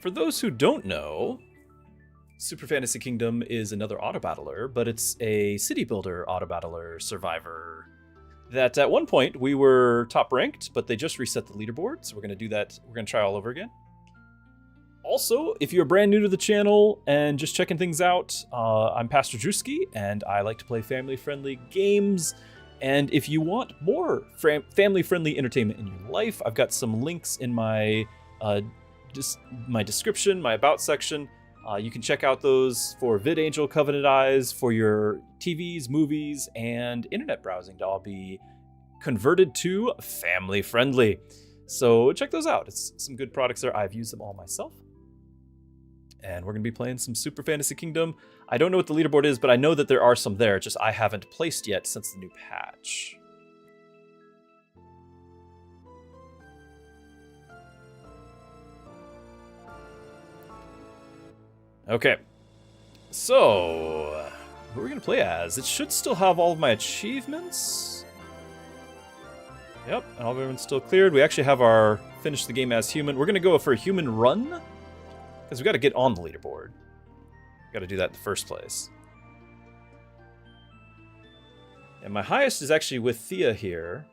For those who don't know, Super Fantasy Kingdom is another auto battler, but it's a city builder auto battler survivor that at one point we were top ranked, but they just reset the leaderboard, so we're going to do that. We're going to try all over again. Also, if you're brand new to the channel and just checking things out, I'm Pastor Druski, and I like to play family-friendly games. And if you want more family-friendly entertainment in your life, I've got some links in my my description, my about section. You can check out those for VidAngel, Covenant Eyes, for your TVs, movies, and internet browsing to all be converted to family-friendly. So check those out. It's some good products there. I've used them all myself. And we're going to be playing some Super Fantasy Kingdom. I don't know what the leaderboard is, but I know that there are some there, just I haven't placed yet since the new patch. Okay, so who are we going to play as? It should still have all of my achievements. Yep, all of everyone's still cleared. We actually have our finish the game as human. We're going to go for a human run, because we got to get on the leaderboard. Got to do that in the first place. And my highest is actually with Thea here.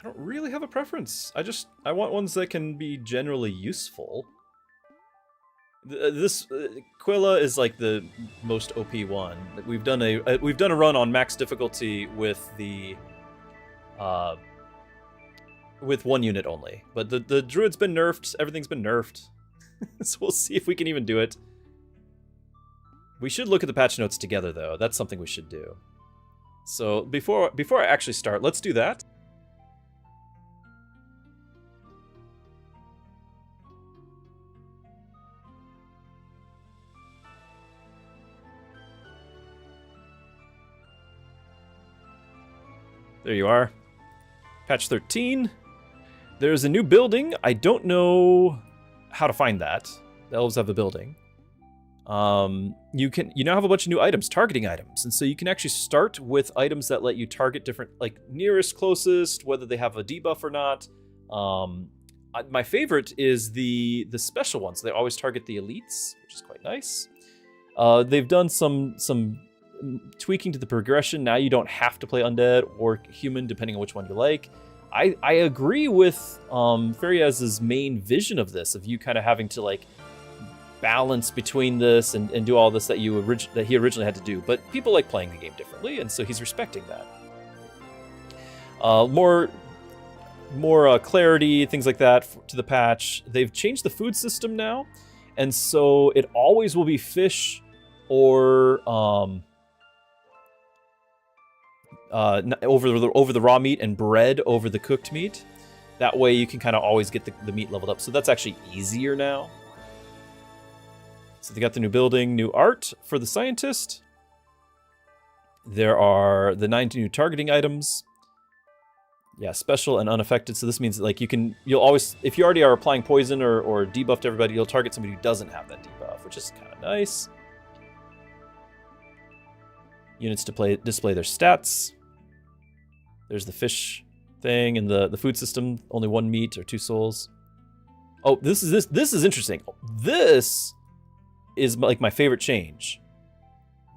I don't really have a preference. I want ones that can be generally useful. This Quilla is like the most OP one. We've done a run on max difficulty with the with one unit only, but the druid's been nerfed. Everything's been nerfed, so we'll see if we can even do it. We should look at the patch notes together, though. That's something we should do. So before I actually start, let's do that. There you are. Patch 13. There's a new building. I don't know how to find that. The elves have a building. You now have a bunch of new items, targeting items. And so you can actually start with items that let you target different, like nearest, closest, whether they have a debuff or not. My favorite is the special ones. They always target the elites, which is quite nice. They've done some tweaking to the progression. Now you don't have to play undead or human, depending on which one you like. I agree with Fariaz's main vision of this, of you kind of having to like balance between this and do all this that he originally had to do. But people like playing the game differently, and so he's respecting that. More clarity, things like that to the patch. They've changed the food system now, and so it always will be fish or over the raw meat and bread over the cooked meat. That way you can kind of always get the meat leveled up. So that's actually easier now. So they got the new building, new art for the scientist. There are the 9 new targeting items. Yeah, special and unaffected. So this means that like you'll always, if you already are applying poison or debuffed everybody, you'll target somebody who doesn't have that debuff, which is kind of nice. Units to display their stats. There's the fish thing and the food system, only 1 meat or 2 souls. Oh, this is interesting. This is like my favorite change.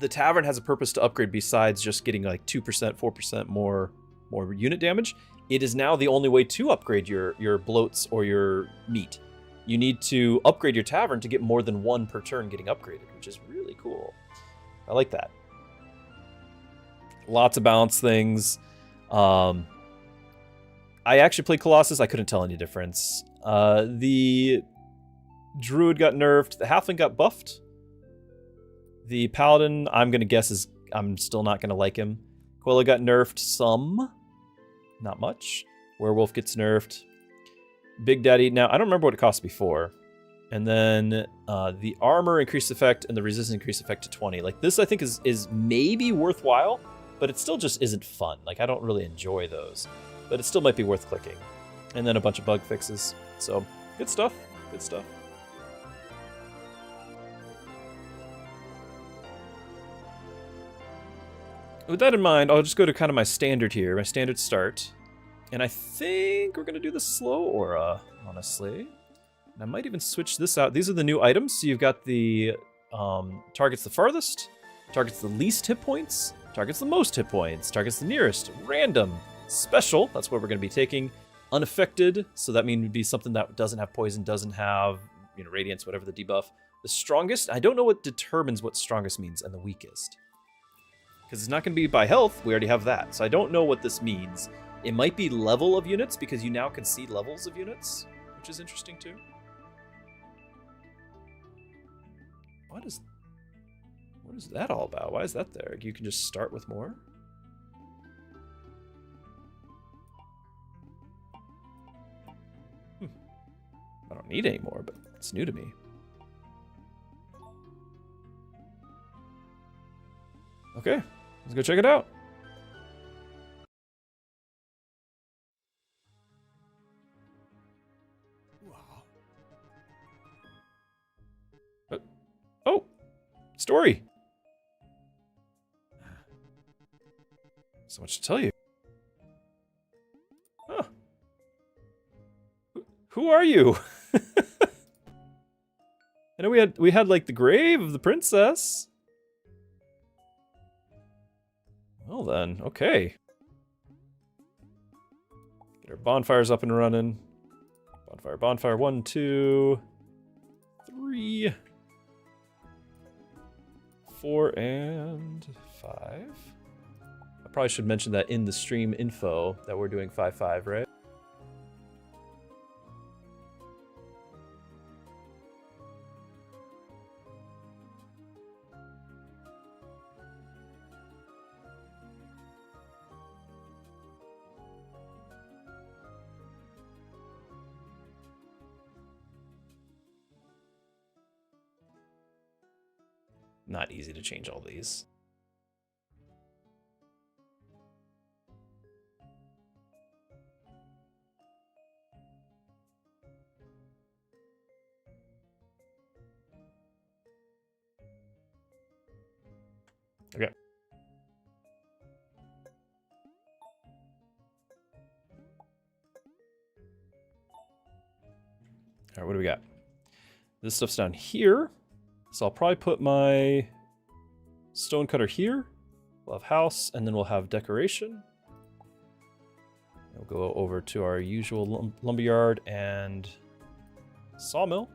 The tavern has a purpose to upgrade besides just getting like 2%, 4% more unit damage. It is now the only way to upgrade your bloats or your meat. You need to upgrade your tavern to get more than 1 per turn getting upgraded, which is really cool. I like that. Lots of balance things. I actually played Colossus. I couldn't tell any difference. The Druid got nerfed. The Halfling got buffed. The Paladin, I'm going to guess, I'm still not going to like him. Quilla got nerfed some. Not much. Werewolf gets nerfed. Big Daddy, now I don't remember what it cost before. And then the armor increased effect and the resistance increased effect to 20. Like this I think is maybe worthwhile, but it still just isn't fun. Like I don't really enjoy those, but it still might be worth clicking. And then a bunch of bug fixes. So good stuff, good stuff. with that in mind, I'll just go to kind of my standard here, my standard start. And I think we're going to do the slow aura, honestly. And I might even switch this out. These are the new items. So you've got the targets the farthest, targets the least hit points, targets the most hit points, targets the nearest, random, special. That's what we're going to be taking. Unaffected, so that means it'd be something that doesn't have poison, doesn't have, you know, radiance, whatever the debuff. The strongest, I don't know what determines what strongest means, and the weakest. Because it's not going to be by health, we already have that. So I don't know what this means. It might be level of units, because you now can see levels of units, which is interesting too. What is that all about? Why is that there? You can just start with more? I don't need any more, but it's new to me. Okay, let's go check it out. Oh, story. So much to tell you. Huh. Who are you? I know we had like the grave of the princess. Well then, okay. Get our bonfires up and running. Bonfire, 1, 2, 3, 4, and 5. I probably should mention that in the stream info that we're doing 5-5, right? Not easy to change all these. Okay. All right, what do we got? This stuff's down here. So I'll probably put my stonecutter here. We'll have house, and then we'll have decoration. We'll go over to our usual lumberyard and sawmill.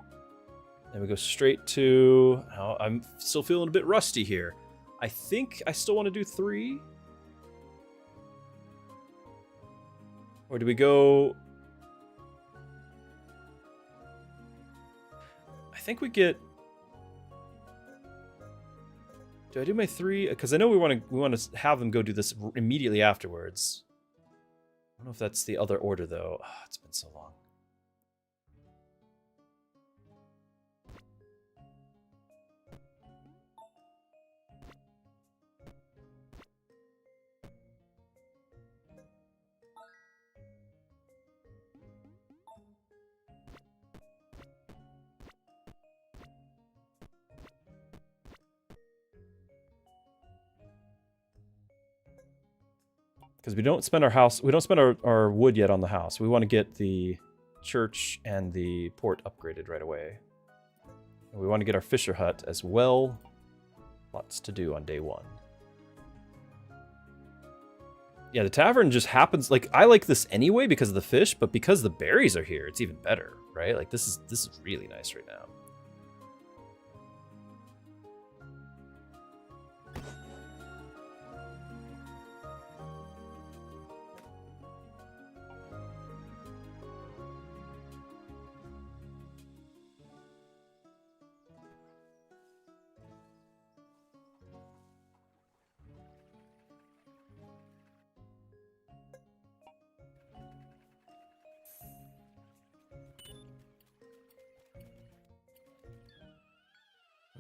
Then we go straight to... Oh, I'm still feeling a bit rusty here. I think I still want to do 3. Or do we go... I think we get... Do I do my 3? Because I know we want to have them go do this immediately afterwards. I don't know if that's the other order though. Oh, it's been so long. Because we don't spend our wood yet on the house. We want to get the church and the port upgraded right away. And we want to get our fisher hut as well. Lots to do on day 1. Yeah, the tavern just happens, like, I like this anyway because of the fish, but because the berries are here, it's even better, right? Like, this is really nice right now.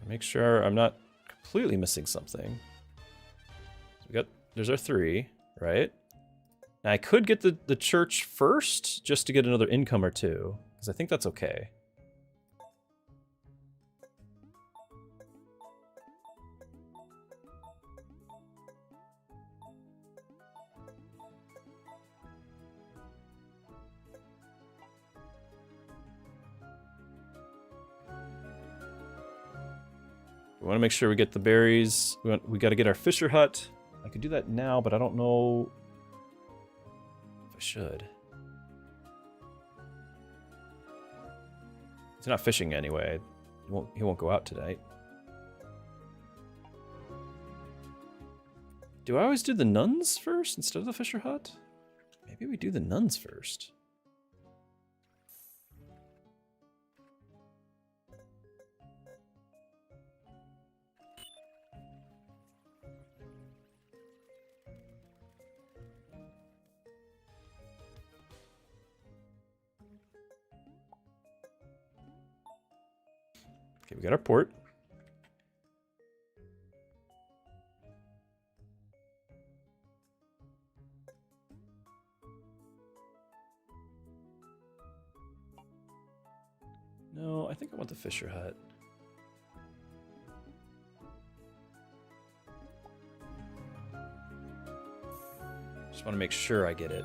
Make sure I'm not completely missing something. So there's our 3, right? Now I could get the church first just to get another income or 2, because I think that's okay. We want to make sure we get the berries. We got to get our Fisher hut. I could do that now, but I don't know if I should. He's not fishing anyway. He won't go out tonight. Do I always do the nuns first instead of the Fisher hut? Maybe we do the nuns first. Okay, we got our port. No, I think I want the Fisher hut. Just want to make sure I get it.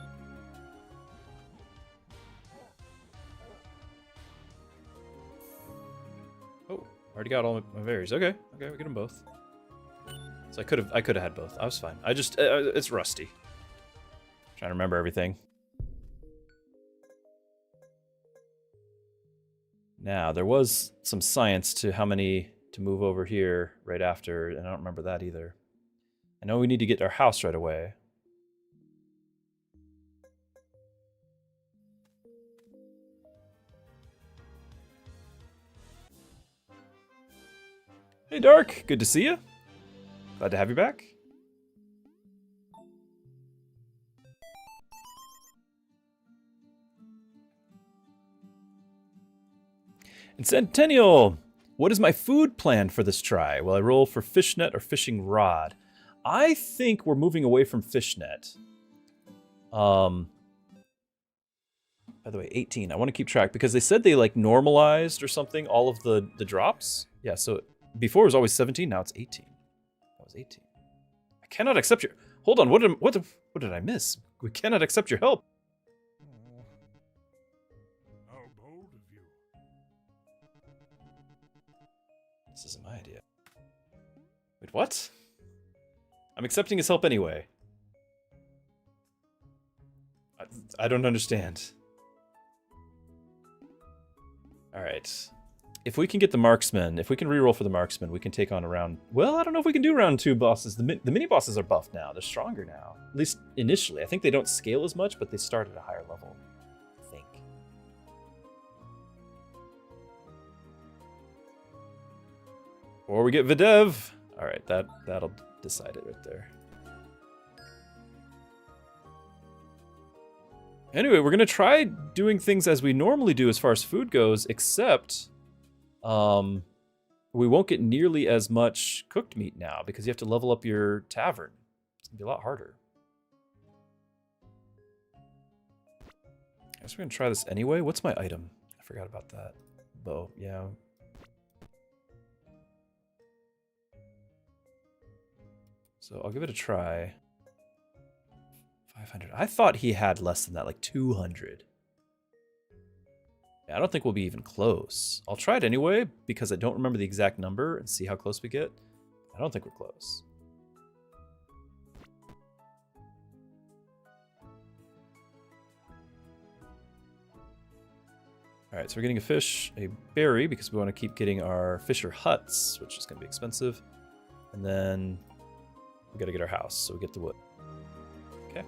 Oh, already got all my berries. Okay, we get them both. So I could have had both. I was fine. I just it's rusty. Trying to remember everything. Now, there was some science to how many to move over here right after, and I don't remember that either. I know we need to get our house right away. Hey, Dark. Good to see you. Glad to have you back. And Centennial, what is my food plan for this try? Will I roll for fishnet or fishing rod? I think we're moving away from fishnet. By the way, 18. I want to keep track because they said they like normalized or something all of the drops. Yeah, so before it was always 17, now it's 18. That was 18. I cannot accept your... Hold on, what did I miss? We cannot accept your help. This isn't my idea. Wait, what? I'm accepting his help anyway. I don't understand. Alright. If we can get the marksman, if we can reroll for the marksman, we can take on a round... Well, I don't know if we can do round 2 bosses. The mini-bosses are buffed now. They're stronger now. At least initially. I think they don't scale as much, but they start at a higher level. I think. Or we get Videv. Alright, that'll decide it right there. Anyway, we're going to try doing things as we normally do as far as food goes, except we won't get nearly as much cooked meat now because you have to level up your tavern. It's going to be a lot harder. I guess we're going to try this anyway. What's my item? I forgot about that. Bow, yeah. So I'll give it a try. 500. I thought he had less than that, like 200. Yeah, I don't think we'll be even close. I'll try it anyway, because I don't remember the exact number and see how close we get. I don't think we're close. Alright, so we're getting a fish, a berry, because we want to keep getting our Fisher huts, which is going to be expensive. And then we got to get our house, so we get the wood. Okay.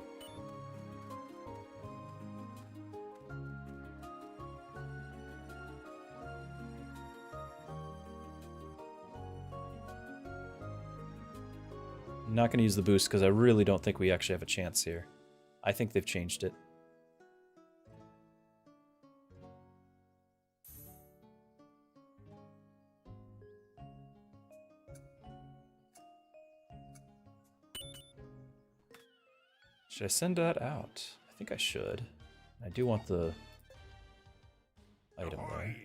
I'm not going to use the boost because I really don't think we actually have a chance here. I think they've changed it. Should I send that out? I think I should. I do want the item there.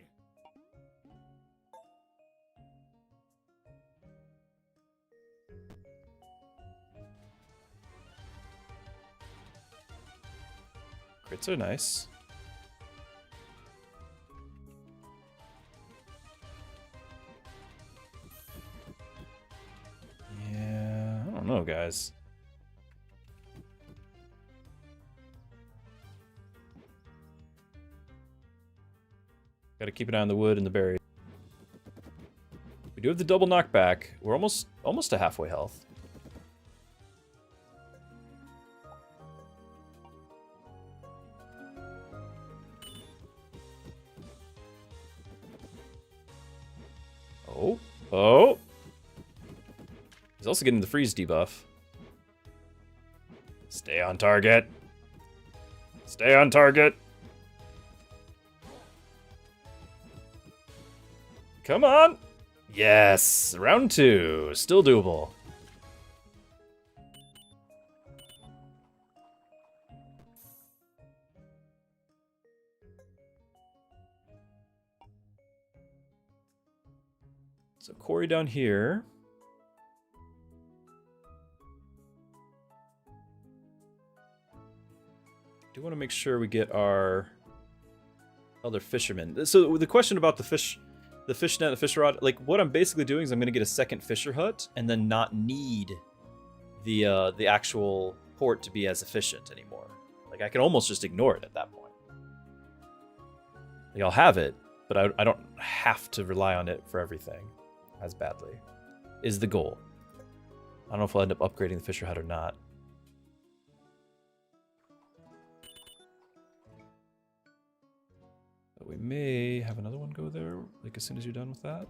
Crits are nice. know, guys. Gotta keep an eye on the wood and the berries. We do have the double knockback. We're almost to halfway health. Oh. He's also getting the freeze debuff. Stay on target. Stay on target. Come on. Yes. Round 2. Still doable. So Corey down here. Do want to make sure we get our other fishermen. So the question about the fish net, the fish rod, like what I'm basically doing is I'm going to get a second fisher hut and then not need the actual port to be as efficient anymore. Like I can almost just ignore it at that point. Like I'll have it, but I don't have to rely on it for everything as badly. Is the goal. I don't know if I'll end up upgrading the fisher hut or not. But we may have another one go there, like as soon as you're done with that.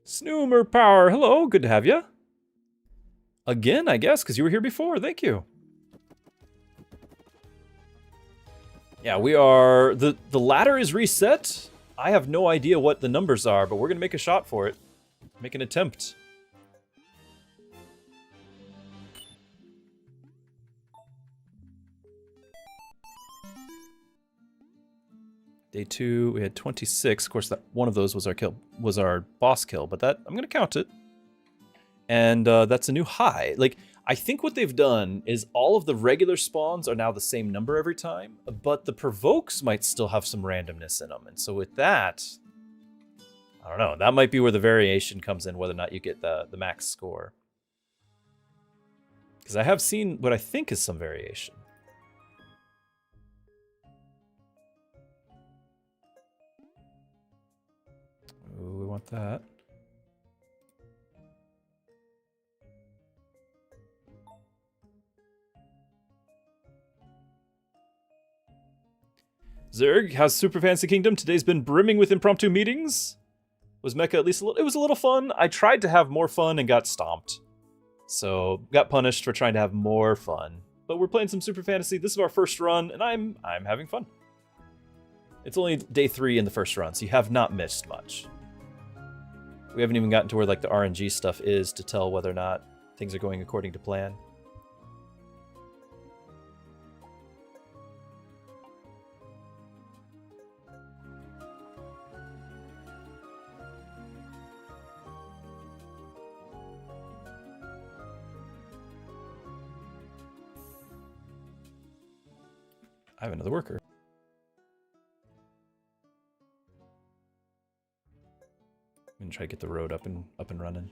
Snoomer Power, hello, good to have you. Again, I guess, because you were here before, thank you. Yeah, we are, the ladder is reset. I have no idea what the numbers are, but we're gonna make a shot for it. Make an attempt. Day 2, we had 26. Of course, that one of those was our kill, was our boss kill, but that I'm gonna count it. And that's a new high. Like, I think what they've done is all of the regular spawns are now the same number every time, but the provokes might still have some randomness in them. And so with that, I don't know, that might be where the variation comes in, whether or not you get the max score. Because I have seen what I think is some variation. Ooh, we want that. Zerg, how's Super Fantasy Kingdom? Today's been brimming with impromptu meetings. Was Mecha at least a little? It was a little fun. I tried to have more fun and got stomped. So, got punished for trying to have more fun. But we're playing some Super Fantasy. This is our first run, and I'm having fun. It's only day 3 in the first run, so you have not missed much. We haven't even gotten to where like the RNG stuff is to tell whether or not things are going according to plan. I have another worker. I'm gonna try to get the road up and running.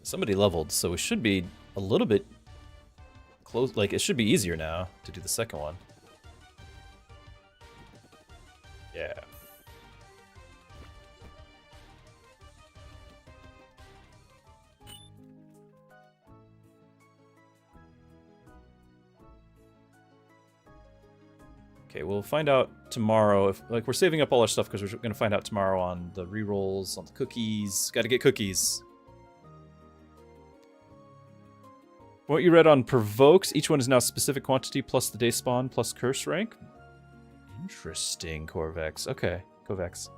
Somebody leveled, so we should be a little bit close. Like, it should be easier now to do the second one. Yeah. Okay, we'll find out tomorrow if, like, we're saving up all our stuff because we're going to find out tomorrow on the rerolls, on the cookies. Got to get cookies. What you read on provokes, each one is now specific quantity plus the day spawn plus curse rank. Interesting, Corvex. Okay, Corvex.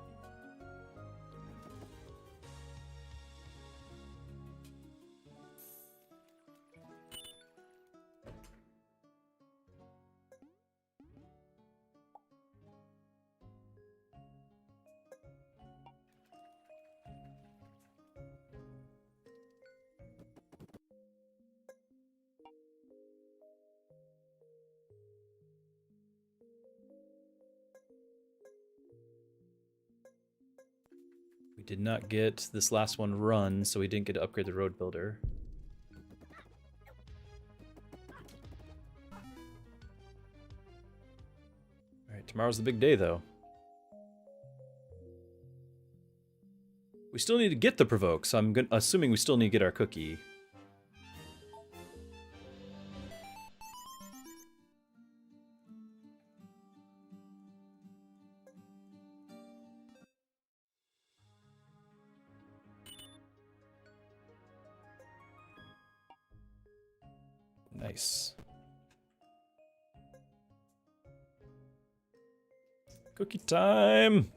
did not get this last one run, so we didn't get to upgrade the road builder. Alright, tomorrow's the big day, though. We still need to get the provoke, so I'm assuming we still need to get our cookie. Nice. Cookie time!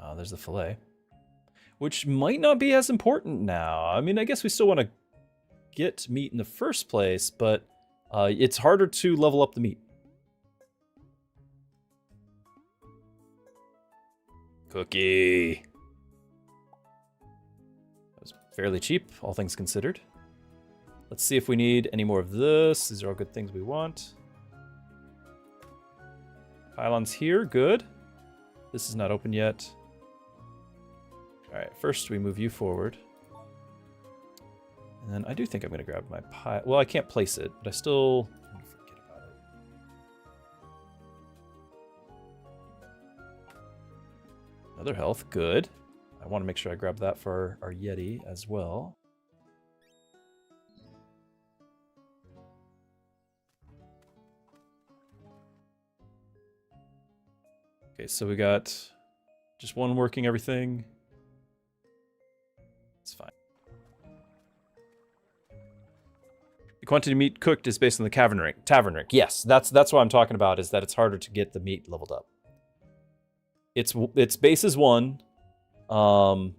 Oh, there's the fillet. Which might not be as important now. I mean, I guess we still want to get meat in the first place, but it's harder to level up the meat. Cookie! That was fairly cheap, all things considered. Let's see if we need any more of this. These are all good things we want. Pylons here, good. This is not open yet. Alright, first we move you forward. And then I do think I'm going to grab my pile. Well, I can't place it, but I still... I'm gonna forget about it. Another health, good. I want to make sure I grab that for our Yeti as well. Okay, so we got just one working everything. It's fine. The quantity of meat cooked is based on the tavern rank. Yes, that's what I'm talking about, is that it's harder to get the meat leveled up. Its base is 1, and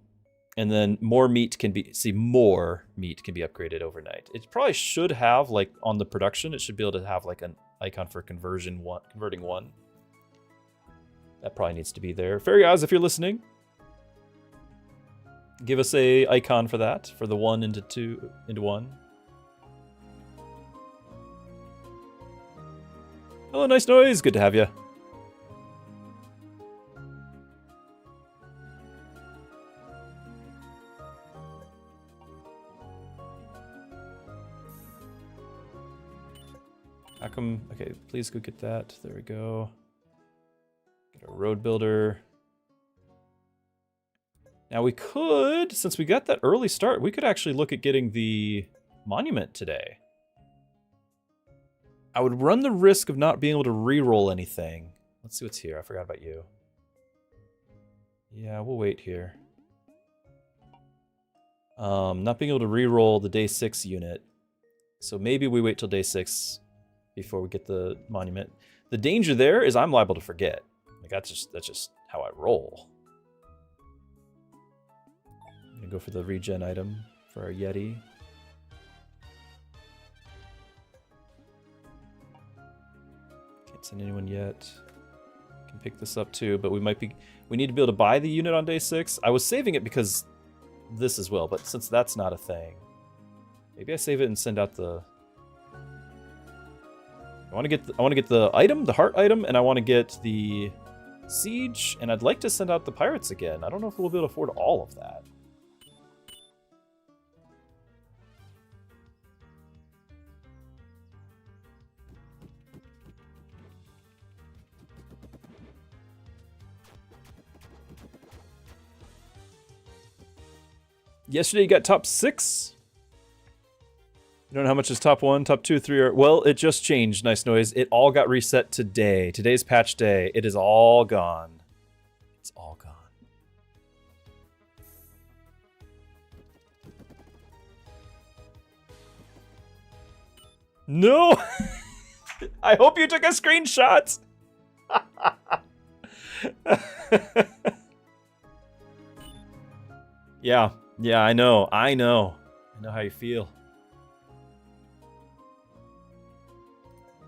then more meat can be upgraded overnight. It probably should have, like, on the production, it should be able to have like an icon for converting 1. That probably needs to be there. Fairy Eyes, if you're listening, give us a icon for that, for the 1 into 2 into 1. Hello, Nice Noise. Good to have you. How come? Okay, please go get that. There we go. Get a road builder. Now we could, since we got that early start, we could actually look at getting the monument today. I would run the risk of not being able to re-roll anything. Let's see what's here. I forgot about you. Yeah, we'll wait here. Not being able to re-roll the day 6 unit. So maybe we wait till day 6 before we get the monument. The danger there is I'm liable to forget. Like that's just how I roll. I'm gonna go for the regen item for our Yeti. Can't send anyone yet. Can pick this up too, but we need to be able to buy the unit on day 6. I was saving it because this as well, but since that's not a thing, maybe I save it and send out the. I want to get the item, the heart item, and I want to get the siege, and I'd like to send out the pirates again. I don't know if we'll be able to afford all of that. Yesterday you got top 6. You don't know how much is top 1, top 2, 3 are... Well, it just changed, Nice Noise. It all got reset today. Today's patch day. It is all gone. It's all gone. No! I hope you took a screenshot! Yeah, I know. I know how you feel.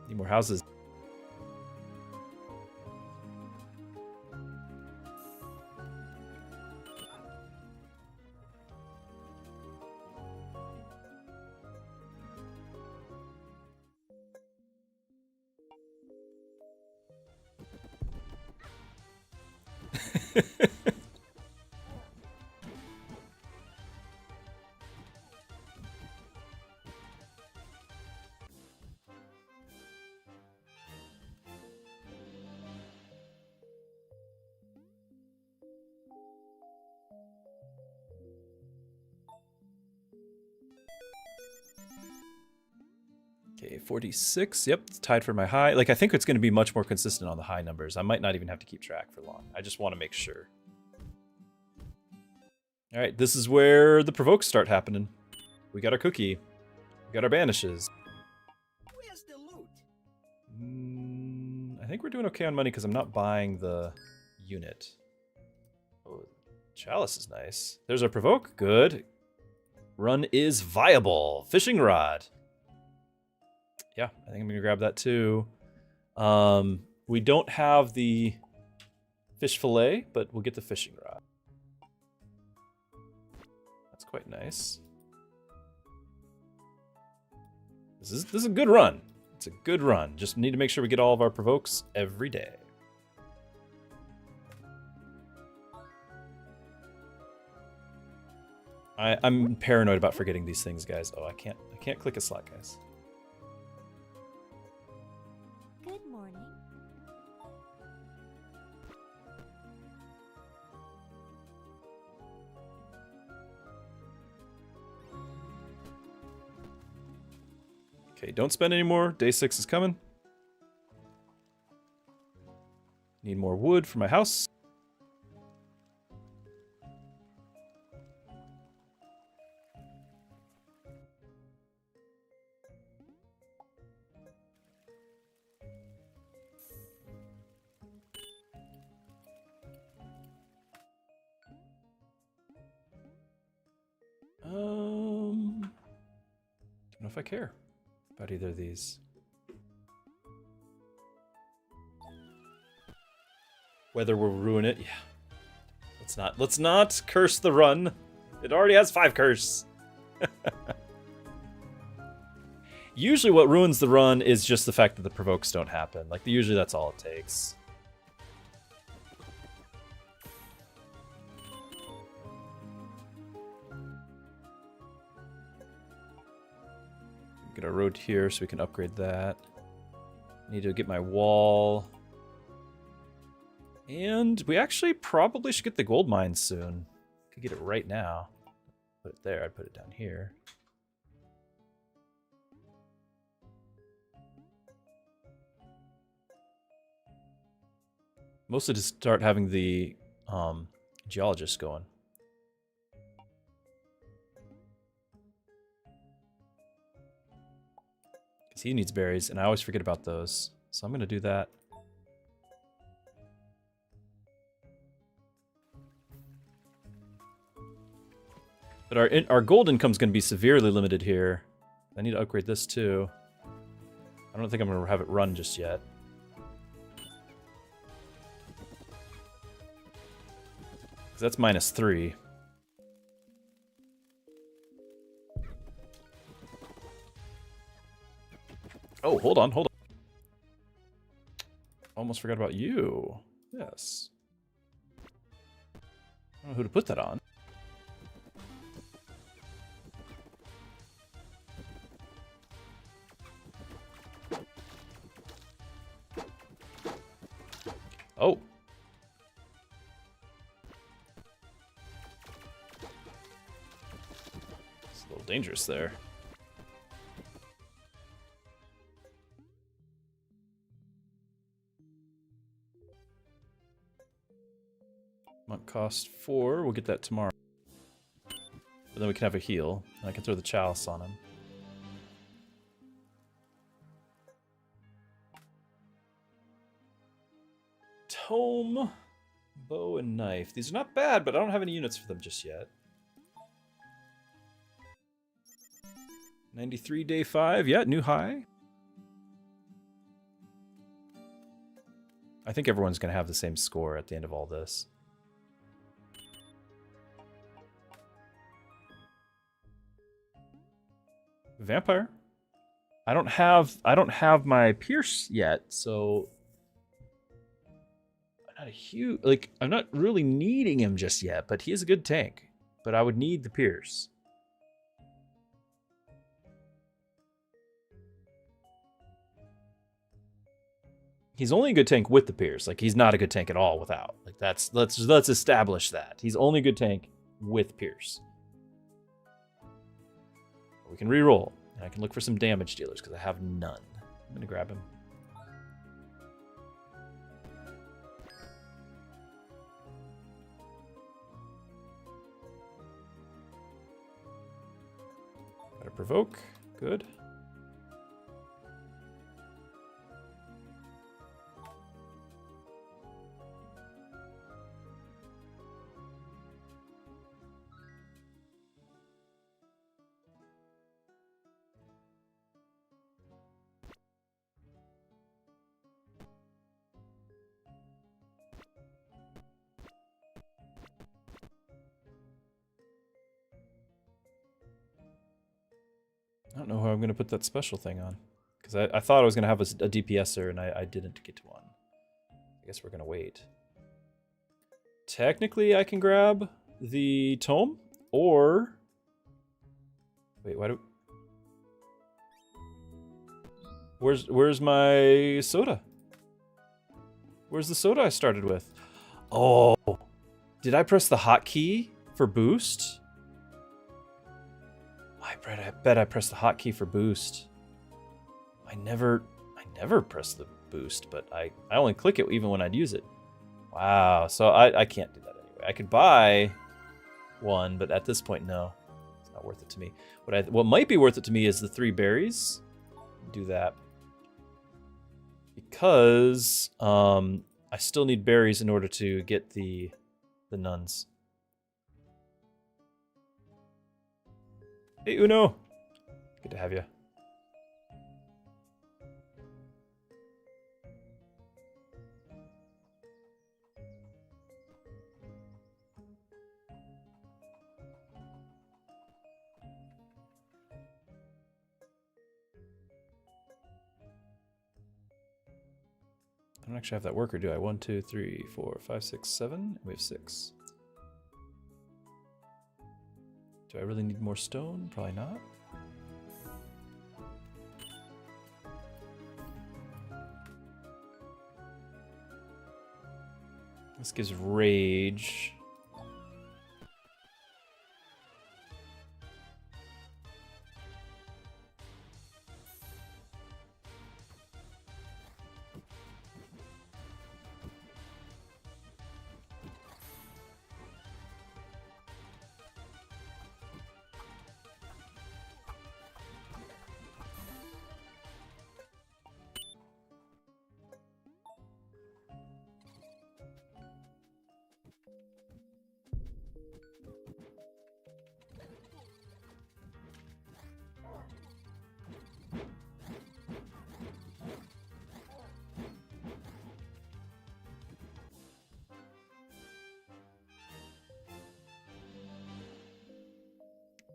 Need more houses. Okay, 46. Yep, it's tied for my high. Like, I think it's going to be much more consistent on the high numbers. I might not even have to keep track for long. I just want to make sure. All right, this is where the provokes start happening. We got our cookie. We got our banishes. Where's the loot? I think we're doing okay on money because I'm not buying the unit. Oh, chalice is nice. There's our provoke. Good. Run is viable. Fishing rod. Yeah, I think I'm gonna grab that too. We don't have the fish fillet, but we'll get the fishing rod. That's quite nice. This is a good run. It's a good run. Just need to make sure we get all of our provokes every day. I'm paranoid about forgetting these things, guys. Oh, I can't click a slot, guys. Good morning. Okay, don't spend any more. Day 6 is coming. Need more wood for my house. Don't know if I care about either of these. Weather will ruin it. Yeah. Let's not curse the run. It already has 5 curse. Usually what ruins the run is just the fact that the provokes don't happen. Like, usually that's all it takes. Get a road here so we can upgrade that. Need to get my wall. And we actually probably should get the gold mine soon. Could get it right now. Put it there, I'd put it down here. Mostly to start having the geologist going. He needs berries, and I always forget about those. So I'm going to do that. But our gold income is going to be severely limited here. I need to upgrade this too. I don't think I'm going to have it run just yet. Because that's -3. Oh, hold on. Almost forgot about you. Yes. I don't know who to put that on. Oh. It's a little dangerous there. Monk cost 4. We'll get that tomorrow. But then we can have a heal. And I can throw the chalice on him. Tome, bow, and knife. These are not bad, but I don't have any units for them just yet. 93 day 5. Yeah, new high. I think everyone's going to have the same score at the end of all this. Vampire. I don't have my pierce yet, so not a huge, like, I'm not really needing him just yet, but he is a good tank. But I would need the Pierce. He's only a good tank with the Pierce. Like, he's not a good tank at all without. Like, let's establish that. He's only a good tank with Pierce. We can reroll, and I can look for some damage dealers because I have none. I'm gonna grab him. Better provoke. Good. I don't know how I'm going to put that special thing on. Because I thought I was going to have a DPSer, and I didn't get one. I guess we're going to wait. Technically, I can grab the tome, or... Wait, why do... Where's my soda? Where's the soda I started with? Oh! Did I press the hotkey for boost? I bet I pressed the hotkey for boost. I never press the boost, but I only click it even when I'd use it. Wow, so I can't do that anyway. I could buy one, but at this point, no. It's not worth it to me. What might be worth it to me is the 3 berries. Do that. Because I still need berries in order to get the nuns. Hey, Uno. Good to have you. I don't actually have that worker, do I? 1, 2, 3, 4, 5, 6, 7. We have 6. Do I really need more stone? Probably not. This gives rage.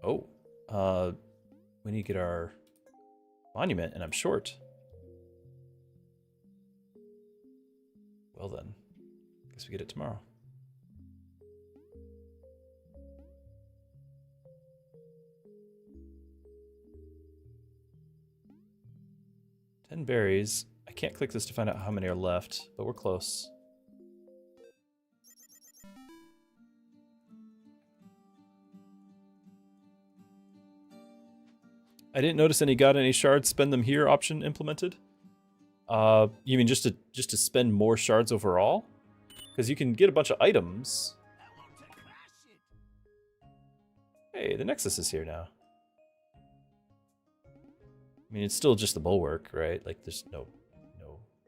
Oh, we need to get our monument, and I'm short. Well then, guess we get it tomorrow. Ten berries. I can't click this to find out how many are left, but we're close. I didn't notice any got any shards, spend them here option implemented. You mean just to spend more shards overall? Because you can get a bunch of items. Hey, the Nexus is here now. I mean, it's still just the bulwark, right? Like, there's no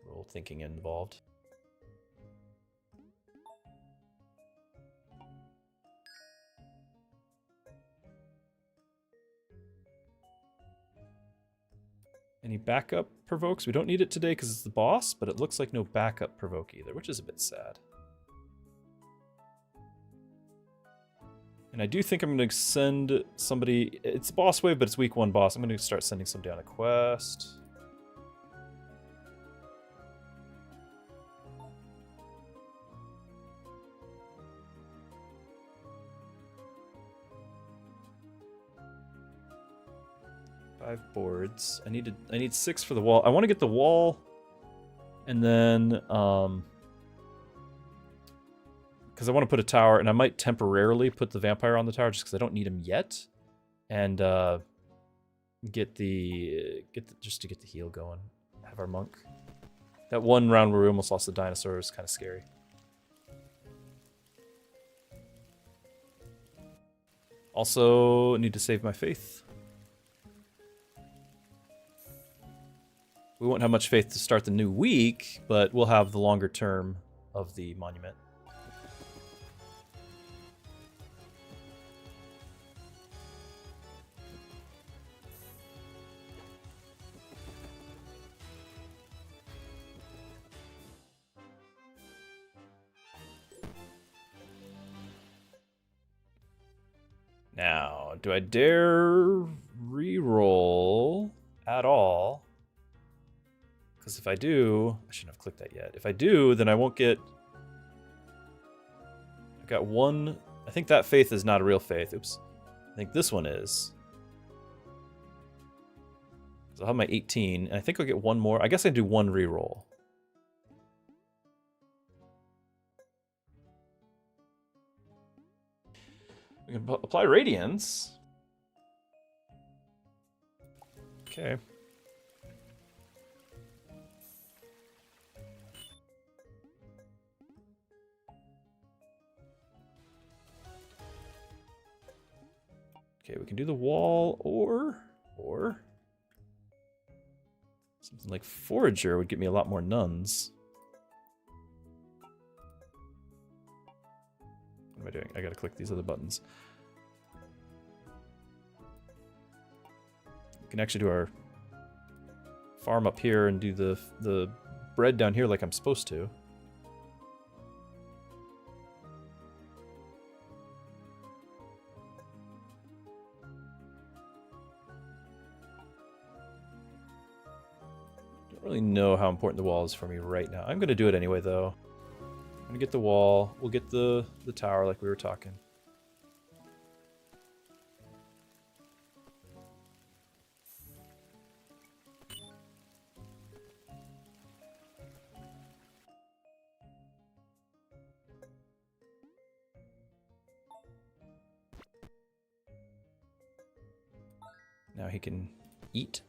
real thinking involved. Any backup provokes? We don't need it today because it's the boss, but it looks like no backup provoke either, which is a bit sad. And I do think I'm going to send somebody... It's boss wave, but it's week 1 boss. I'm going to start sending somebody on a quest. 5 boards. I need 6 for the wall. I want to get the wall, and then because I want to put a tower, and I might temporarily put the vampire on the tower just because I don't need him yet, and just to get the heal going. Have our monk. That one round where we almost lost the dinosaur was kind of scary. Also, need to save my faith. We won't have much faith to start the new week, but we'll have the longer term of the monument. Now, do I dare re-roll at all? Because if I do, I shouldn't have clicked that yet. If I do, then I won't get... I got one... I think that faith is not a real faith. Oops. I think this one is. So I'll have my 18, and I think I'll get one more. I guess I do one re-roll. We can apply Radiance. Okay. Okay, we can do the wall, or something like Forager would get me a lot more nuns. What am I doing? I gotta click these other buttons. We can actually do our farm up here and do the bread down here like I'm supposed to. Don't really know how important the wall is for me right now. I'm gonna do it anyway though. I'm gonna get the wall. We'll get the tower like we were talking. Now he can eat.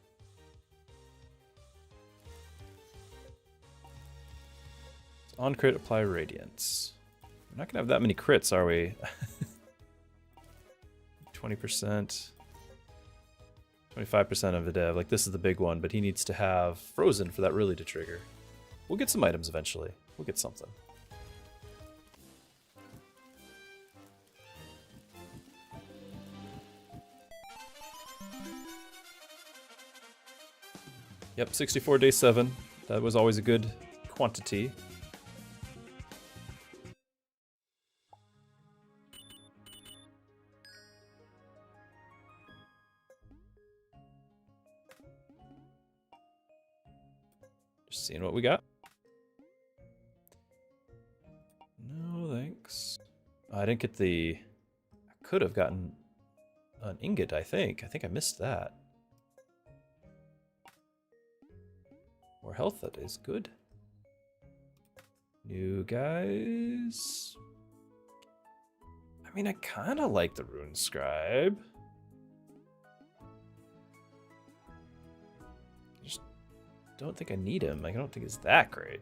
On crit, apply Radiance. We're not gonna have that many crits, are we? 20%. 25% of the dev. Like, this is the big one, but he needs to have Frozen for that really to trigger. We'll get some items eventually. We'll get something. Yep, 64 day 7. That was always a good quantity. Just seeing what we got. No, thanks. I didn't get the... I could have gotten an ingot, I think. I think I missed that. More health, that is good. New guys. I mean, I kind of like the Rune Scribe. I just don't think I need him. Like, I don't think it's that great.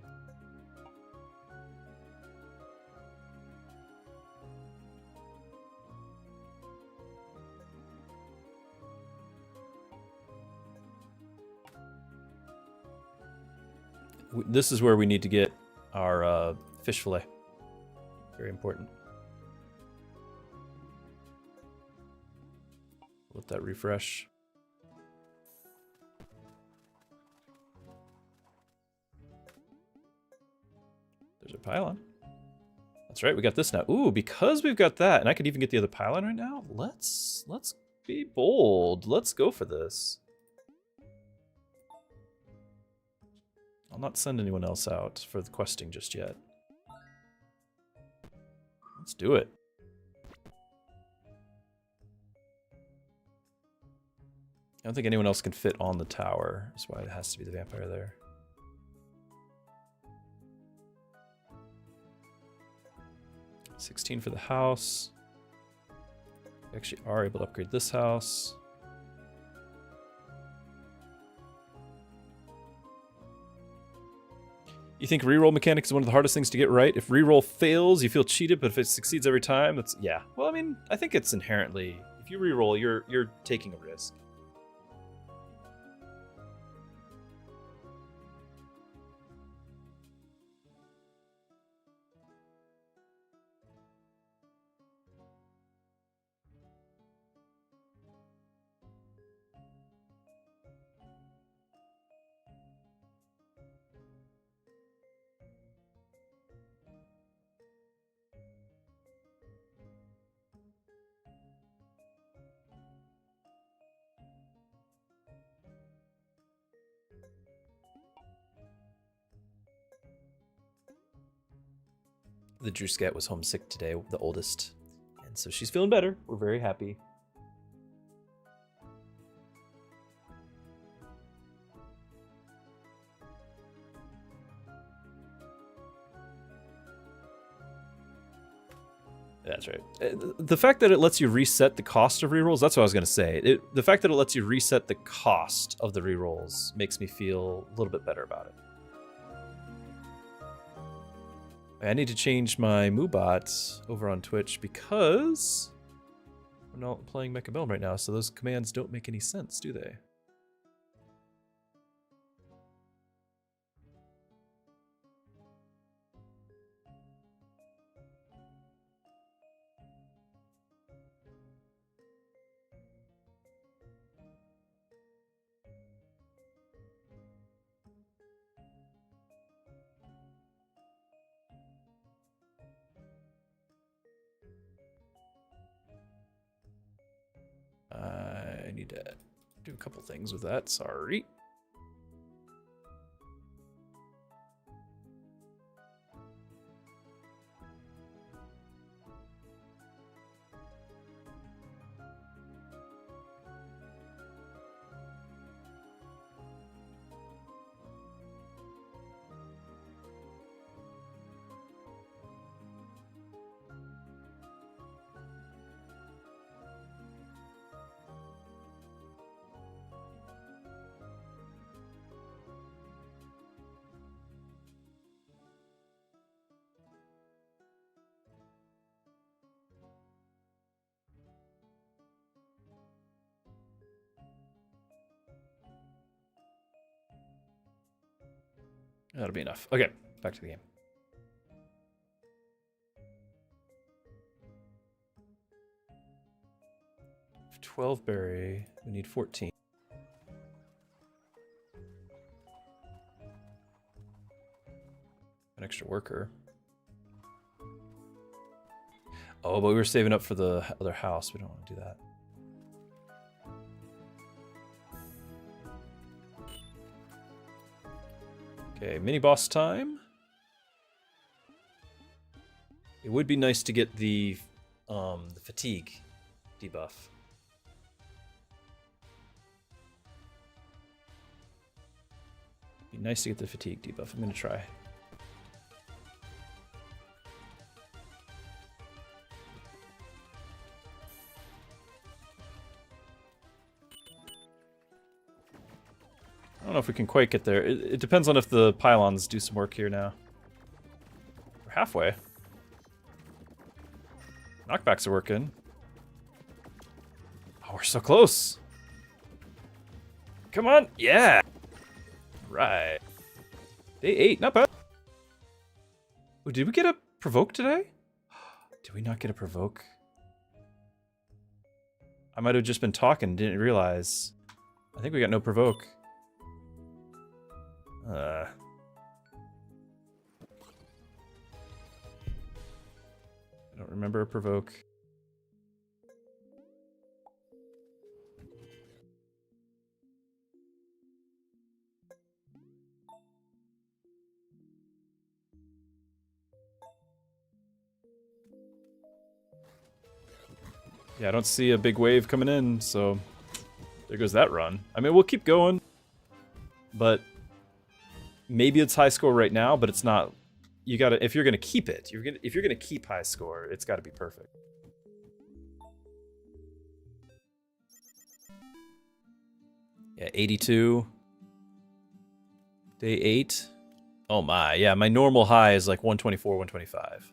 This is where we need to get our fish fillet. Very important. Let that refresh. There's a pylon. That's right, we got this now. Ooh, because we've got that, and I could even get the other pylon right now. Let's be bold. Let's go for this. I'll not send anyone else out for the questing just yet. Let's do it. I don't think anyone else can fit on the tower. That's why it has to be the vampire there. $16 for the house. We actually are able to upgrade this house. You think reroll mechanics is one of the hardest things to get right? If reroll fails, you feel cheated, but if it succeeds every time, that's yeah. Well, I mean, I think it's inherently, if you reroll, you're taking a risk. The Druski was homesick today, the oldest. And so she's feeling better. We're very happy. That's right. The fact that it lets you reset the cost of rerolls, that's what I was going to say. The fact that it lets you reset the cost of the rerolls makes me feel a little bit better about it. I need to change my Moobot over on Twitch because we're not playing Mechabellum right now, so those commands don't make any sense, do they? I need to do a couple things with that, sorry. That'll be enough. Okay, back to the game. For 12 berry, we need 14. An extra worker. Oh, but we were saving up for the other house. We don't want to do that. Okay, mini boss time. It would be nice to get the fatigue debuff. Be nice to get the fatigue debuff. I'm gonna try. I don't know if we can quite get there. It depends on if the pylons do some work here now. We're halfway. Knockbacks are working. Oh, we're so close. Come on. Yeah. Right. Day 8. Not bad. Oh, did we get a provoke today? Did we not get a provoke? I might have just been talking, didn't realize. I think we got no provoke. I don't remember a provoke. Yeah, I don't see a big wave coming in, so There goes that run. I mean, we'll keep going, but maybe it's high score right now, but it's not. You gotta, if you're gonna keep it, if you're gonna keep high score, it's gotta be perfect. Yeah, 82. Day 8. Oh my, yeah, my normal high is like 124, 125.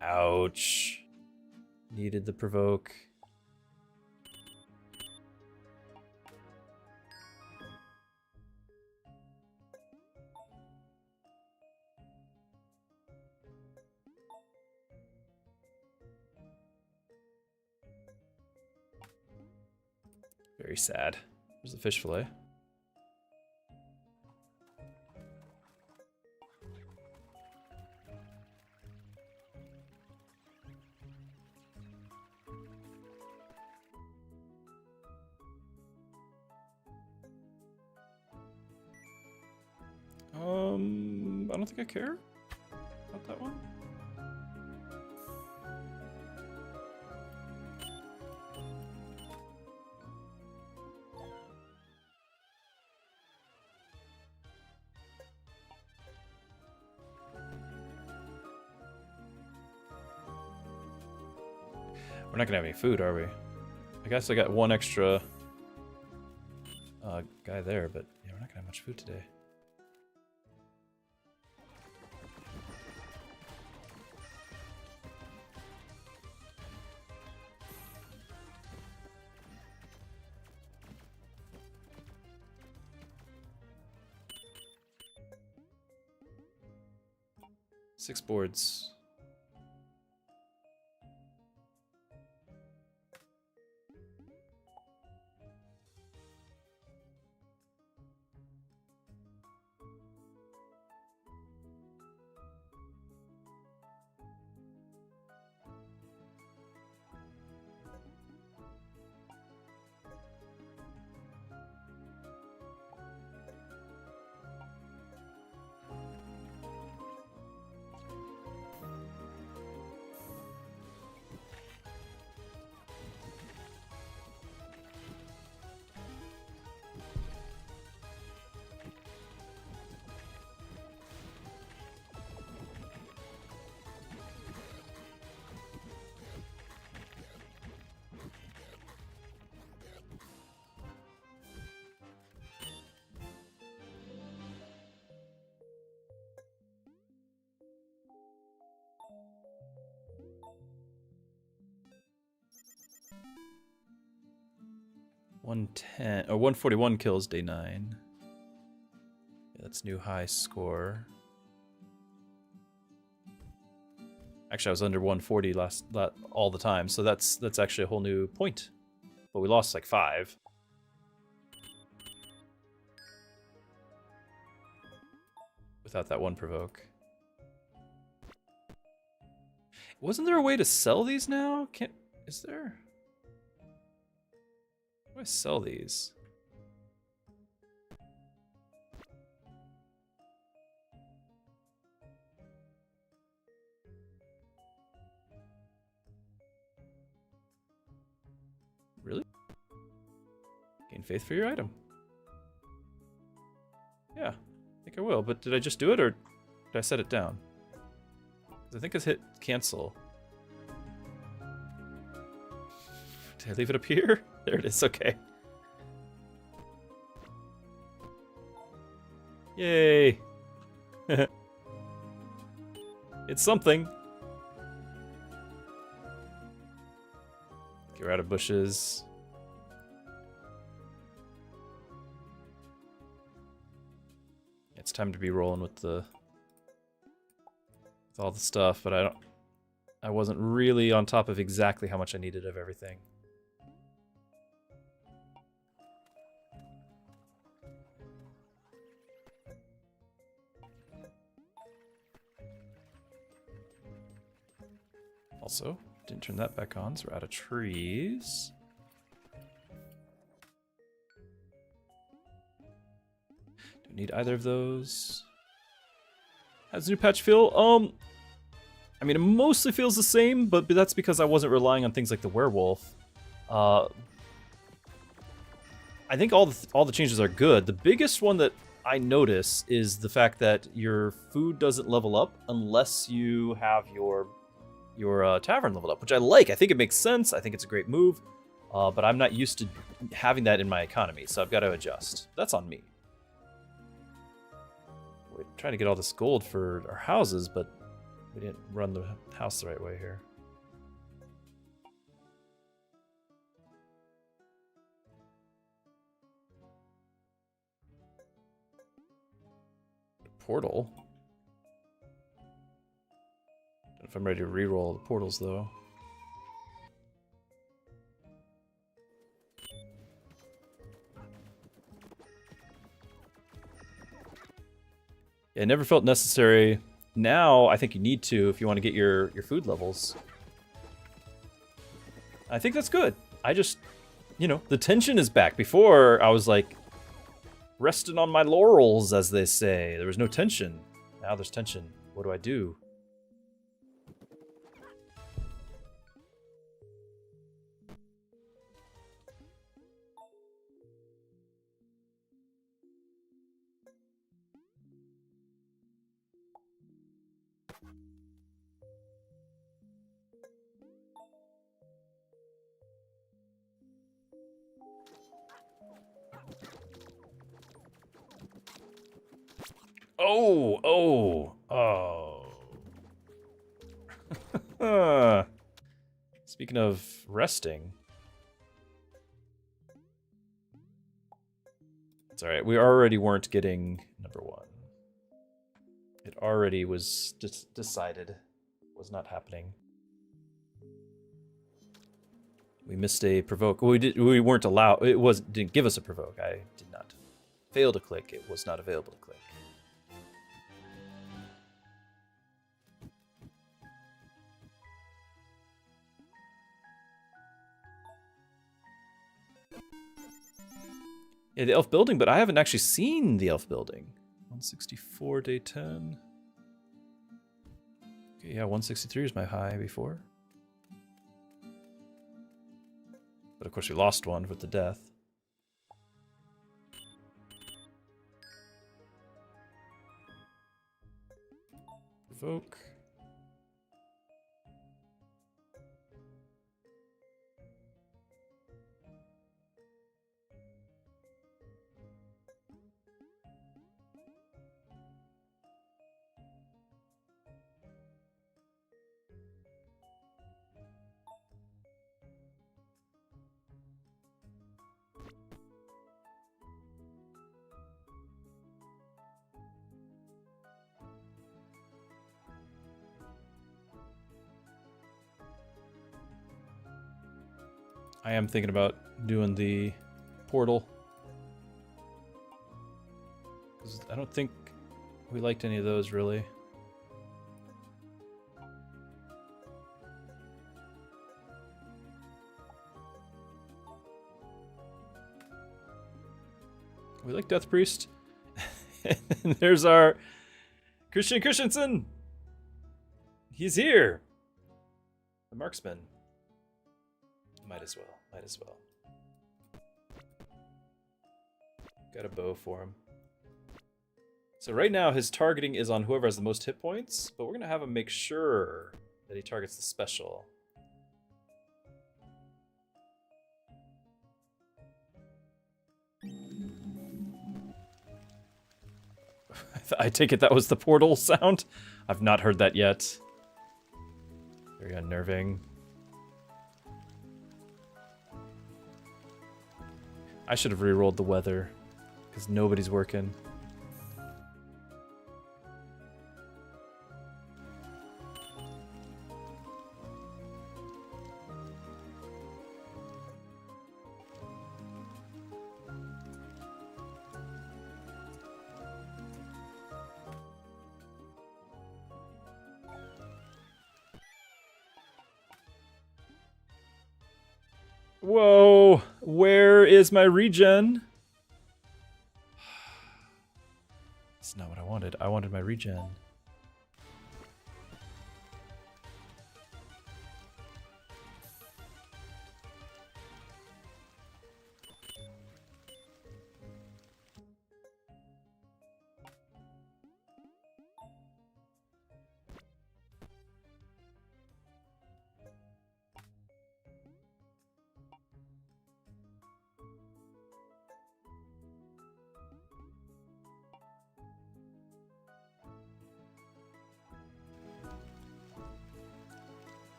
Ouch. Needed the provoke. Very sad. There's the fish fillet. I don't think I care about that one. We're not gonna have any food, are we? I guess I got one extra guy there, but yeah, we're not gonna have much food today. Six boards. $110 or 141 kills day 9. Yeah, that's new high score. Actually, I was under 140 all the time, so that's actually a whole new point. But we lost like 5. Without that one provoke. Wasn't there a way to sell these now? Is there? How do I sell these? Really? Gain faith for your item. Yeah, I think I will, but did I just do it or did I set it down? 'Cause I think I hit cancel. Did I leave it up here? There it is, okay. Yay! It's something. Get out of bushes. It's time to be rolling with all the stuff, but I wasn't really on top of exactly how much I needed of everything. Also, didn't turn that back on, so we're out of trees. Don't need either of those. How's the new patch feel? I mean, it mostly feels the same, but that's because I wasn't relying on things like the werewolf. I think all the changes are good. The biggest one that I notice is the fact that your food doesn't level up unless you have your tavern leveled up, which I like. I think it makes sense. I think it's a great move, but I'm not used to having that in my economy, so I've got to adjust. That's on me. We're trying to get all this gold for our houses, but we didn't run the house the right way here. Portal. Don't know if I'm ready to reroll the portals though. Yeah, it never felt necessary. Now I think you need to if you want to get your food levels. I think that's good. I just, you know, the tension is back. Before I was like resting on my laurels, as they say. There was no tension. Now there's tension. What do I do? Oh. Speaking of resting. It's alright, we already weren't getting number 1. It already was decided. Was not happening. We missed a provoke. We weren't allowed. Didn't give us a provoke. I did not fail to click. It was not available to click. Yeah, the elf building, but I haven't actually seen the elf building. 164 day 10. Okay, yeah, 163 is my high before. But of course we lost one with the death. Provoke. I am thinking about doing the portal. Because I don't think we liked any of those, really. We like Death Priest. And there's our Christian Christensen. He's here. The marksman. Might as well. Might as well. Got a bow for him. So right now his targeting is on whoever has the most hit points, but we're going to have him make sure that he targets the special. I take it that was the portal sound? I've not heard that yet. Very unnerving. I should have re-rolled the weather, because nobody's working. Whoa, where is my regen? That's not what I wanted. I wanted my regen.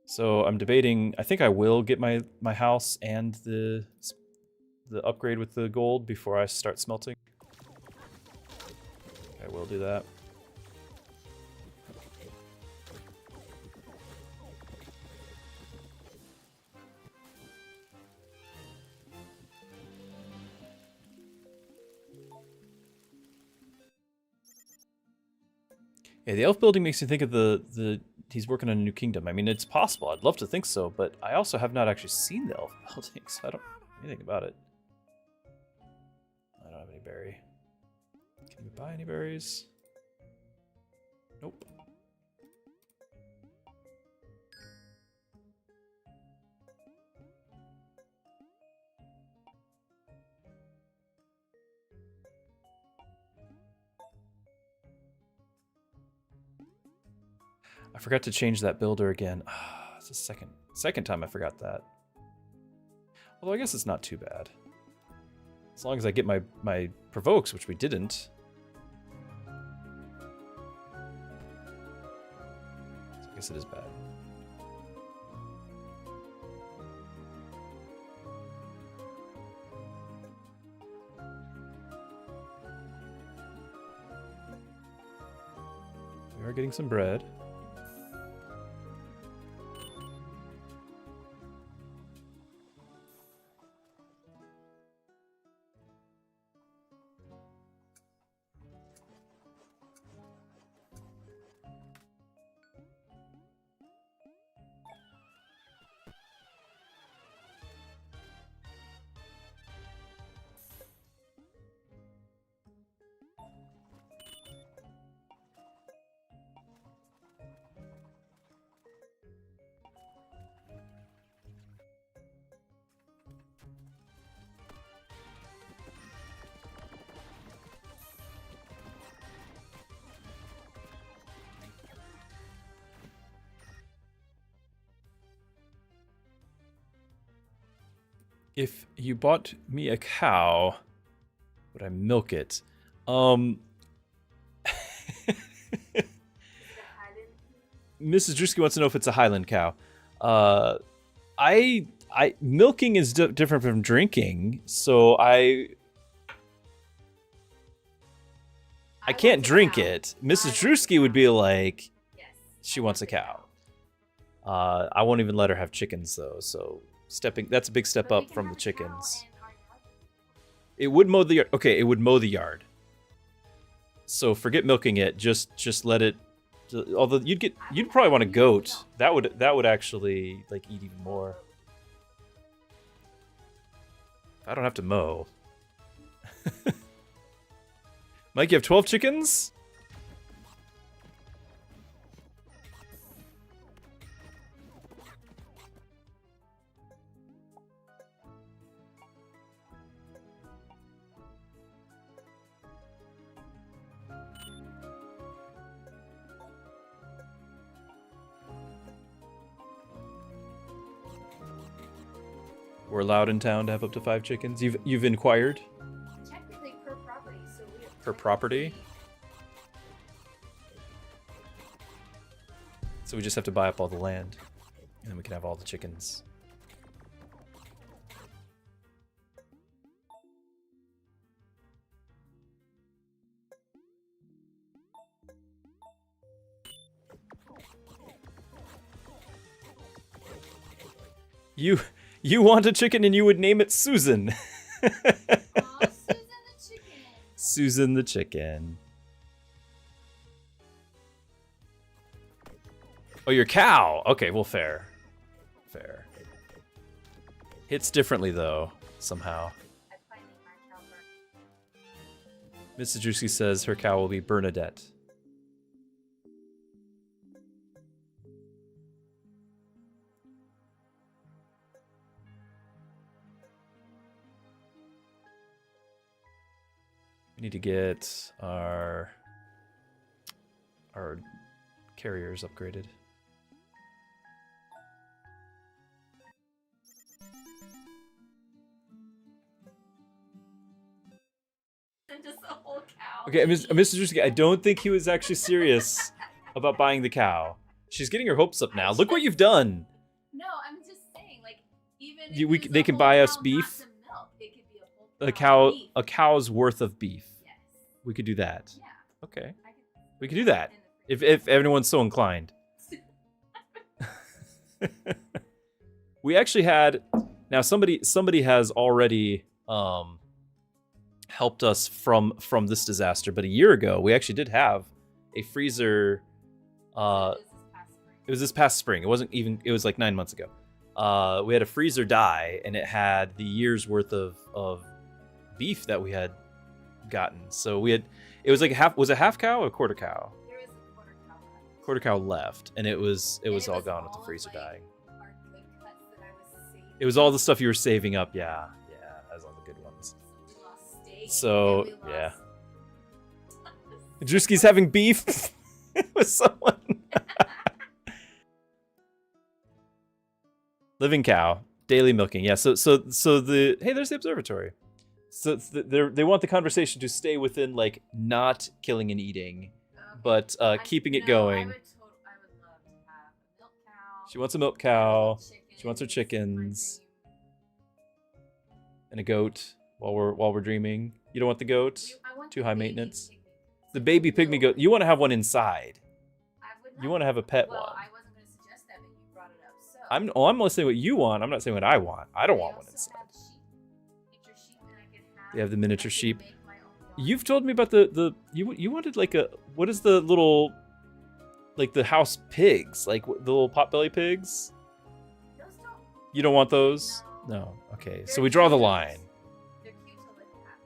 So I'm debating. I think I will get my house and the upgrade with the gold before I start smelting. I will do that. Yeah, the elf building makes me think of the he's working on a new kingdom. I mean, it's possible. I'd love to think so, but I also have not actually seen the elf building, so I don't know anything about it. I don't have any berry. Can we buy any berries? Nope. I forgot to change that builder again. It's the second time I forgot that. Although I guess it's not too bad. As long as I get my provokes, which we didn't. So I guess it is bad. We are getting some bread. If you bought me a cow, would I milk it? Mrs. Druski wants to know if it's a Highland cow. Milking is different from drinking, so I can't drink it. Mrs. Druski would be like, she wants a cow. I won't even let her have chickens though, so that's a big step up from the chickens. It would mow the yard. Okay, it would mow the yard. So forget milking it. Just let it. Although you'd probably want a goat. That would actually like eat even more. I don't have to mow. Mike, you have 12 chickens? We're allowed in town to have up to 5 chickens. You've inquired? Technically per property, so we have Per property? So we just have to buy up all the land, and then we can have all the chickens. You want a chicken and you would name it Susan. Aw, Susan the chicken. Susan the chicken. Oh, your cow. Okay, well, fair. Fair. Hits differently, though, somehow. I probably named my cow Bert. Mrs. Druski says her cow will be Bernadette. We need to get our carriers upgraded. Just a whole cow. Okay, Mr. Druski, I don't think he was actually serious about buying the cow. She's getting her hopes up now. Look what you've done. No, I'm just saying, like, even if You- we- there's they a can whole buy us cow beef? not to milk, it could be a whole A cow of beef. cow's worth of beef. Yes. We could do that. Yeah. Okay. I could We could do that. in the freezer. If everyone's so inclined. We actually had now somebody has already helped us from this disaster, but a year ago we actually did have a freezer. It was this past spring. It wasn't even. It was like 9 months ago. We had a freezer die, and it had the year's worth of beef that we had gotten. So we had. It was like was it half cow or quarter cow? There was a quarter cow left. Quarter cow left, and it was And all gone with the all freezer of, like, dying. our good cuts that I was saving. It was all the stuff you were saving up. Yeah, that was all the good ones. We lost steak, So, and we yeah. lost- Druski's having beef with someone. Living cow, daily milking. Yeah. So the hey, there's the observatory. So they want the conversation to stay within like not killing and eating, Okay. but keeping it going. I would love to have a milk cow. She wants a milk cow chickens, she wants her my chickens. dream. and a goat while we're dreaming. You don't want the goat? I want Too the high baby maintenance. pygmy. The baby pygmy goat. You want to have one inside. I would You not- want to have a pet well, one. I wasn't going to suggest that, but you brought it up. So I'm only saying what you want. I'm not saying what I want. I don't they want one also inside. have sheep, miniature sheep, and I can have. They have the miniature I can sheep. make my own yard. You've told me about the you wanted like a what is the little like the house pigs, like the little potbelly pigs? Those don't. You don't want those? No. No. Okay. They're So we draw the cute. line. They're cute to look at,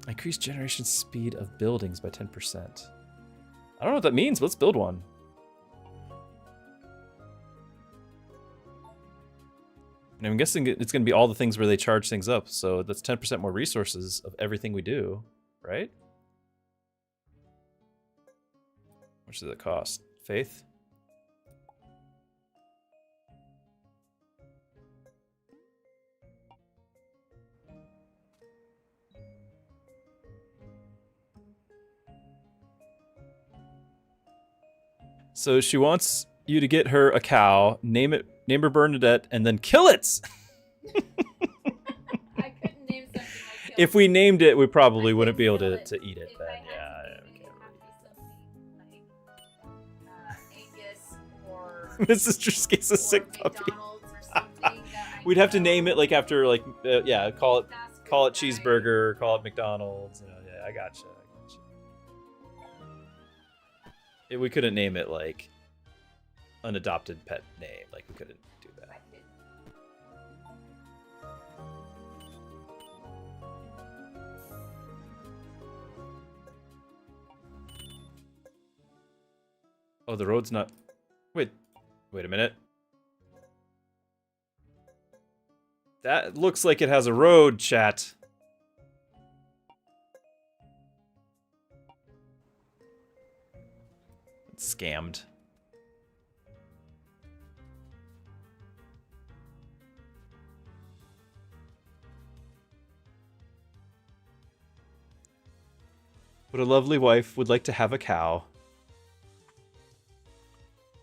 but Increase generation speed of buildings by 10%. I don't know what that means, but let's build one. And I'm guessing it's going to be all the things where they charge things up, so that's 10% more resources of everything we do, right? How much does it cost? Faith? So she wants you to get her a cow, name her Bernadette, and then kill it. I couldn't name something like If we named it, we probably I wouldn't be able couldn't to kill eat it. If Then I had yeah. to name it, it would have to be something like Angus or Mrs. Druski's a sick puppy. McDonald's or something that I We'd have to know name it like after like yeah, call it fast food guy. cheeseburger, call it McDonald's. You know, yeah, I gotcha. We couldn't name it like an adopted pet name. Like we couldn't do that. I could- Oh, the road's not. Wait a minute. That looks like it has a road, chat. It's scammed. But a lovely wife would like to have a cow.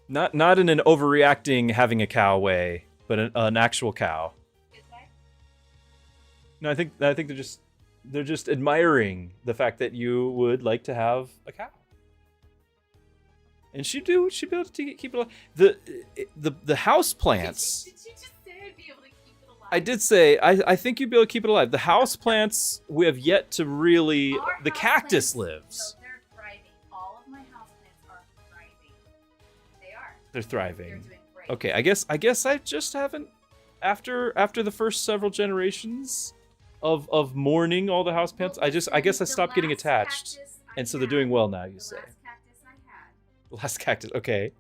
Not in an overreacting having a cow way, but an actual cow. Is that? No, I think they're just admiring the fact that you would like to have a cow. And she'd be able to keep it alive. The house plants. Did you just say I'd be able to keep it alive? I did say I think you'd be able to keep it alive. The house plants we have yet to really. Our The houseplants- cactus lives. No, they're thriving. All of my houseplants are thriving. They are. They're They're thriving. doing great. Okay, I guess I just haven't after the first several generations of mourning all the house plants. Well, I guess I the stopped getting last attached, cactus I and so they're had- doing well now. You the say last cactus I had, the last cactus. Okay.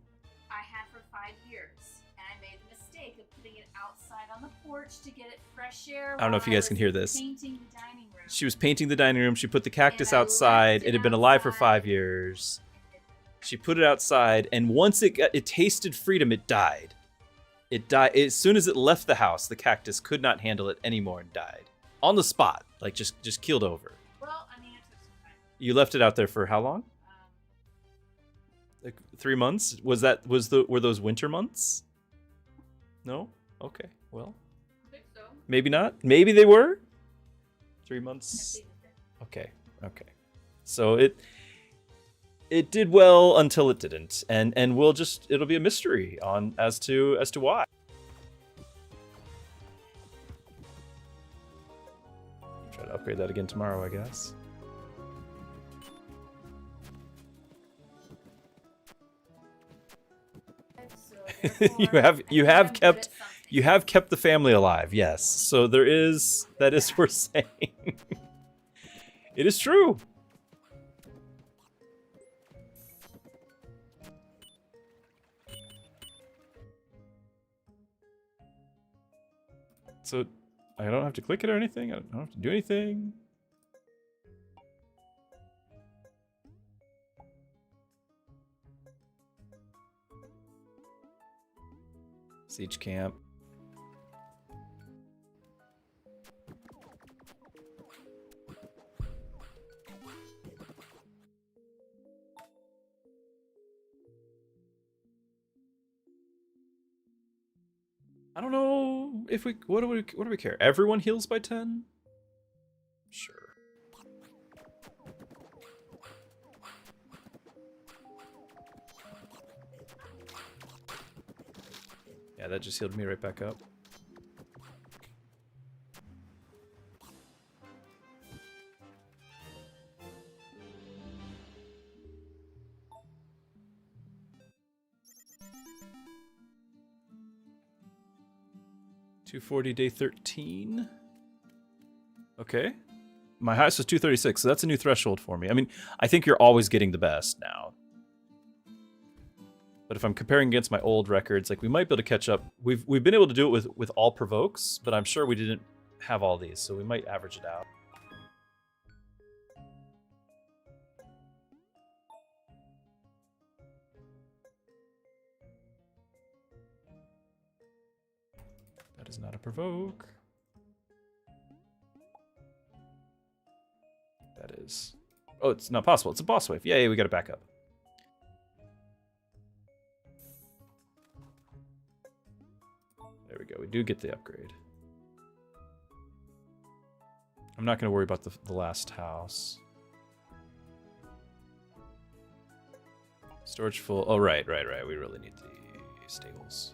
I had for 5 years, and I made the mistake of putting it outside on the porch to get it fresh air. I don't know if you while guys can was hear this. Painting the dining room. She was painting the dining room. She put the cactus And I outside. left It had been alive for 5 outside. years. And She put it outside, and once it tasted freedom, it died. It died as soon as it left the house. The cactus could not handle it anymore and died on the spot, like just keeled over. Well, I mean, it took some time. You left it out there for how long? Um, Like 3 months? Were those winter months? No? Okay, well. I think so. Maybe not. Maybe they were. 3 I've months. seen it there. Okay. So it did well until it didn't, and it'll be a mystery on as to why. Try to upgrade that again tomorrow, I guess. So therefore, you I have think I'm good kept at something. you have kept the family alive. Yes. So that is worth saying. It is true. So I don't have to click it or anything. I don't have to do anything. Siege camp. I don't know if we what do we care? Everyone heals by 10? Sure. Yeah, that just healed me right back up. $240 day 13. Okay. My highest was 236, so that's a new threshold for me. I mean, I think you're always getting the best now. But if I'm comparing against my old records, like we might be able to catch up. We've been able to do it with all provokes, but I'm sure we didn't have all these, so we might average it out. That is not a provoke. That is. Oh, it's not possible. It's a boss wave. Yay, we got it back up. There we go. We do get the upgrade. I'm not going to worry about the last house. Storage full. Oh, right. We really need the stables.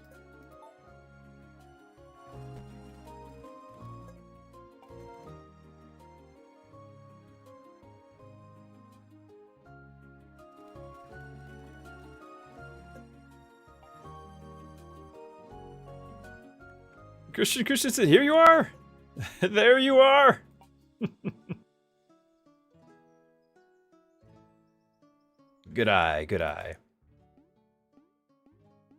Christensen, here you are! There you are! Good eye, good eye.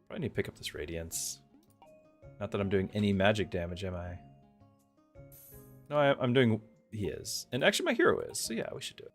Probably need to pick up this radiance. Not that I'm doing any magic damage, am I? No, I'm doing... He is. And actually my hero is, so yeah, we should do it.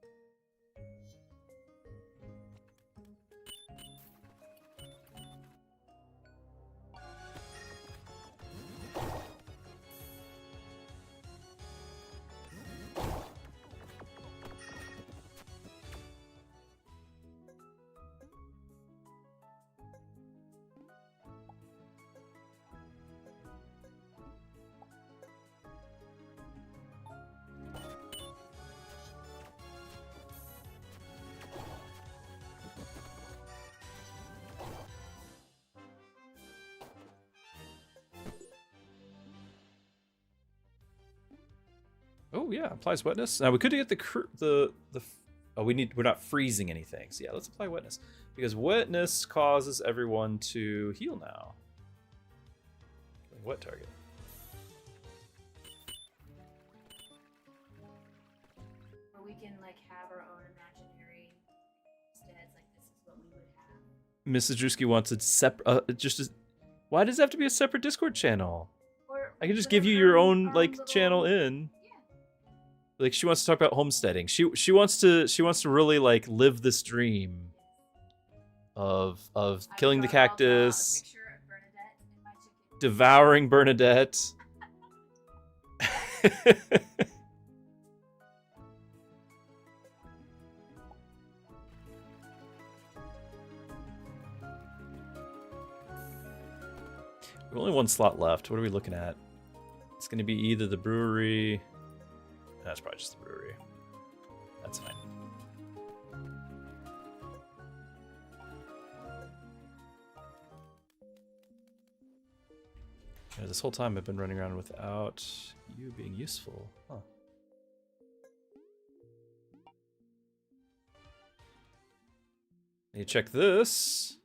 Oh yeah, applies wetness. Now we could get the oh we're not freezing anything. So yeah, let's apply wetness because wetness causes everyone to heal now. Wet target. Or we can like have our own imaginary steads. Like this is what we would have. Mrs. Druski wants it separate. Why does it have to be a separate Discord channel? Or I can just put give you our your own own like little- channel in. Yeah. Like she wants to talk about homesteading. She wants to really like live this dream of killing the I brought out cactus, a picture of Bernadette in my chicken. devouring Bernadette. We've only one slot left. What are we looking at? It's going to be either the brewery. That's probably just the brewery. That's fine. Yeah, this whole time I've been running around without you being useful. Huh. Need to check this.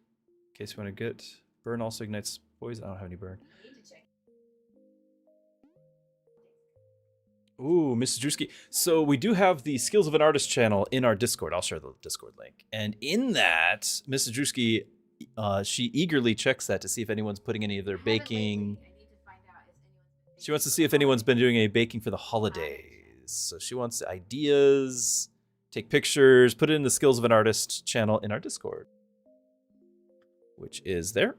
In case you want to get... Burn also ignites poison. I don't have any burn. Ooh, Mrs. Druski. So we do have the Skills of an Artist channel in our Discord. I'll share the Discord link. And in that, Mrs. Druski, she eagerly checks that to see if anyone's putting any of their baking. She wants to see if anyone's been doing any baking for the holidays. So she wants ideas, take pictures, put it in the Skills of an Artist channel in our Discord, which is there.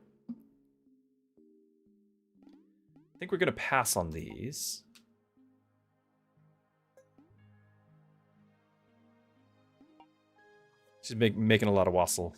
I think we're going to pass on these. She's making a lot of wassail.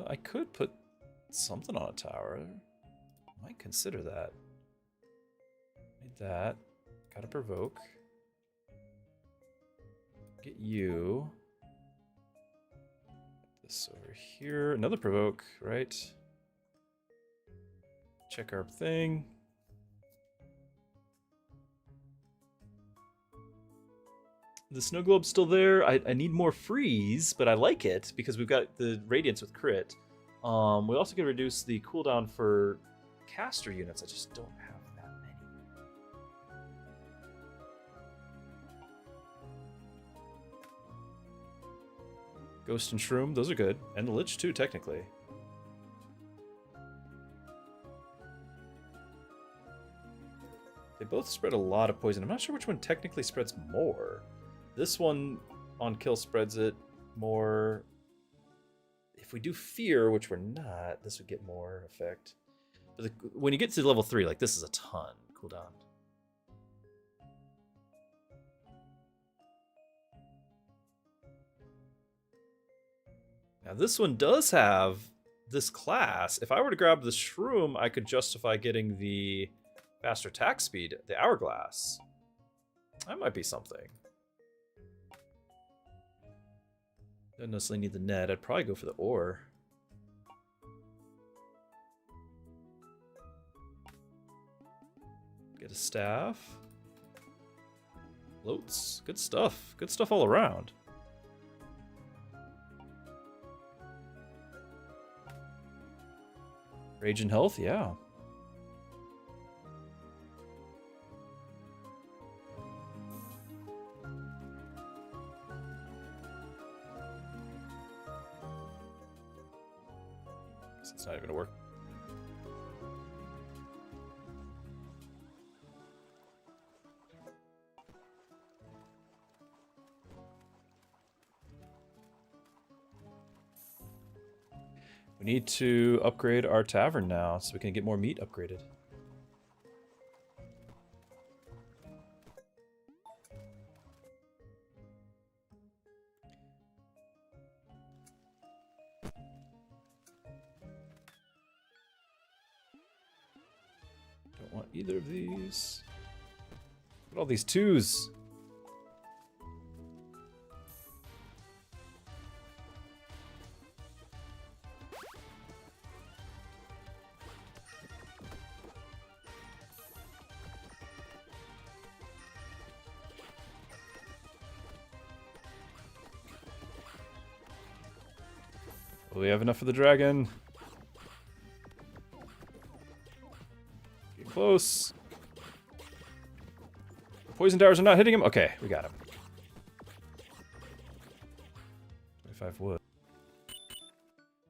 I could put something on a tower. Might consider that. Need that. Gotta provoke. Get you. Put this over here. Another provoke, right? Check our thing. The snow globe's still there. I need more freeze, but I like it because we've got the radiance with crit. We also can reduce the cooldown for caster units. I just don't have that many. Ghost and Shroom, those are good. And the Lich too, technically. They both spread a lot of poison. I'm not sure which one technically spreads more. This one on kill spreads it more. If we do fear, which we're not, this would get more effect. But when you get to level 3, like this is a ton cooldown. Now this one does have this class. If I were to grab the Shroom, I could justify getting the faster attack speed, the Hourglass. That might be something. Don't necessarily need the net. I'd probably go for the ore. Get a staff. Floats. Good stuff. Good stuff all around. Rage and health, yeah. It's not even gonna work. We need to upgrade our tavern now so we can get more meat upgraded. Don't want either of these. Look at all these Tues. Will we have enough for the dragon? Get close. Poison towers are not hitting him? Okay, we got him. 25 wood.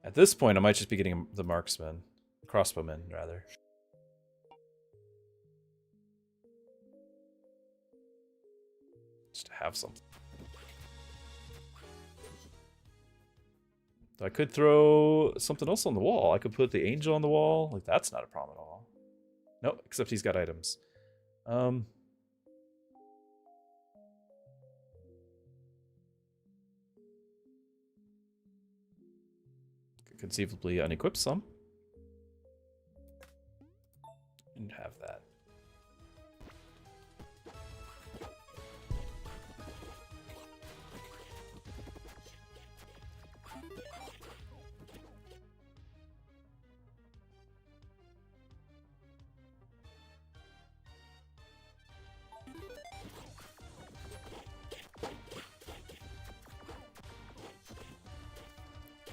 At this point, I might just be getting the marksman. Crossbowman, rather. to have something. I could throw something else on the wall. I could put the angel on the wall. Like, that's not a problem at all. Nope, except he's got items. Could conceivably unequip some. And have that.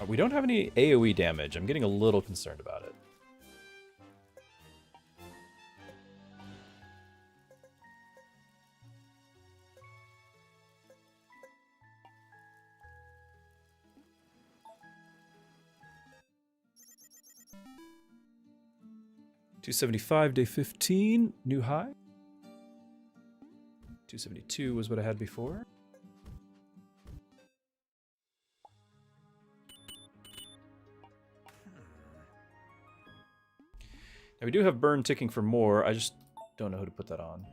We don't have any AoE damage. I'm getting a little concerned about it. $275 day 15, new high. 272 was what I had before. Now we do have burn ticking for more. I just don't know who to put that on.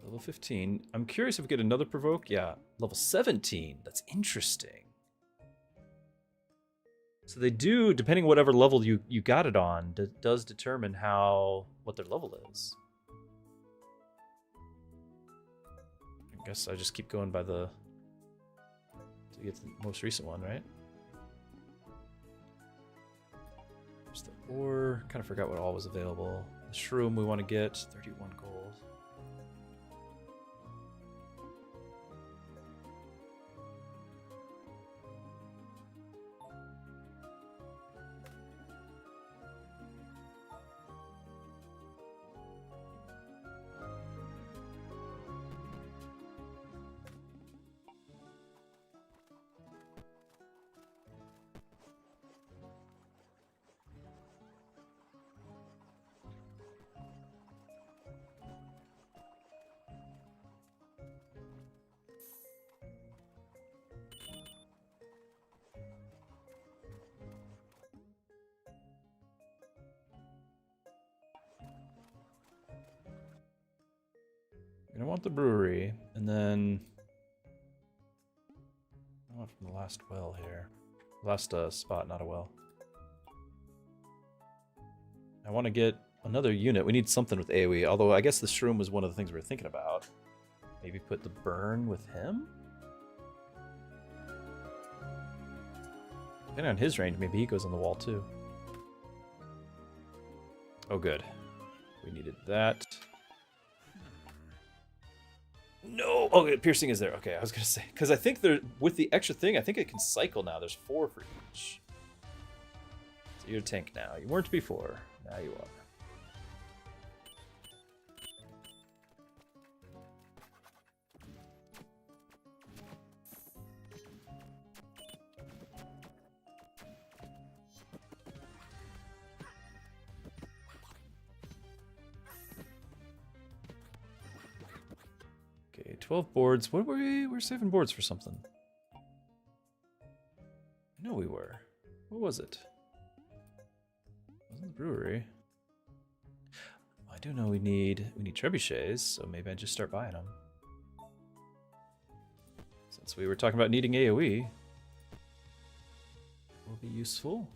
Level 15. I'm curious if we get another provoke. Yeah, level 17. That's interesting. So they do, depending on whatever level you got it on, does determine what their level is. I guess I just keep going by to get the most recent one, right? There's the ore. Kind of forgot what all was available. The shroom we want to get, 31 gold. I want the brewery, and then I want from the last well here. Last spot, not a well. I want to get another unit. We need something with AoE, although I guess the shroom was one of the things we were thinking about. Maybe put the burn with him? Depending on his range, maybe he goes on the wall too. Oh, good. We needed that. No! Oh, piercing is there. Okay, I was going to say. Because I think with the extra thing, I think it can cycle now. There's 4 for each. So you're a tank now. You weren't before. Now you are. Okay, 12 boards. What were we? We're saving boards for something. I know we were. What was it? Wasn't the brewery? I do know we need trebuchets, so maybe I just start buying them. Since we were talking about needing AoE, will be useful.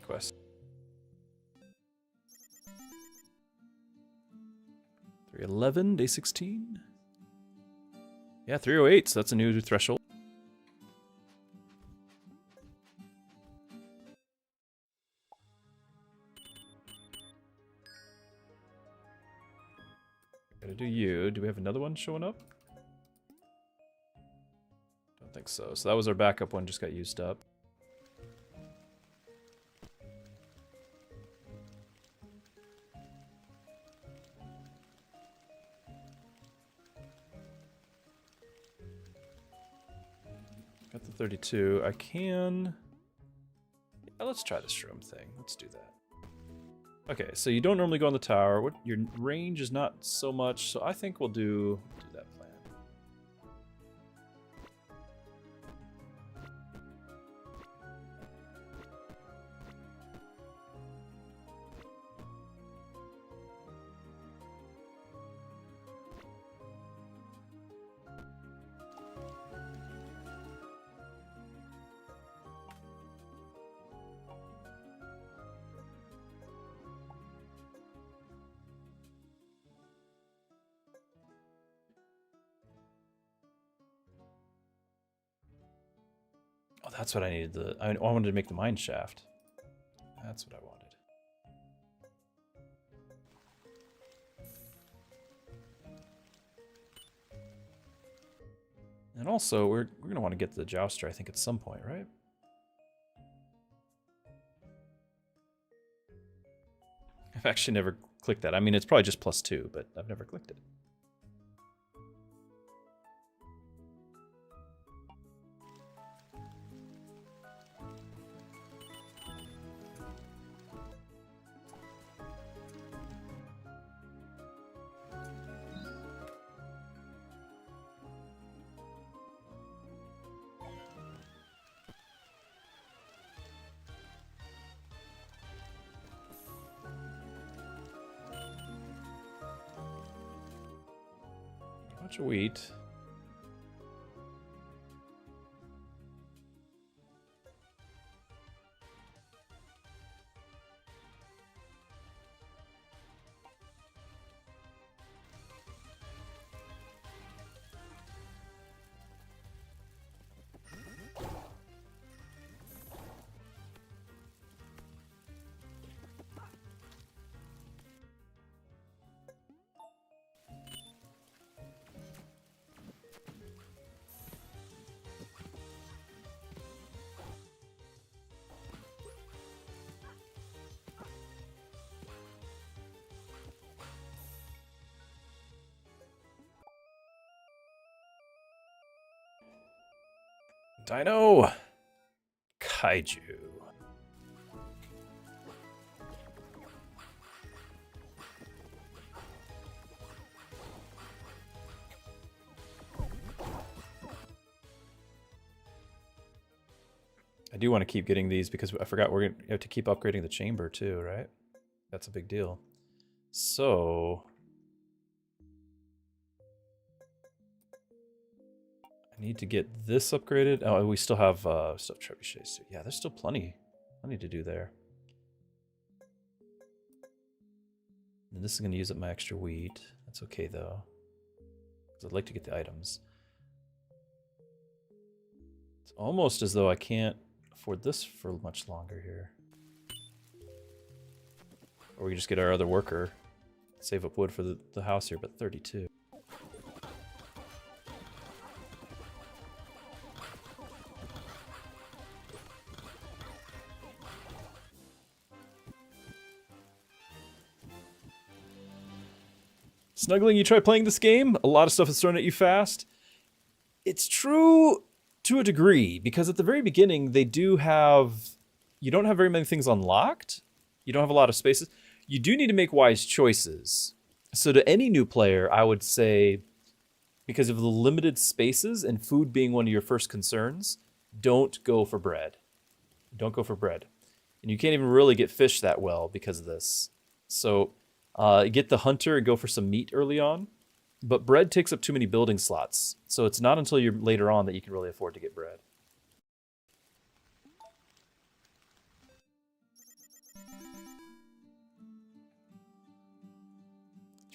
Quest. 311, day 16. Yeah, 308, so that's a new threshold. Gotta do you. Do we have another one showing up? Don't think so. So that was our backup one, just got used up. Got the 32. I can... Yeah, let's try the shroom thing. Let's do that. Okay, so you don't normally go on the tower. What your range is not so much, so I think we'll do that plan. Oh, that's what I needed. I wanted to make the mine shaft. That's what I wanted. And also, we're gonna want to get the jouster, I think, at some point, right? I've actually never clicked that. I mean, it's probably just +2, but I've never clicked it. Bunch of wheat. Dino! Kaiju. I do want to keep getting these because I forgot we're going to have to keep upgrading the chamber too, right? That's a big deal. So... I need to get this upgraded. Oh, we still have stuff trebuchets too. Yeah, there's still plenty to do there. And this is going to use up my extra wheat. That's okay though, because I'd like to get the items. It's almost as though I can't afford this for much longer here. Or we can just get our other worker, save up wood for the house here, but 32. Snuggling, you try playing this game, a lot of stuff is thrown at you fast. It's true to a degree, because at the very beginning, they do have... You don't have very many things unlocked. You don't have a lot of spaces. You do need to make wise choices. So to any new player, I would say, because of the limited spaces and food being one of your first concerns, don't go for bread. Don't go for bread. And you can't even really get fish that well because of this. So... get the hunter and go for some meat early on, but bread takes up too many building slots, so it's not until you're later on that you can really afford to get bread.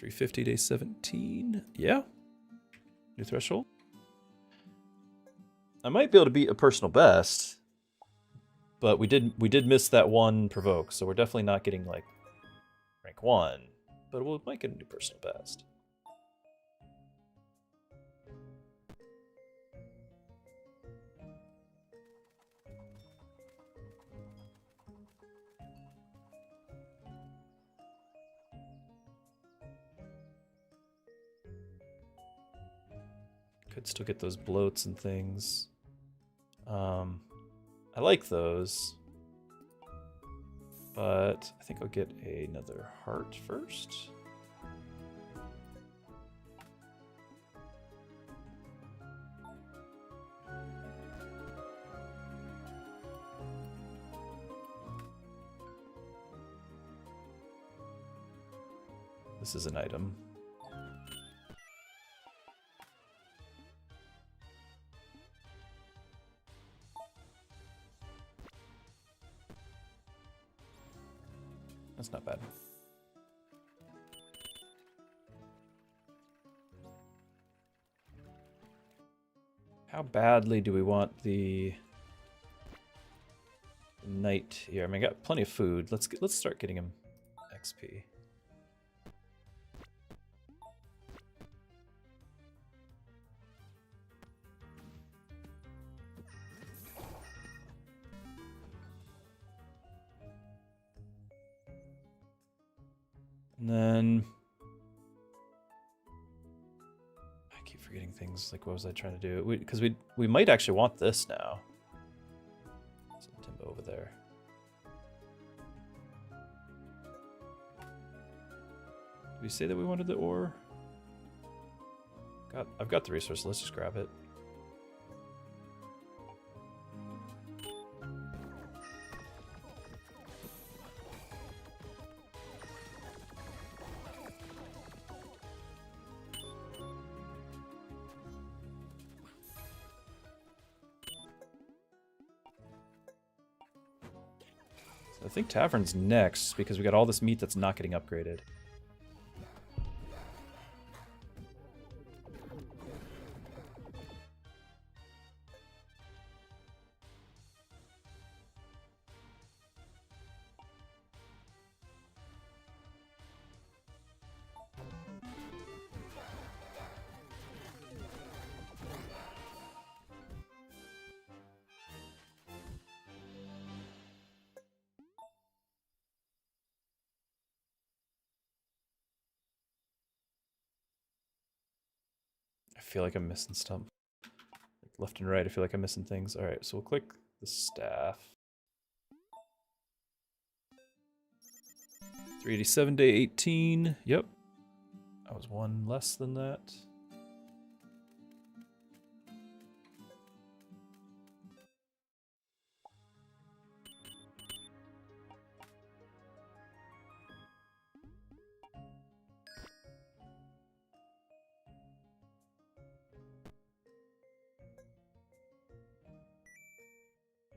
$350 day 17. Yeah. New threshold. I might be able to beat a personal best, but we did miss that one provoke, so we're definitely not getting like rank 1, but we might get a new personal best. Could still get those bloats and things. I like those, but I think I'll get another heart first. This is an item. That's not bad. How badly do we want the knight here? I mean, I got plenty of food. Let's start getting him XP. And then I keep forgetting things. Like, what was I trying to do? Because we might actually want this now. Some timber over there. Did we say that we wanted the ore? I've got the resource. Let's just grab it. I think Tavern's next, because we got all this meat that's not getting upgraded. I feel like I'm missing stuff. Like left and right, I feel like I'm missing things. Alright, so we'll click the staff. 387 day 18. Yep. I was one less than that.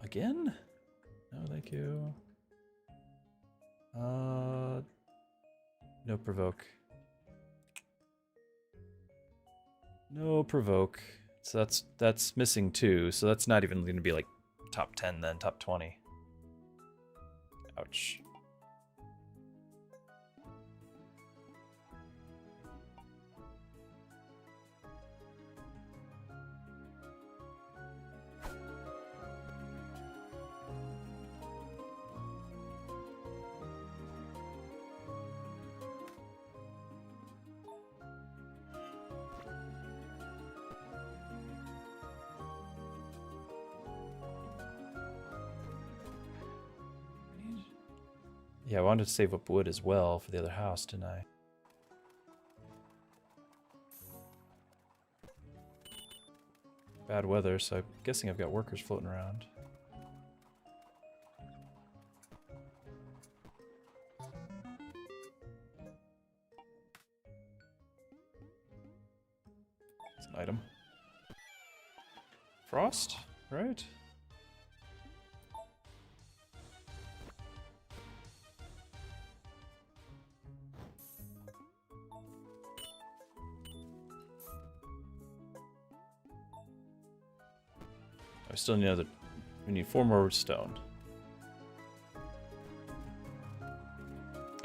Again? No, thank you. No provoke. No provoke. So that's missing 2, so that's not even going to be like top 10 then, top 20. Ouch. Yeah, I wanted to save up wood as well for the other house, didn't I? Bad weather, so I'm guessing I've got workers floating around. It's an item. Frost, right? I still need another. We need 4 more stone.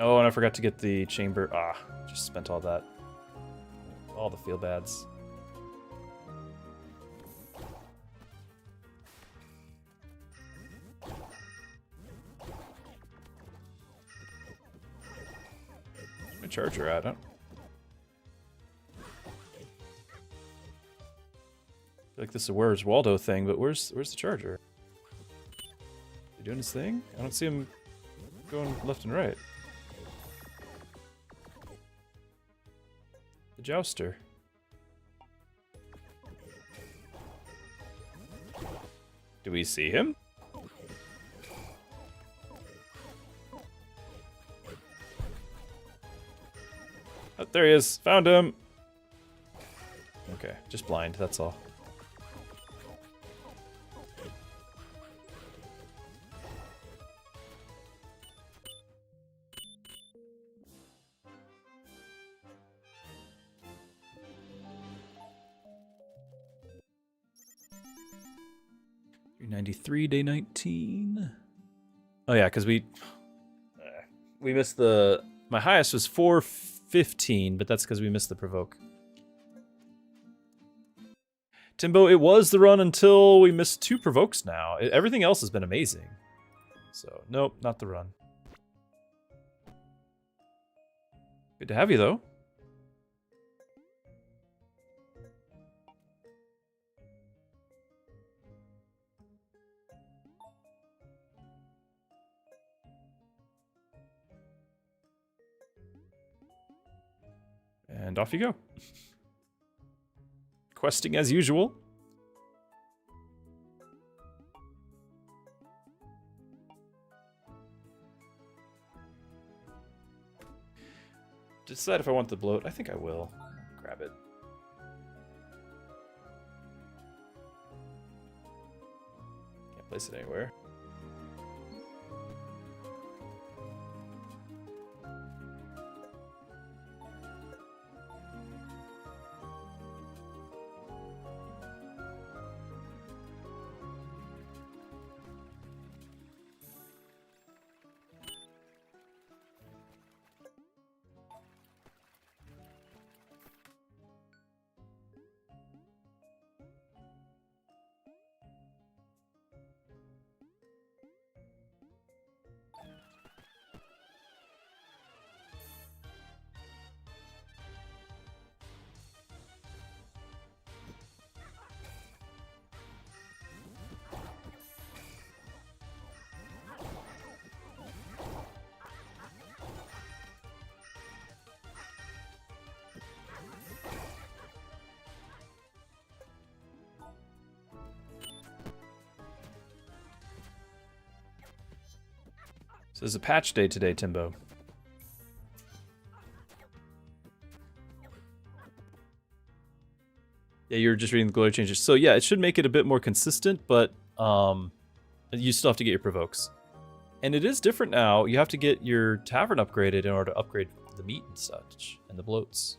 Oh, and I forgot to get the chamber. Ah, just spent all that. All the feel bads. Where's my charger at? I feel like this is a Where's Waldo thing, but where's the charger? He doing his thing? I don't see him going left and right. The jouster. Do we see him? Oh, there he is. Found him. Okay, just blind, that's all. $393, day 19. Oh yeah, because we missed the. My highest was 415, but that's because we missed the provoke. Timbo, it was the run until we missed 2 provokes now. Everything else has been amazing. So, nope, not the run. Good to have you, though. And off you go. Questing as usual. Decide if I want the bloat. I think I will. Grab it. Can't place it anywhere. So there's a patch day today, Timbo. Yeah, you're just reading the glory changes. So yeah, it should make it a bit more consistent, but you still have to get your provokes. And it is different now. You have to get your tavern upgraded in order to upgrade the meat and such, and the bloats.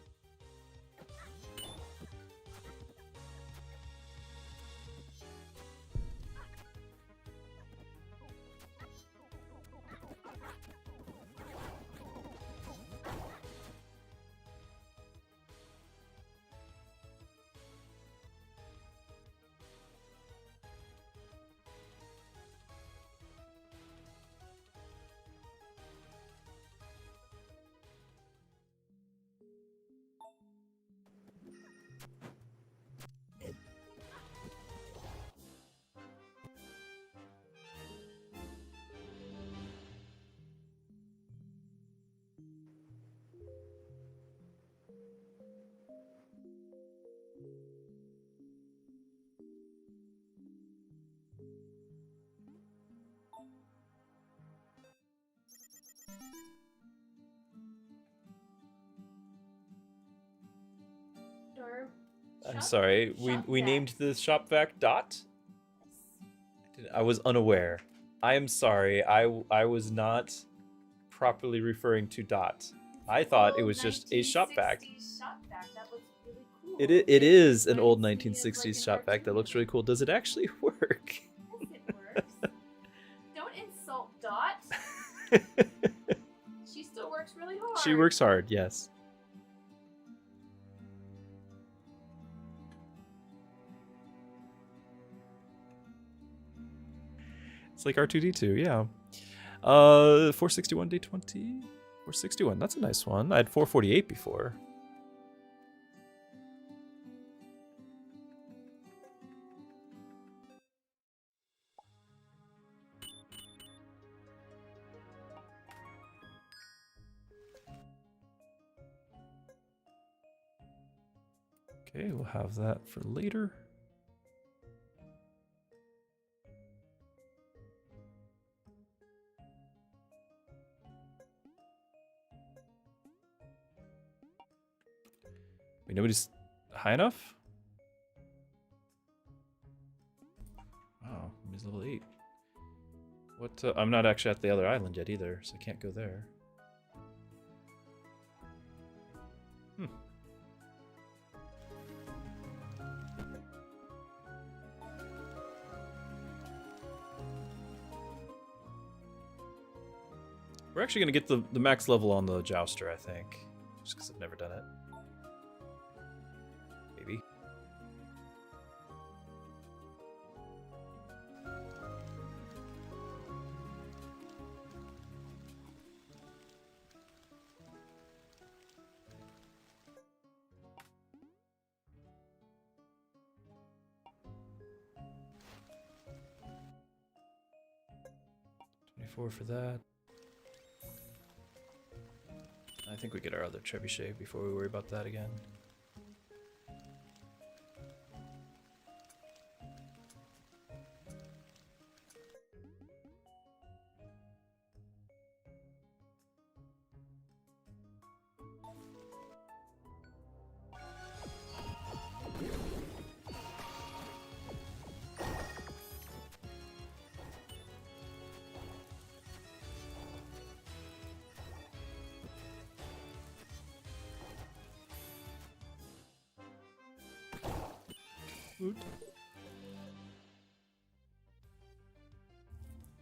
I'm sorry, we named the shop vac Dot? I was unaware. I am sorry, I was not properly referring to Dot. I thought it was just a shop vac. Shop vac. That looks really It is an old Reminds me of, 1960s like, shop vac that looks really cool. Does it actually work? Yes, it works. Don't insult Dot. She still works really hard. She works hard, yes. It's like R2D2, yeah. 461 day 20. 461, that's a nice one. I had 448 before. Okay, we'll have that for later. Wait, nobody's high enough? Oh, he's level 8. What? I'm not actually at the other island yet either, so I can't go there. We're actually going to get the max level on the Jouster, I think. Just because I've never done it. Maybe. $24 for that. I think we get our other trebuchet before we worry about that again.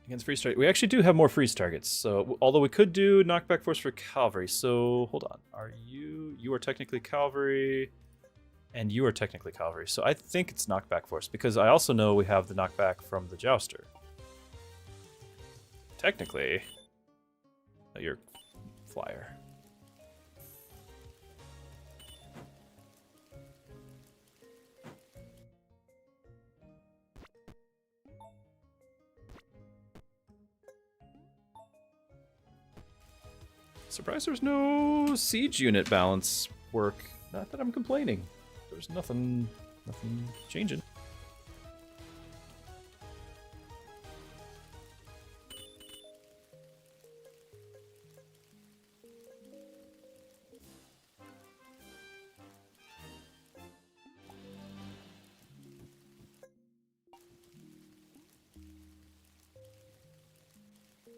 Against freeze target. We actually do have more freeze targets. So although we could do knockback force for cavalry. So hold on. Are you are technically cavalry and you are technically cavalry. So I think it's knockback force because I also know we have the knockback from the Jouster. Technically, you're flyer. Surprised there's no siege unit balance work. Not that I'm complaining. There's nothing changing.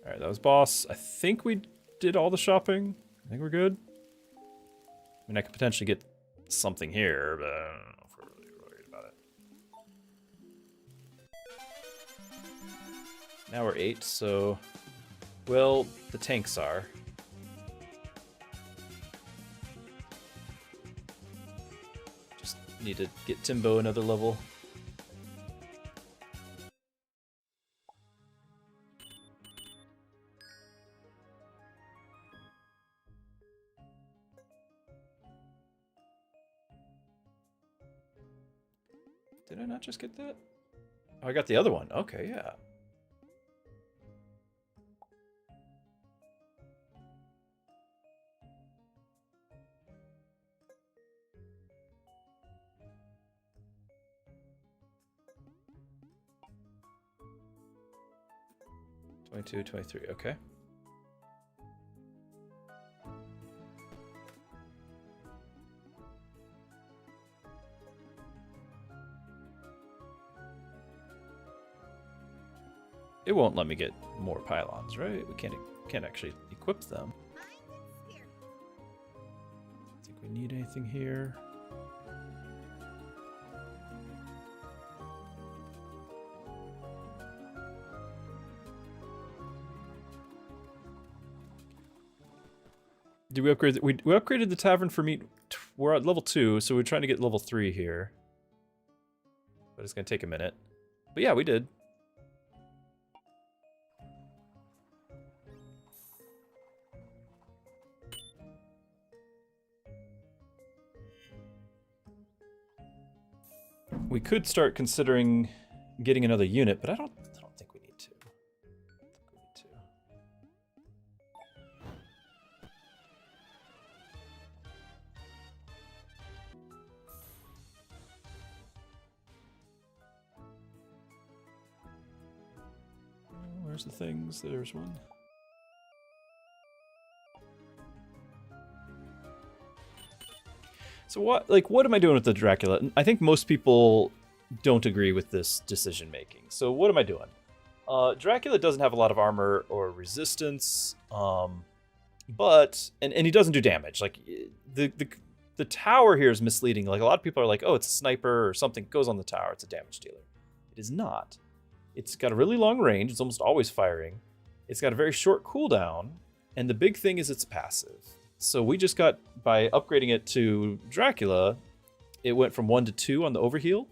All right, that was boss. I think we did all the shopping. I think we're good. I mean, I could potentially get something here, but I don't know if we're really worried about it. Now we're 8, so... Well, the tanks are. Just need to get Timbo another level. Did I not just get that? Oh, I got the other one. Okay, yeah. $22, $23, okay. It won't let me get more pylons, right? We can't actually equip them. I think we need anything here. Did we upgrade? We upgraded the tavern for meat. We're at level 2, so we're trying to get level 3 here. But it's gonna take a minute. But yeah, we did. We could start considering getting another unit, but I don't think we need to. Where's the things? There's one. So what am I doing with the Dracula? I think most people don't agree with this decision making. So what am I doing? Dracula doesn't have a lot of armor or resistance, but he doesn't do damage. Like the tower here is misleading. Like a lot of people are like, oh, it's a sniper or something goes on the tower. It's a damage dealer. It is not. It's got a really long range. It's almost always firing. It's got a very short cooldown, and the big thing is it's passive. So we just got, by upgrading it to Dracula, it went from 1 to 2 on the overheal.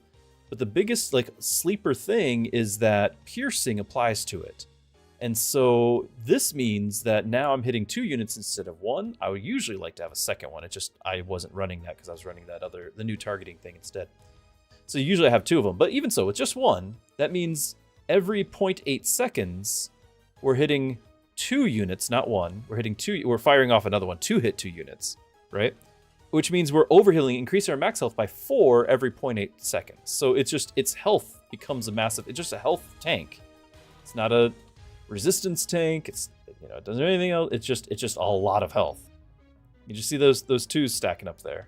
But the biggest like sleeper thing is that piercing applies to it. And so this means that now I'm hitting 2 units instead of 1. I would usually like to have a second one. It just, I wasn't running that because I was running the new targeting thing instead. So usually I have 2 of them. But even so, with just 1, that means every 0.8 seconds, we're hitting 2 units, not 1. We're hitting 2. We're firing off another one to hit 2 units, right? Which means we're overhealing, increasing our max health by 4 every 0.8 seconds. So it's just, its health becomes a massive. It's just a health tank. It's not a resistance tank. It's, you know, it doesn't do anything else. It's just a lot of health. You just see those Tues stacking up there.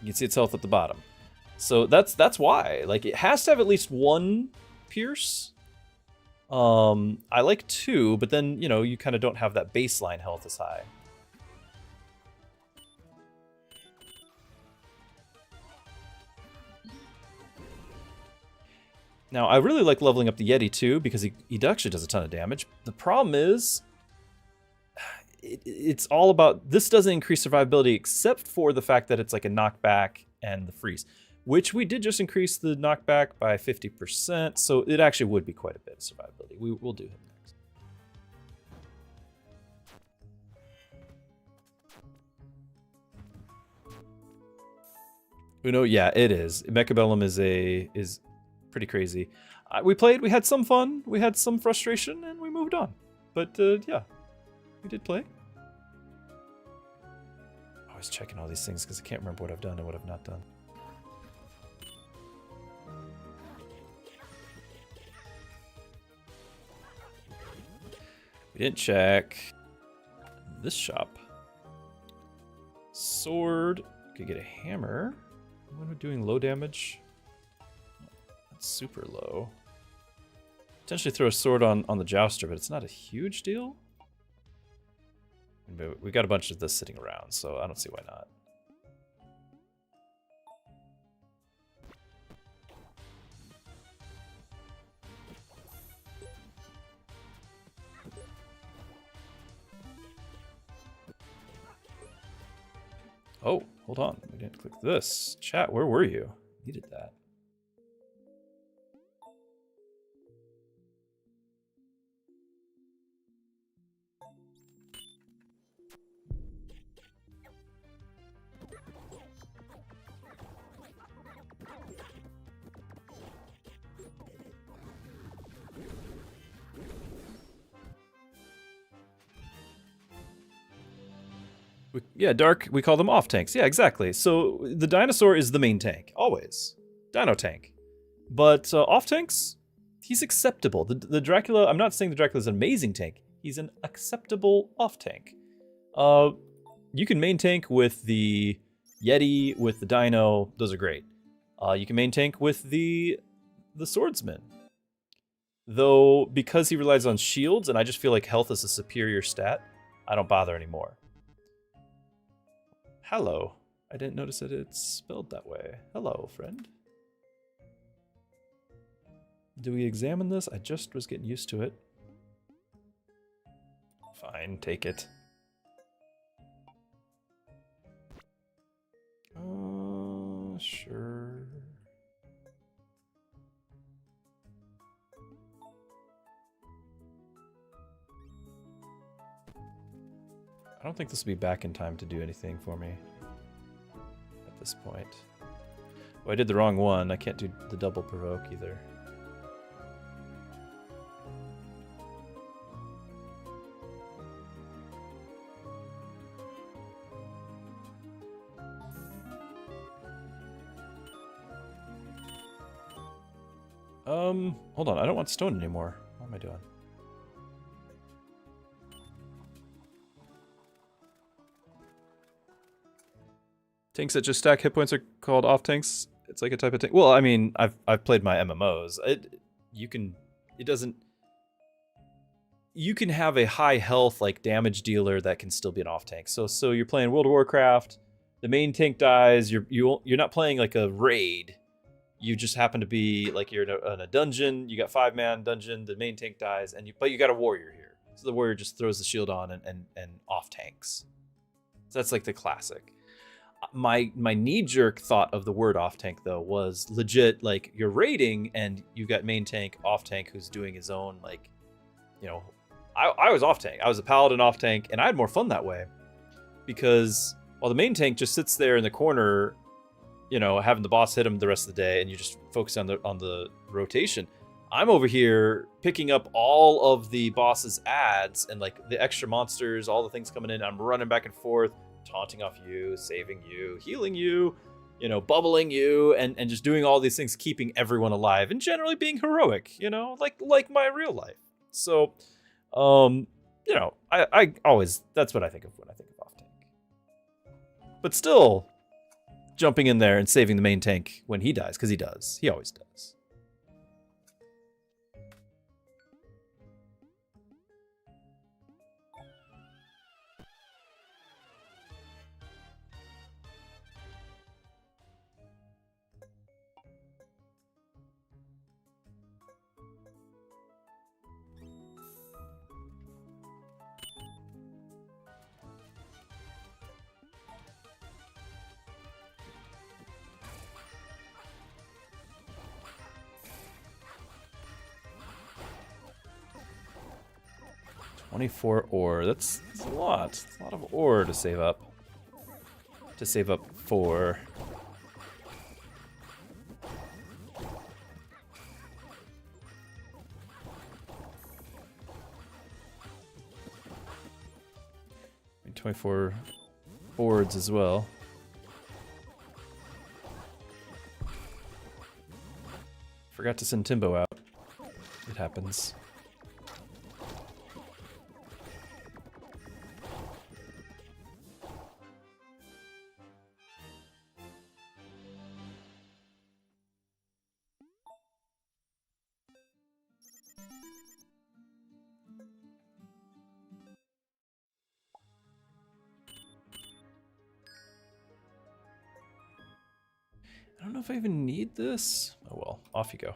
You can see its health at the bottom. So that's why. Like, it has to have at least 1 pierce. I like 2, but then, you know, you kind of don't have that baseline health as high. Now, I really like leveling up the Yeti too, because he actually does a ton of damage. The problem is, it's all about, this doesn't increase survivability except for the fact that it's like a knockback and the freeze, which we did just increase the knockback by 50%, so it actually would be quite a bit of survivability. We'll do him next. Uno, yeah, it is. Mechabellum is pretty crazy. We played, we had some fun, we had some frustration, and we moved on. But yeah, we did play. I was checking all these things because I can't remember what I've done and what I've not done. We didn't check this shop. Sword, could get a hammer. When we're doing low damage. Super low. Potentially throw a sword on the jouster, but it's not a huge deal. We got a bunch of this sitting around, so I don't see why not. Oh, hold on. We didn't click this. Chat, where were you? Needed that. Yeah, Dark, we call them off tanks. Yeah, exactly. So the dinosaur is the main tank, always. Dino tank. But off tanks, he's acceptable. The Dracula, I'm not saying the Dracula is an amazing tank. He's an acceptable off tank. You can main tank with the Yeti, with the Dino. Those are great. You can main tank with the Swordsman. Though, because he relies on shields, and I just feel like health is a superior stat, I don't bother anymore. Hello. I didn't notice that it's spelled that way. Hello, friend. Do we examine this? I just was getting used to it. Fine, take it. don't think this will be back in time to do anything for me at this point. Oh, I did the wrong one. I can't do the double provoke either. Hold on. I don't want stone anymore. What am I doing? Tanks that just stack hit points are called off tanks. It's like a type of tank. Well, I mean, I've played my MMOs. You can have a high health like damage dealer that can still be an off tank. So you're playing World of Warcraft. The main tank dies. You're not playing like a raid. You just happen to be like you're in a dungeon. You got 5-man dungeon. The main tank dies, but you got a warrior here. So the warrior just throws the shield on and off tanks. So that's like the classic. My knee-jerk thought of the word off tank though was legit like you're raiding and you've got main tank, off tank who's doing his own like, you know, I was off tank. I was a paladin off tank, and I had more fun that way because while the main tank just sits there in the corner, you know, having the boss hit him the rest of the day, and you just focus on the rotation. I'm over here picking up all of the boss's ads and like the extra monsters, all the things coming in. I'm running back and forth, taunting off you, saving you, healing you, you know, bubbling you, and just doing all these things, keeping everyone alive and generally being heroic, you know, like my real life. So, you know, I always, that's what I think of when I think of off tank. But still, jumping in there and saving the main tank when he dies, because he does. He always does. $24 ore. That's a lot. It's a lot of ore to save up. To save up for. And 24 boards as well. Forgot to send Timbo out. It happens. I don't know if I even need this. Oh well, off you go.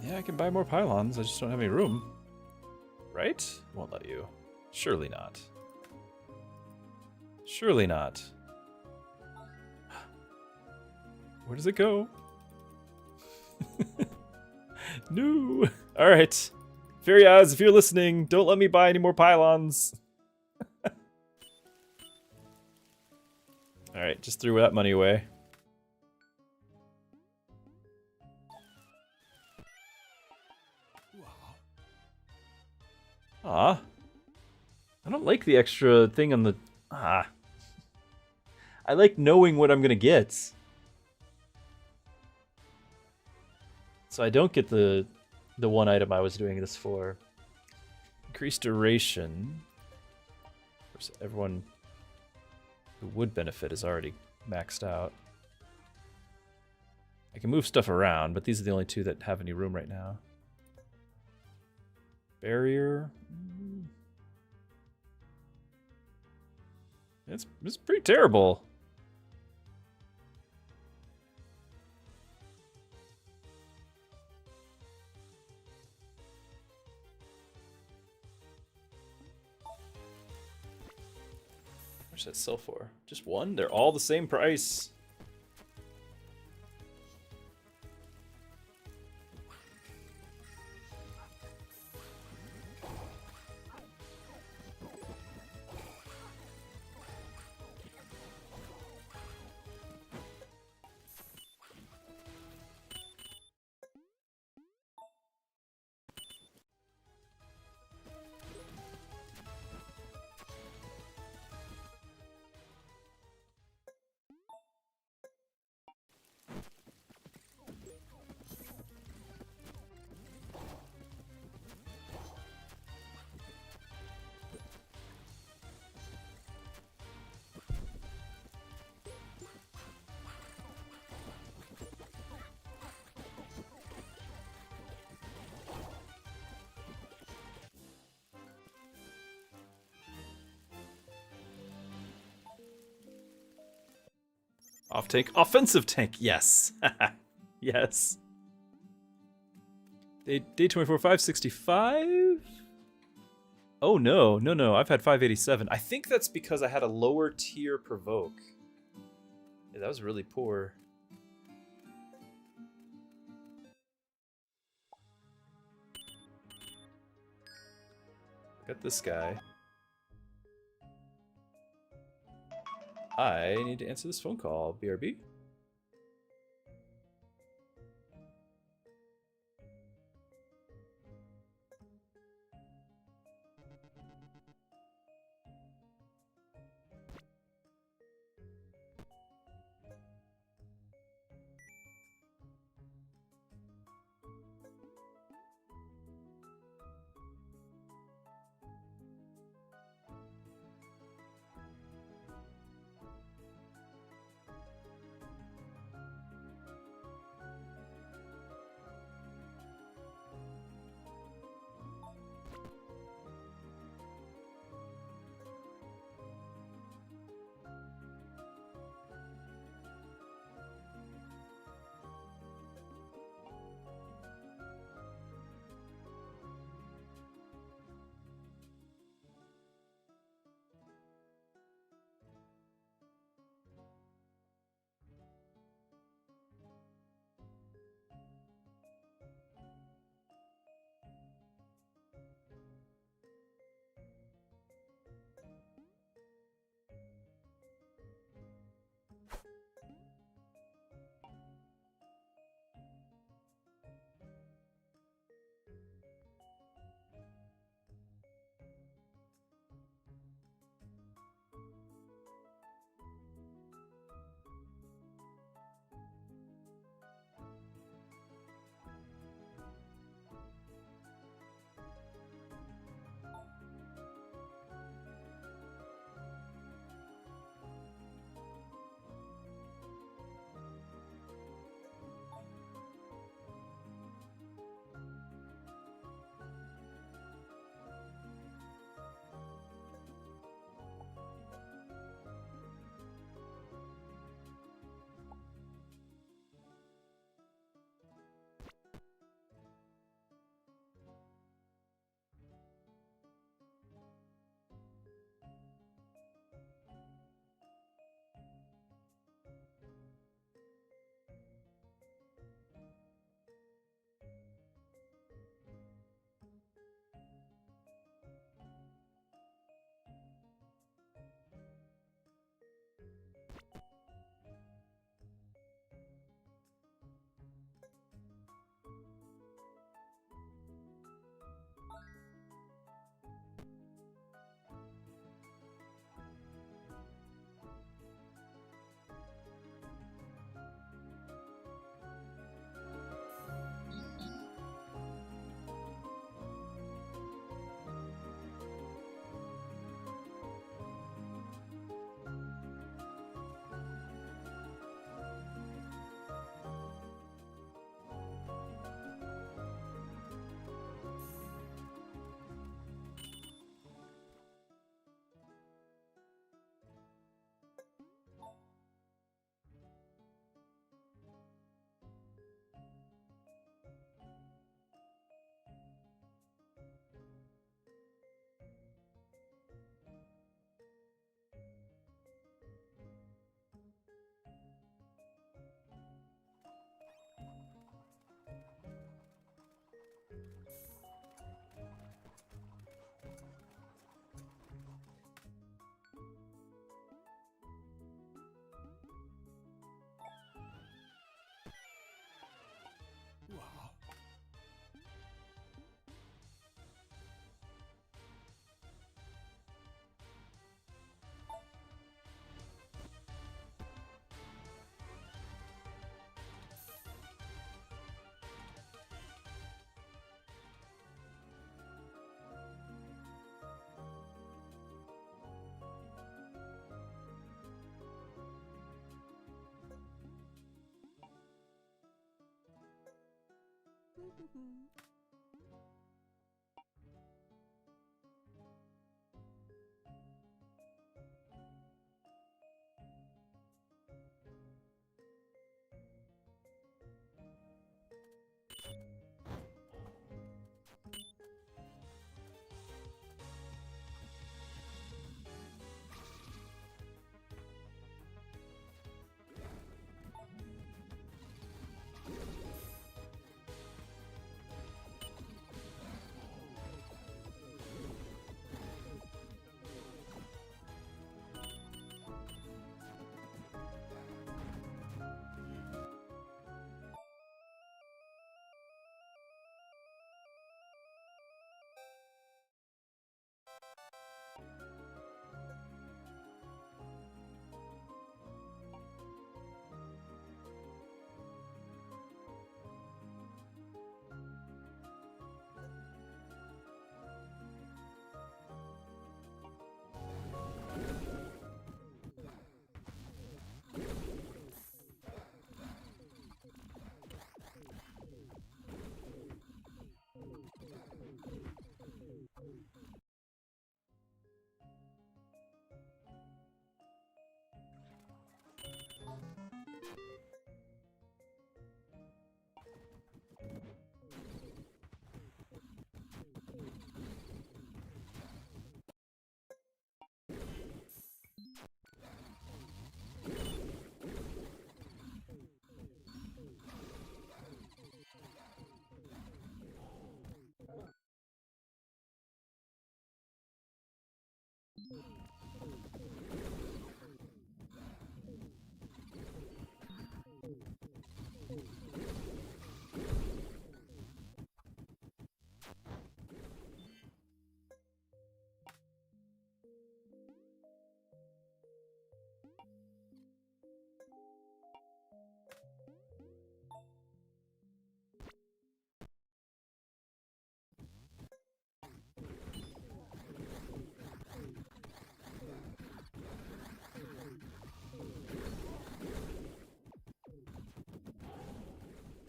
Yeah, I can buy more pylons. I just don't have any room. Right? Won't let you. Surely not. Surely not. Where does it go? No. All right. Fairy Eyes, if you're listening, don't let me buy any more pylons. All right, just threw that money away. Ah, I don't like the extra thing on the... I like knowing what I'm gonna get. So I don't get the one item I was doing this for. Increased duration. Of course, everyone who would benefit is already maxed out. I can move stuff around, but these are the only two that have any room right now. Barrier. It's pretty terrible. How much does that sell for? Just one? They're all the same price. Off tank, offensive tank, yes. Yes. Day 24, 565? Oh no, I've had 587. I think that's because I had a lower tier provoke. Yeah, that was really poor. Got this guy. I need to answer this phone call. BRB?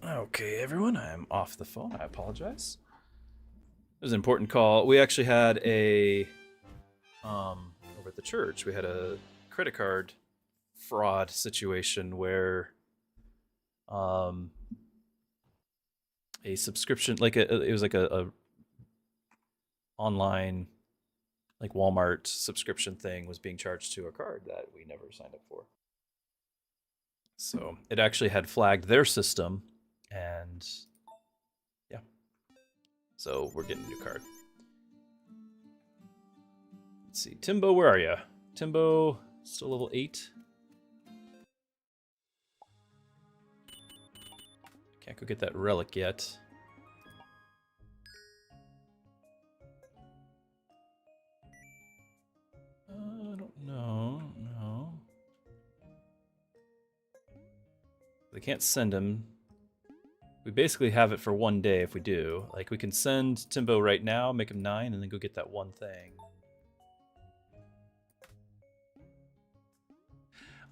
Okay, everyone, I'm off the phone. I apologize. It was an important call. We actually had over at the church, we had a credit card fraud situation where a subscription, it was like a online, like Walmart subscription thing was being charged to a card that we never signed up for. So it actually had flagged their system, and yeah. So we're getting a new card. Let's see. Timbo, where are you? Timbo, still level 8. Can't go get that relic yet. I don't know. No. They can't send him. We basically have it for one day if we do. Like, we can send Timbo right now, make him 9, and then go get that one thing.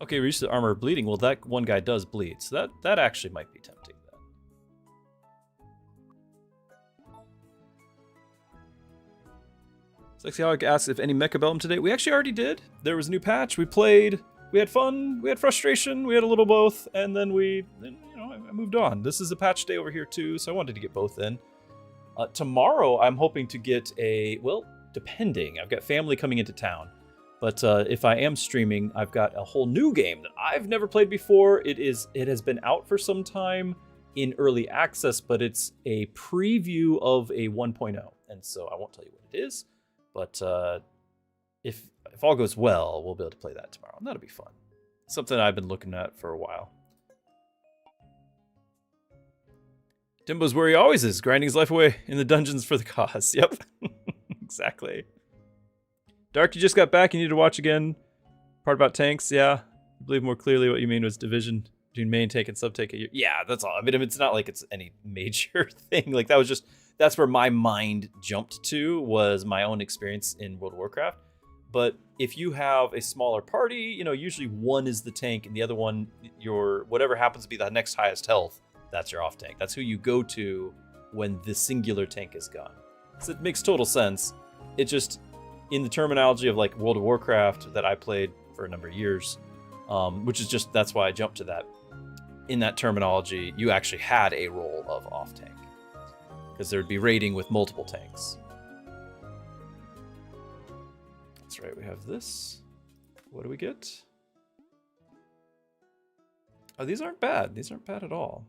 Okay, reach the armor bleeding. Well, that one guy does bleed, so that actually might be tempting then. Sexy Hog asks if any Mecha Bellum today. We actually already did. There was a new patch. We played. We had fun. We had frustration. We had a little both, and then I moved on. This is a patch day over here too, so I wanted to get both in. Tomorrow, I'm hoping to get depending. I've got family coming into town. But if I am streaming, I've got a whole new game that I've never played before. It has been out for some time in early access, but it's a preview of a 1.0. And so I won't tell you what it is. But if all goes well, we'll be able to play that tomorrow. And that'll be fun. Something I've been looking at for a while. Timbo's where he always is, grinding his life away in the dungeons for the cause. Yep, exactly. Dark, you just got back. You need to watch again. Part about tanks, yeah. I believe more clearly what you mean was division between main tank and sub tank. Yeah, that's all. I mean, it's not like it's any major thing. Like, that's where my mind jumped to, was my own experience in World of Warcraft. But if you have a smaller party, usually one is the tank and the other one, whatever happens to be the next highest health, that's your off tank. That's who you go to when the singular tank is gone. So it makes total sense. It just, in the terminology of like World of Warcraft that I played for a number of years, which is just, that's why I jumped to that. In that terminology, you actually had a role of off-tank, because there would be raiding with multiple tanks. That's right, we have this. What do we get? Oh, these aren't bad. These aren't bad at all.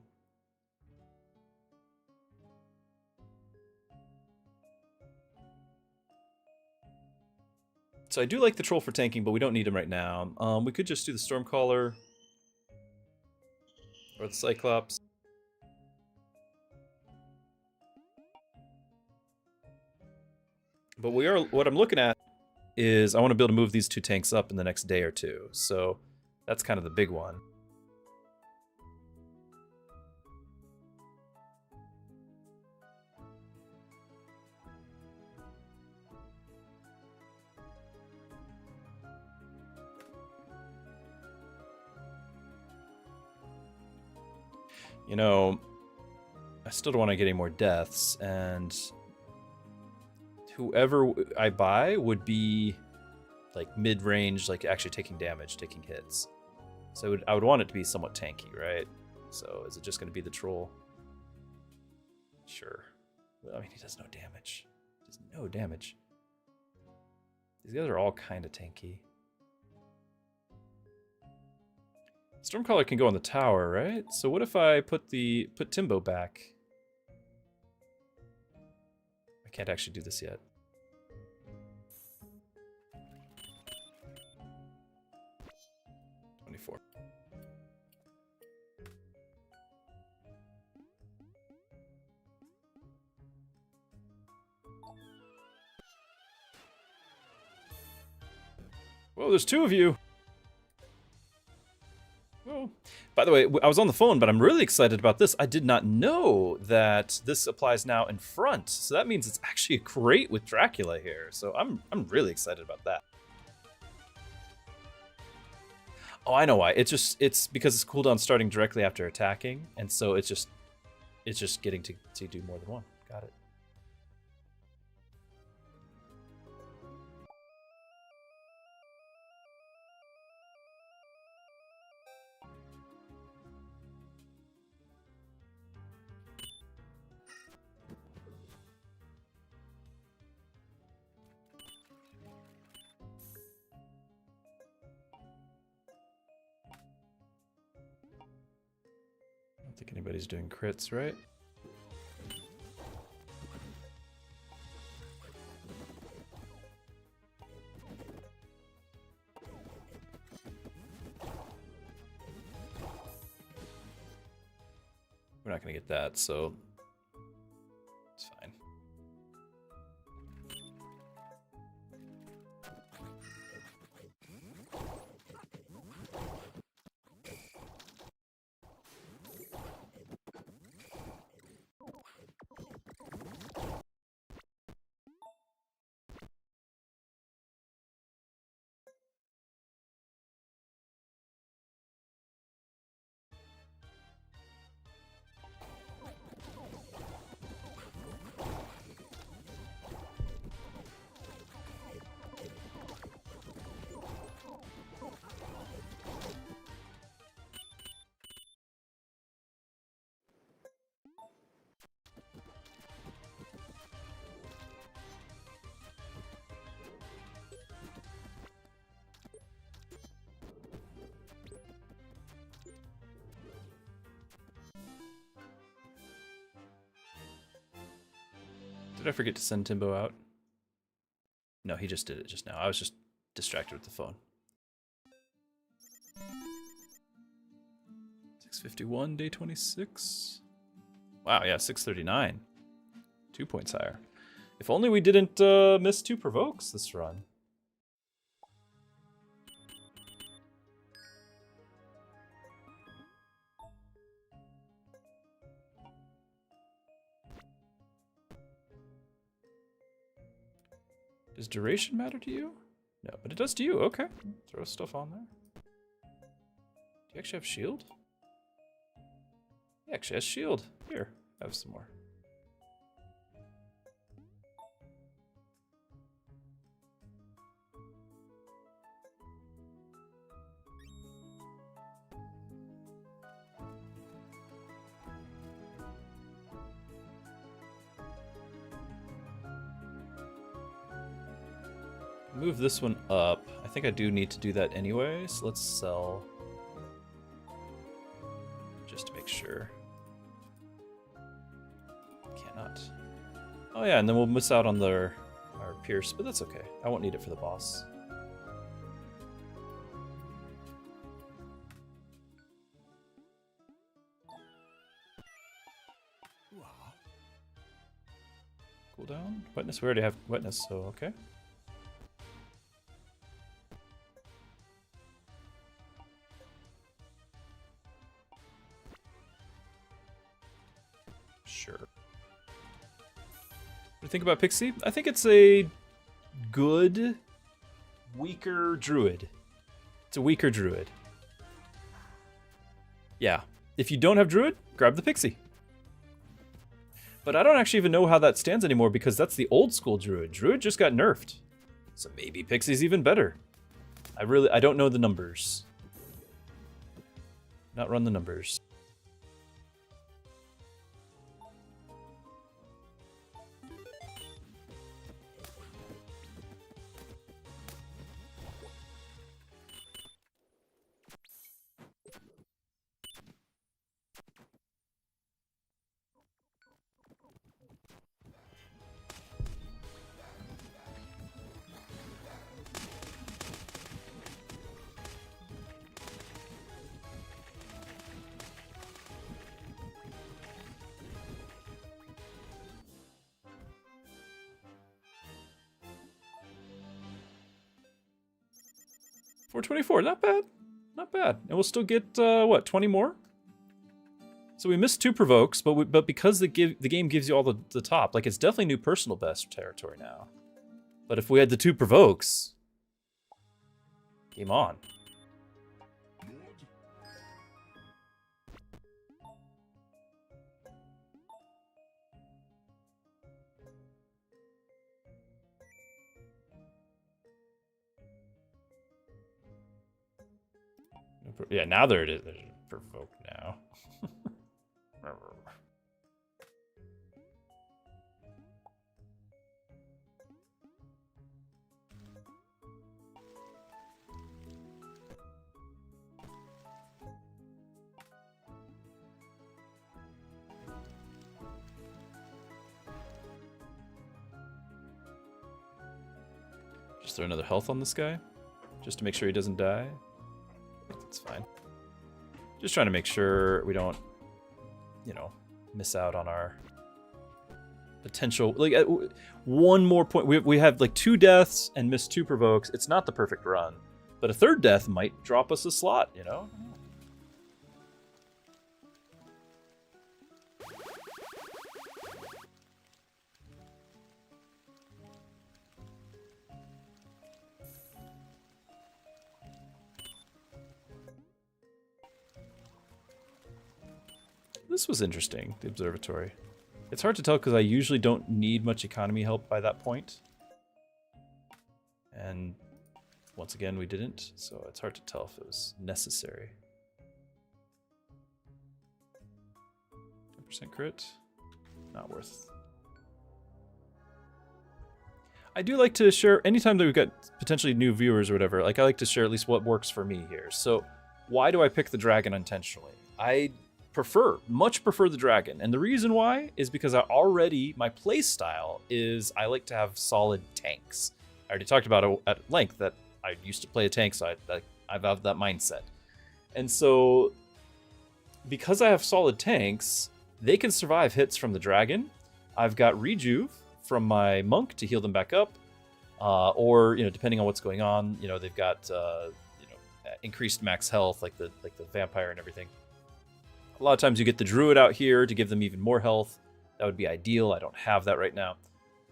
So I do like the troll for tanking, but we don't need him right now. We could just do the Stormcaller or the Cyclops. But what I'm looking at is I want to be able to move these two tanks up in the next day or two. So that's kind of the big one. You know, I still don't want to get any more deaths, and whoever I buy would be like mid-range, like actually taking damage, taking hits. So I would want it to be somewhat tanky, right? So is it just going to be the troll? Sure. I mean, he does no damage. He does no damage. These guys are all kind of tanky. Stormcaller can go on the tower, right? So what if I put Timbo back? I can't actually do this yet. Whoa, there's two of you. Oh. By the way, I was on the phone, but I'm really excited about this. I did not know that this applies now in front. So that means it's actually great with Dracula here. So I'm really excited about that. Oh, I know why. It's because it's cooldown starting directly after attacking, and so it's just getting to do more than one. Got it. I don't think anybody's doing crits, right? We're not going to get that, so it's fine. Did I forget to send Timbo out? No, he just did it just now. I was just distracted with the phone. 651, day 26. Wow, yeah, 639. 2 points higher. If only we didn't miss 2 provokes this run. Does duration matter to you? No, but it does to you. Okay. Throw stuff on there. Do you actually have shield? He actually has shield. Here, have some more. Move this one up. I think I do need to do that anyway, so let's sell. Just to make sure. Cannot. Oh yeah, and then we'll miss out on our Pierce, but that's okay. I won't need it for the boss. Cooldown? Wetness? We already have wetness, so okay. Sure. What do you think about Pixie? I think it's a good, weaker druid. It's a weaker druid. Yeah. If you don't have druid, grab the Pixie. But I don't actually even know how that stands anymore because that's the old school druid. Druid just got nerfed. So maybe Pixie's even better. I don't know the numbers. Not run the numbers. $424, not bad. Not bad. And we'll still get, what, 20 more? So we missed 2 provokes, but because the game gives you all the top, like it's definitely new personal best territory now. But if we had the 2 provokes, game on. Yeah, now there it is. There's provoke now. Just throw another health on this guy, just to make sure he doesn't die. That's fine. Just trying to make sure we don't, you know, miss out on our potential. Like, one more point. We have like 2 deaths and missed 2 provokes. It's not the perfect run, but a 3rd death might drop us a slot, you know? This was interesting, the observatory. It's hard to tell because I usually don't need much economy help by that point. And once again, we didn't, so it's hard to tell if it was necessary. 10% crit, not worth. I do like to share, anytime that we've got potentially new viewers or whatever, like I like to share at least what works for me here. So why do I pick the dragon intentionally? I much prefer the dragon. And the reason why is because my play style is I like to have solid tanks. I already talked about it at length that I used to play a tank, so I've had that mindset. And so because I have solid tanks, they can survive hits from the dragon. I've got rejuve from my monk to heal them back up. Or, you know, depending on what's going on, you know, they've got increased max health like the vampire and everything. A lot of times you get the druid out here to give them even more health. That would be ideal. I don't have that right now.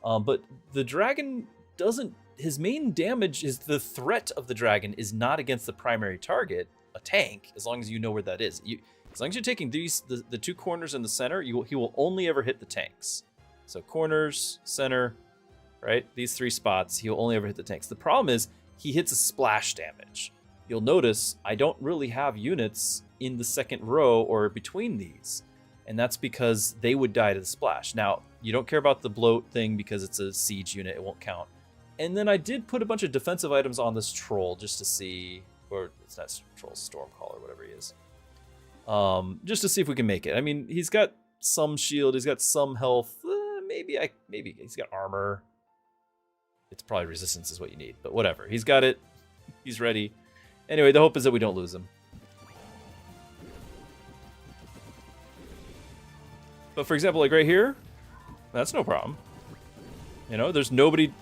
But the dragon doesn't... His main damage is the threat of the dragon is not against the primary target, a tank, as long as you know where that is. As long as you're taking the 2 corners in the center, he will only ever hit the tanks. So corners, center, right? These 3 spots, he'll only ever hit the tanks. The problem is he hits a splash damage. You'll notice I don't really have units in the 2nd row or between these. And that's because they would die to the splash. Now, you don't care about the bloat thing because it's a siege unit, it won't count. And then I did put a bunch of defensive items on this troll just to see, or it's not troll, Stormcaller, whatever he is. Just to see if we can make it. I mean, he's got some shield, he's got some health. Maybe he's got armor. It's probably resistance is what you need, but whatever. He's got it. He's ready. Anyway, the hope is that we don't lose him. But for example, like right here, that's no problem. You know, there's nobody.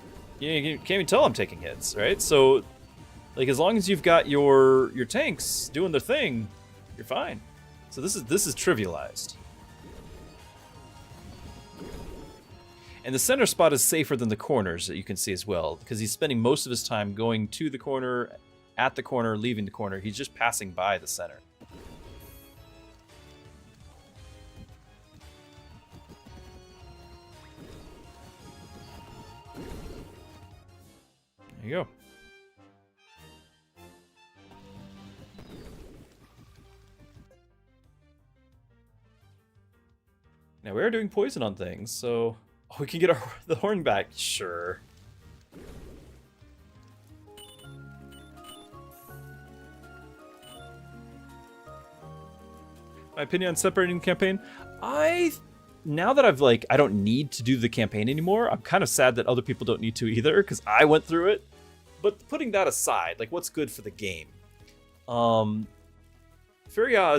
You can't even tell I'm taking hits, right? So, like, as long as you've got your tanks doing their thing, you're fine. So this is trivialized. And the center spot is safer than the corners that you can see as well, because he's spending most of his time going to the corner, at the corner, leaving the corner. He's just passing by the center. There you go. Now we are doing poison on things, so we can get the horn back. Sure. My opinion on separating the campaign. Now that I don't need to do the campaign anymore, I'm kind of sad that other people don't need to either, because I went through it. But putting that aside, like, what's good for the game? Furiaz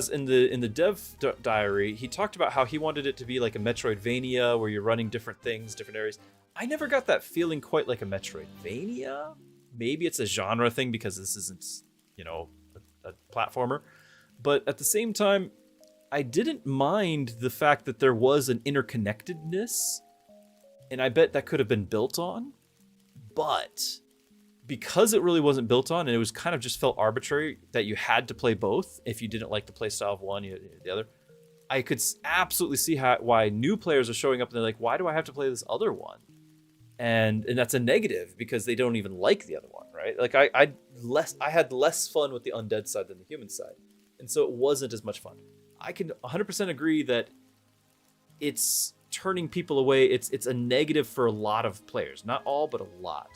in the dev diary, he talked about how he wanted it to be like a Metroidvania where you're running different things, different areas. I never got that feeling quite like a Metroidvania. Maybe it's a genre thing because this isn't, you know, a platformer. But at the same time, I didn't mind the fact that there was an interconnectedness, and I bet that could have been built on. But because it really wasn't built on, and it was kind of just felt arbitrary that you had to play both. If you didn't like the play style of one, you had the other. I could absolutely see why new players are showing up and they're like, why do I have to play this other one? And that's a negative because they don't even like the other one, right? Like I had less fun with the undead side than the human side. And so it wasn't as much fun. I can 100% agree that it's turning people away. It's a negative for a lot of players. Not all, but a lot.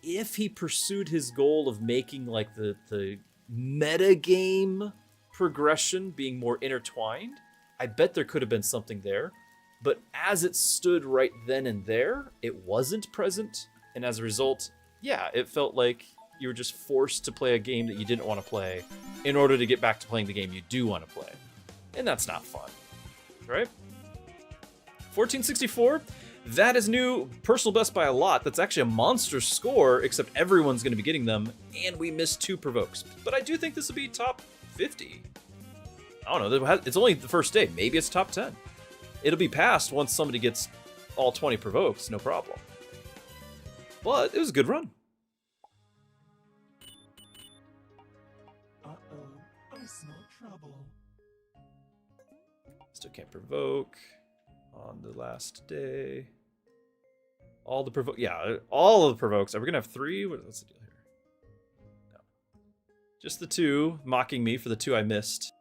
If he pursued his goal of making like the meta game progression being more intertwined, I bet there could have been something there. But as it stood right then and there, it wasn't present. And as a result, yeah, it felt like you were just forced to play a game that you didn't want to play in order to get back to playing the game you do want to play. And that's not fun, right? 1464, that is new, personal best by a lot. That's actually a monster score, except everyone's going to be getting them, and we missed 2 provokes. But I do think this will be top 50. I don't know, it's only the first day. Maybe it's top 10. It'll be passed once somebody gets all 20 provokes, no problem. But it was a good run. I smell trouble. Still can't provoke on the last day. All the provokes. Are we gonna have 3? What's the deal here? No. Just the 2, mocking me for the 2 I missed.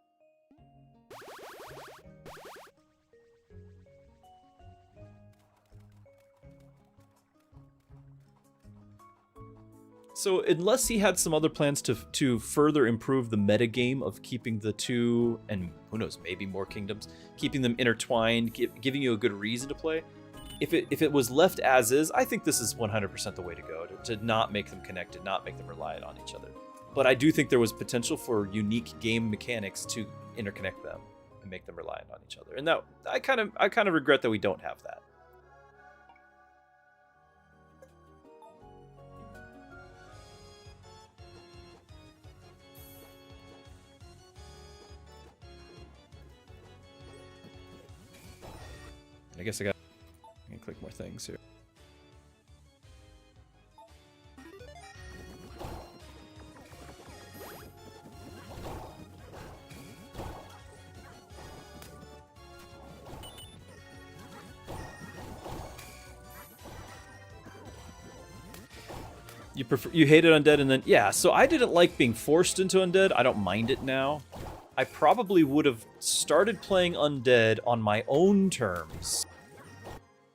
So unless he had some other plans to further improve the metagame of keeping the 2, and who knows, maybe more kingdoms, keeping them intertwined, giving you a good reason to play, if it was left as is, I think this is 100% the way to go, to not make them connected, not make them reliant on each other. But I do think there was potential for unique game mechanics to interconnect them and make them reliant on each other. And that I kind of regret that we don't have that. I guess I can click more things here. You hated undead, and then yeah, so I didn't like being forced into undead. I don't mind it now. I probably would have started playing undead on my own terms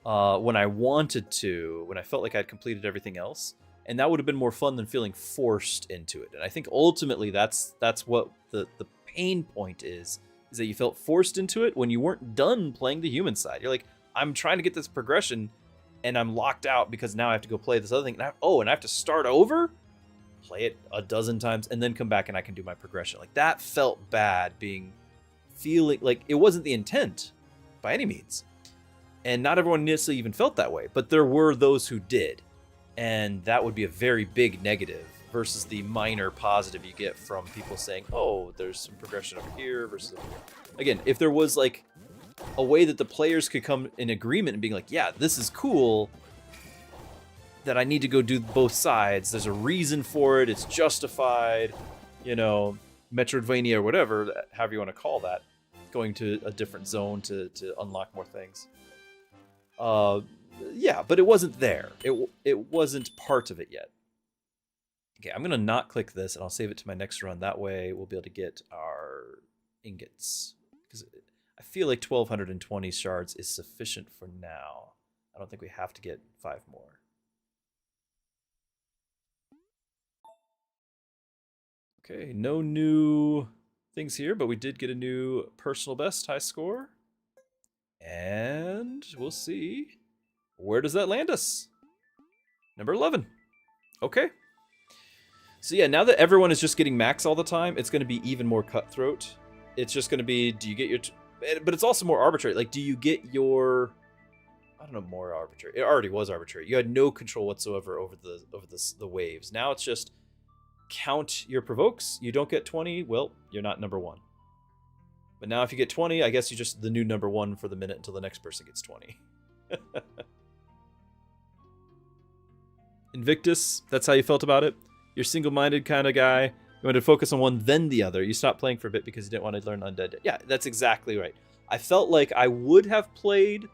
when I wanted to, when I felt like I'd completed everything else. And that would have been more fun than feeling forced into it. And I think ultimately that's what the pain point is that you felt forced into it when you weren't done playing the human side. You're like, I'm trying to get this progression, and I'm locked out because now I have to go play this other thing. And I have to start over? Play it a dozen times, and then come back and I can do my progression. Like, that felt bad, feeling like it wasn't the intent by any means. And not everyone necessarily even felt that way, but there were those who did. And that would be a very big negative versus the minor positive you get from people saying, oh, there's some progression over here versus... Again, if there was like a way that the players could come in agreement and being like, yeah, this is cool, that I need to go do both sides. There's a reason for it. It's justified, you know, Metroidvania or whatever, however you want to call that, going to a different zone to unlock more things. Yeah, but it wasn't there. It wasn't part of it yet. Okay, I'm going to not click this, and I'll save it to my next run. That way, we'll be able to get our ingots. Because I feel like 1,220 shards is sufficient for now. I don't think we have to get 5 more. Okay, no new things here, but we did get a new personal best high score. And we'll see. Where does that land us? Number 11. Okay. So yeah, now that everyone is just getting max all the time, it's going to be even more cutthroat. It's just going to be, do you get your... But it's also more arbitrary. Like, do you get your... I don't know, more arbitrary. It already was arbitrary. You had no control whatsoever over the waves. Now it's just count your provokes. You don't get 20, well, you're not number 1. But now if you get 20, I guess you're just the new number 1 for the minute until the next person gets 20. Invictus, that's how you felt about it? You're single-minded kind of guy. You wanted to focus on one, then the other. You stopped playing for a bit because you didn't want to learn Undead. Yeah, that's exactly right. I felt like I would have played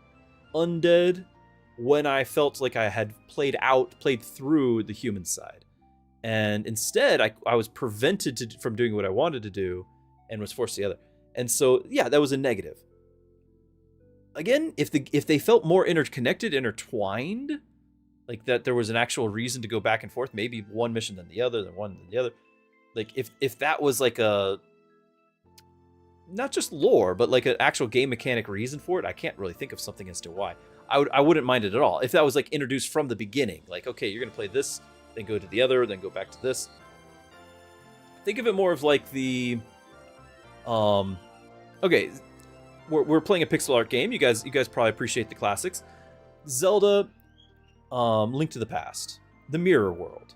Undead when I felt like I had played through the human side. And instead, I was prevented from doing what I wanted to do and was forced to the other. And so, yeah, that was a negative. Again, if they felt more intertwined, like that there was an actual reason to go back and forth, maybe one mission then the other, then one then the other. Like if that was like a, not just lore, but like an actual game mechanic reason for it, I can't really think of something as to why. I wouldn't mind it at all. If that was like introduced from the beginning, like, okay, you're going to play this, then go to the other, then go back to this. Think of it more of like the, okay, we're playing a pixel art game. You guys probably appreciate the classics. Zelda, Link to the Past, the mirror world,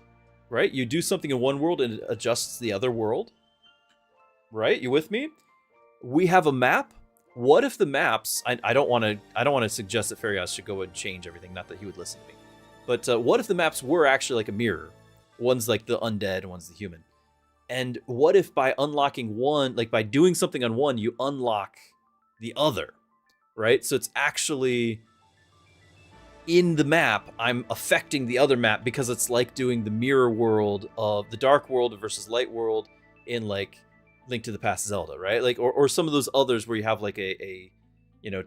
right? You do something in one world and it adjusts the other world, right? You with me? We have a map. What if the maps? I don't want to suggest that Farias should go and change everything. Not that he would listen to me, but what if the maps were actually like a mirror? One's like the undead, and one's the human. And what if by unlocking one, like by doing something on one, you unlock the other, right? So it's actually in the map, I'm affecting the other map because it's like doing the mirror world of the dark world versus light world in like Link to the Past Zelda, right? Like, or some of those others where you have like a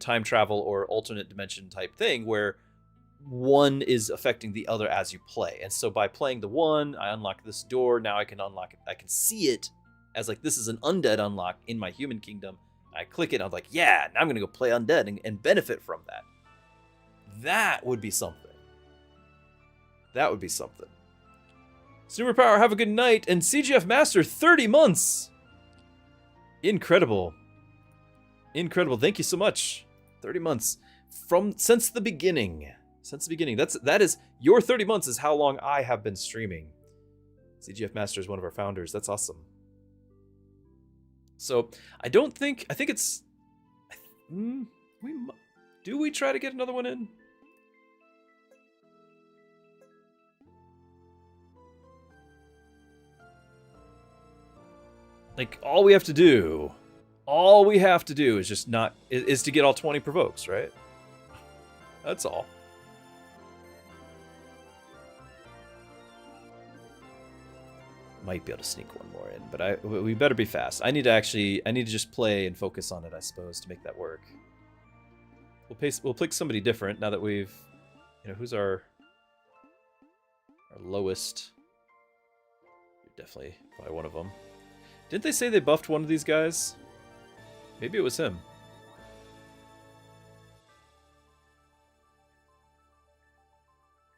time travel or alternate dimension type thing where one is affecting the other as you play. And so by playing the one, I unlock this door. Now I can unlock it. I can see it as like, this is an undead unlock in my human kingdom. I click it. I'm like, yeah, now I'm going to go play undead and benefit from that. That would be something. That would be something. Superpower, have a good night. And CGF Master, 30 months. Incredible. Incredible. Thank you so much. 30 months. Since the beginning. Since the beginning. That is your 30 months is how long I have been streaming. CGF Master is one of our founders. That's awesome. So, I think it's... Do we try to get another one in? Like, all we have to do is just is to get all 20 provokes, right? That's all. Might be able to sneak one more in, but we better be fast. I need to just play and focus on it, I suppose, to make that work. We'll pick somebody different now that we've, you know, who's our lowest. You're definitely probably one of them. Didn't they say they buffed one of these guys? Maybe it was him.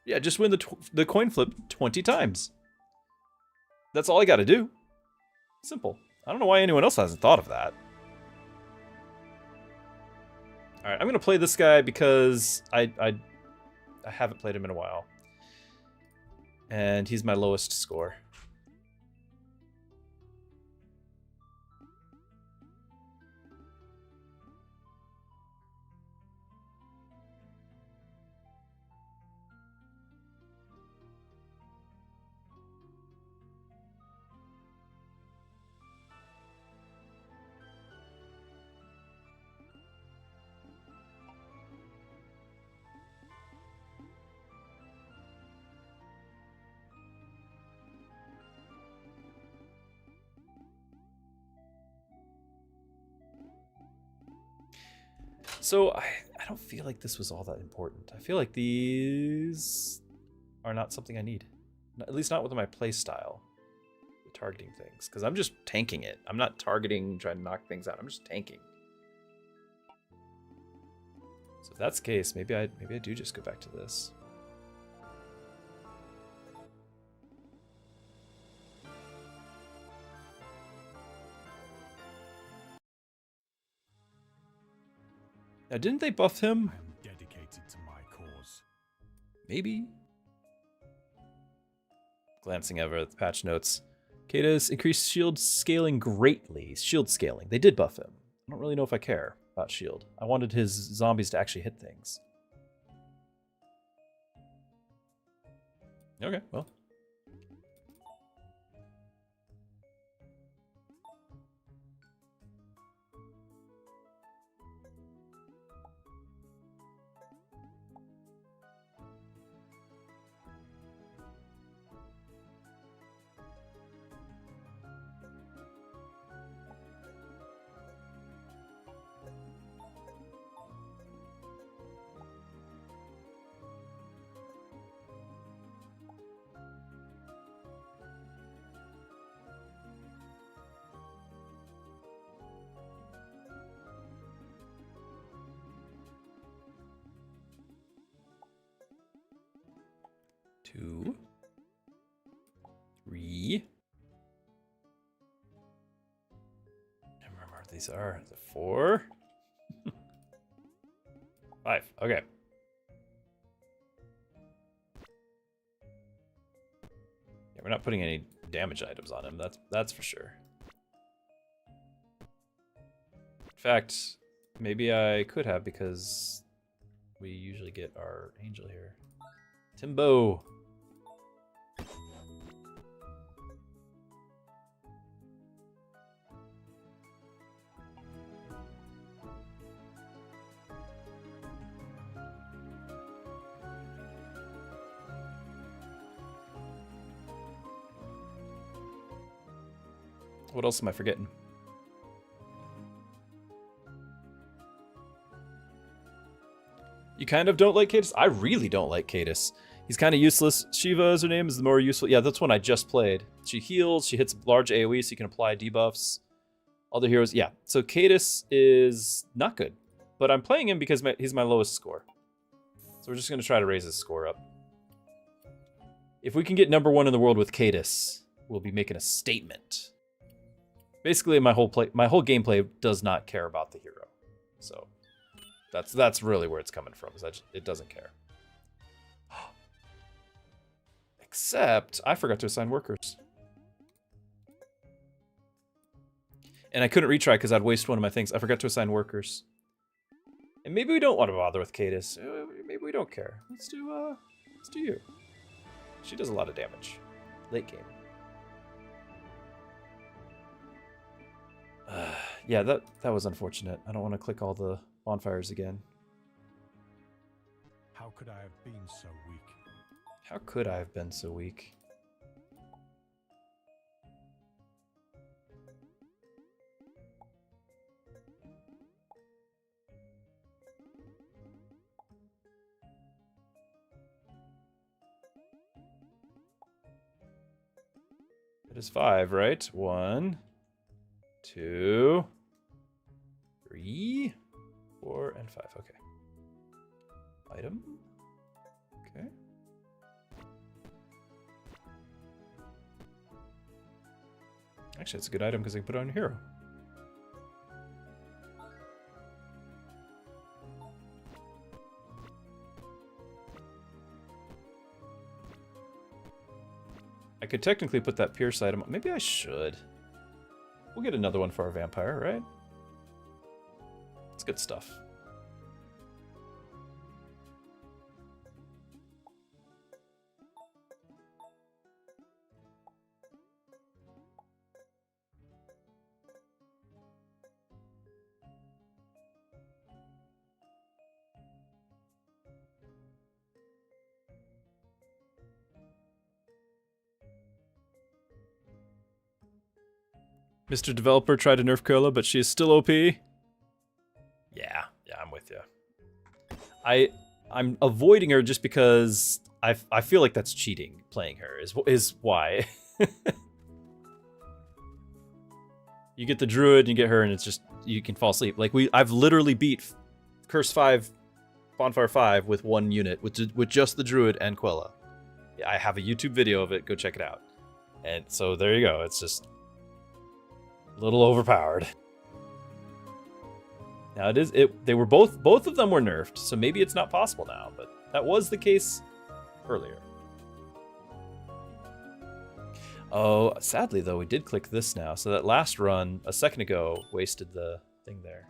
Yeah, just win the coin flip 20 times. That's all I got to do. Simple. I don't know why anyone else hasn't thought of that. All right, I'm gonna play this guy because I haven't played him in a while, and he's my lowest score. So I don't feel like this was all that important. I feel like these are not something I need. At least not with my play style. The targeting things. Because I'm just tanking it. I'm not targeting, trying to knock things out. I'm just tanking. So if that's the case, maybe I do just go back to this. Now, didn't they buff him? I am dedicated to my cause. Maybe. Glancing over at the patch notes. Kados increased shield scaling greatly. Shield scaling. They did buff him. I don't really know if I care about shield. I wanted his zombies to actually hit things. Okay, well. Two, three. I remember what these are. The 4, 5. Okay. Yeah, we're not putting any damage items on him. That's for sure. In fact, maybe I could have because we usually get our angel here. Timbo. What else am I forgetting? You kind of don't like Kados? I really don't like Kados. He's kind of useless. Shiva is her name, is the more useful. Yeah, that's one I just played. She heals, she hits large AoE, so you can apply debuffs. Other heroes, yeah. So Kados is not good. But I'm playing him because he's my lowest score. So we're just going to try to raise his score up. If we can get #1 in the world with Kados, we'll be making a statement. Basically, my whole gameplay does not care about the hero. So that's really where it's coming from. Is that it doesn't care. Except I forgot to assign workers. And I couldn't retry because I'd waste one of my things. I forgot to assign workers. And maybe we don't want to bother with Kados. Maybe we don't care. Let's do you. She does a lot of damage. Late game. Yeah, that was unfortunate. I don't want to click all the bonfires again. How could I have been so weak? How could I have been so weak? It is 5, right? 1, 2, 3, 4, and 5. Okay. Item. Okay. Actually, it's a good item because I can put it on your hero. I could technically put that Pierce item. Maybe I should. We'll get another one for our vampire, right? It's good stuff. Mr. Developer tried to nerf Cola, but she is still OP. Yeah, I'm with you. I'm avoiding her just because I feel like that's cheating. Playing her is why. You get the druid, and you get her, and it's just you can fall asleep. Like I've literally beat Curse 5, Bonfire 5 with 1 unit with just the druid and Quella. Yeah, I have a YouTube video of it. Go check it out. And so there you go. It's just a little overpowered. Now they were both of them were nerfed, so maybe it's not possible now, but that was the case earlier. Oh, sadly though, we did click this now, so that last run a second ago wasted the thing there.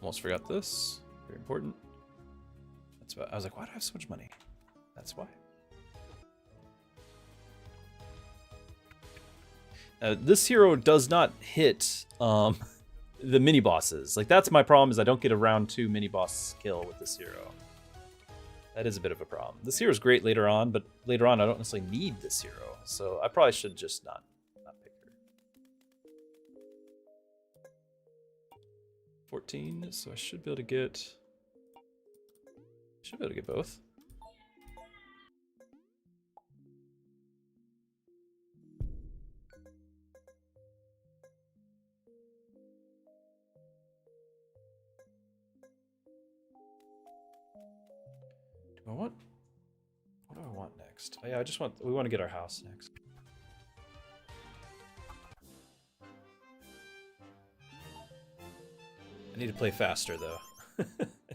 Almost forgot this. Very important. That's why I was like, why do I have so much money? That's why. This hero does not hit the mini bosses. Like that's my problem is I don't get a round 2 mini boss kill with this hero. That is a bit of a problem. This hero is great later on, but later on I don't necessarily need this hero, so I probably should just not pick her. 14, so I should be able to get both. What do I want next? Oh, yeah, we want to get our house next. I need to play faster though. I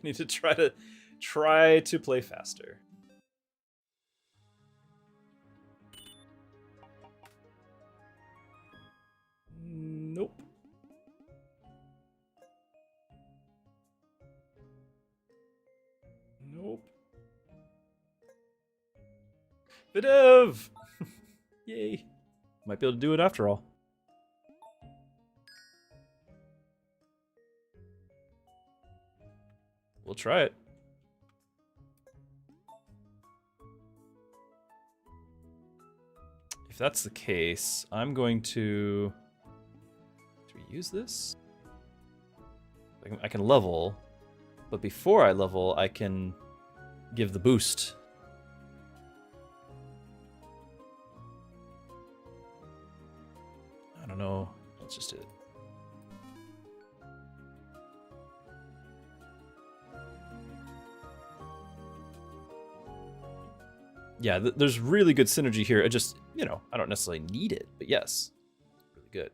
need to try to play faster. Nope. Nope. Vidiv! Yay. Might be able to do it after all. We'll try it. If that's the case, I'm going to... Do we use this? I can level, but before I level, I can give the boost. I don't know. Let's just do it. yeah, there's really good synergy here. It just, you know, I don't necessarily need it, but yes, really good.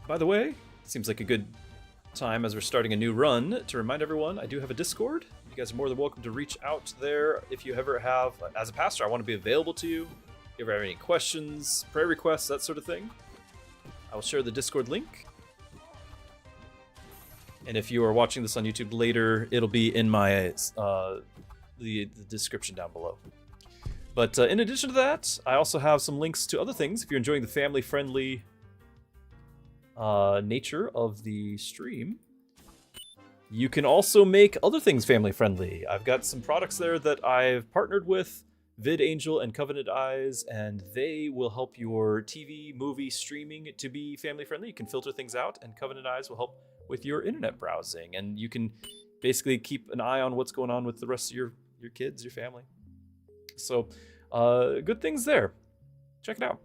By the way, seems like a good time as we're starting a new run to remind everyone I do have a Discord. You guys are more than welcome to reach out there if you ever have, as a pastor, I want to be available to you. If you ever have any questions, prayer requests, that sort of thing, I will share the Discord link. And if you are watching this on YouTube later, it'll be in my the description down below. But in addition to that, I also have some links to other things if you're enjoying the family-friendly nature of the stream. You can also make other things family friendly. I've got some products there that I've partnered with VidAngel and Covenant Eyes, and they will help your TV movie streaming to be family friendly. You can filter things out, and Covenant Eyes will help with your internet browsing, and you can basically keep an eye on what's going on with the rest of your kids, your family. So good things there. Check it out.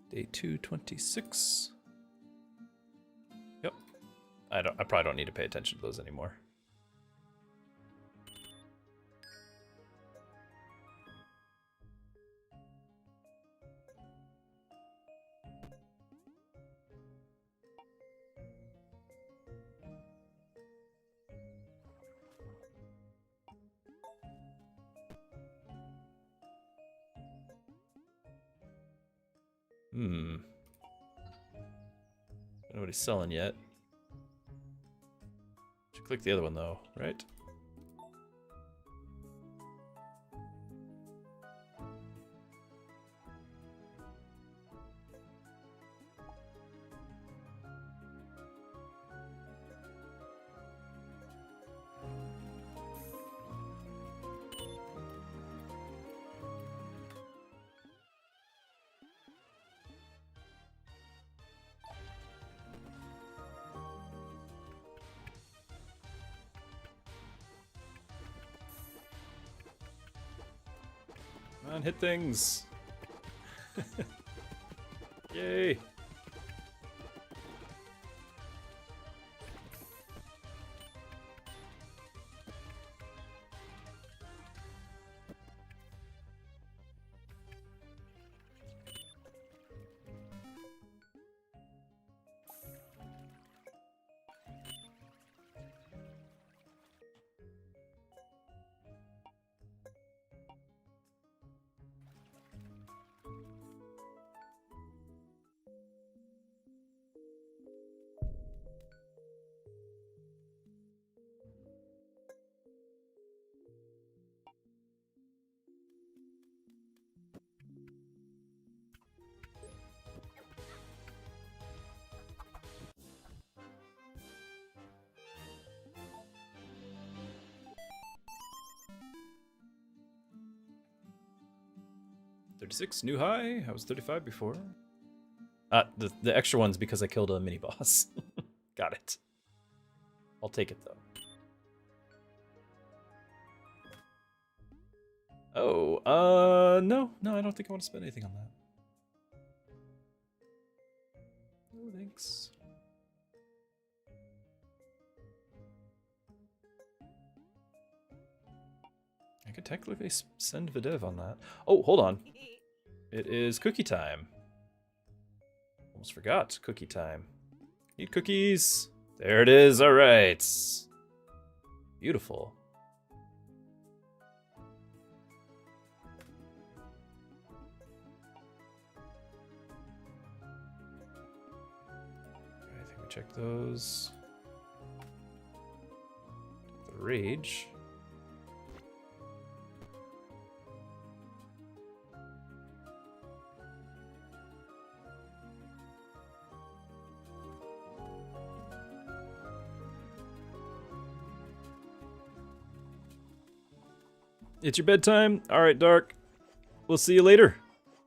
Day 226. Yep. I probably don't need to pay attention to those anymore. Don't know what he's selling yet. Should click the other one though, right? Come on, hit things. Yay. $36, new high. I was 35 before. The extra one's because I killed a mini boss. Got it. I'll take it though. Oh, no, I don't think I want to spend anything on that. No thanks. I could technically send Videv on that. Oh, hold on. It is cookie time. Almost forgot cookie time. Need cookies. There it is. All right. Beautiful. Okay, I think we checked those. The rage. It's your bedtime. All right, Dark. We'll see you later.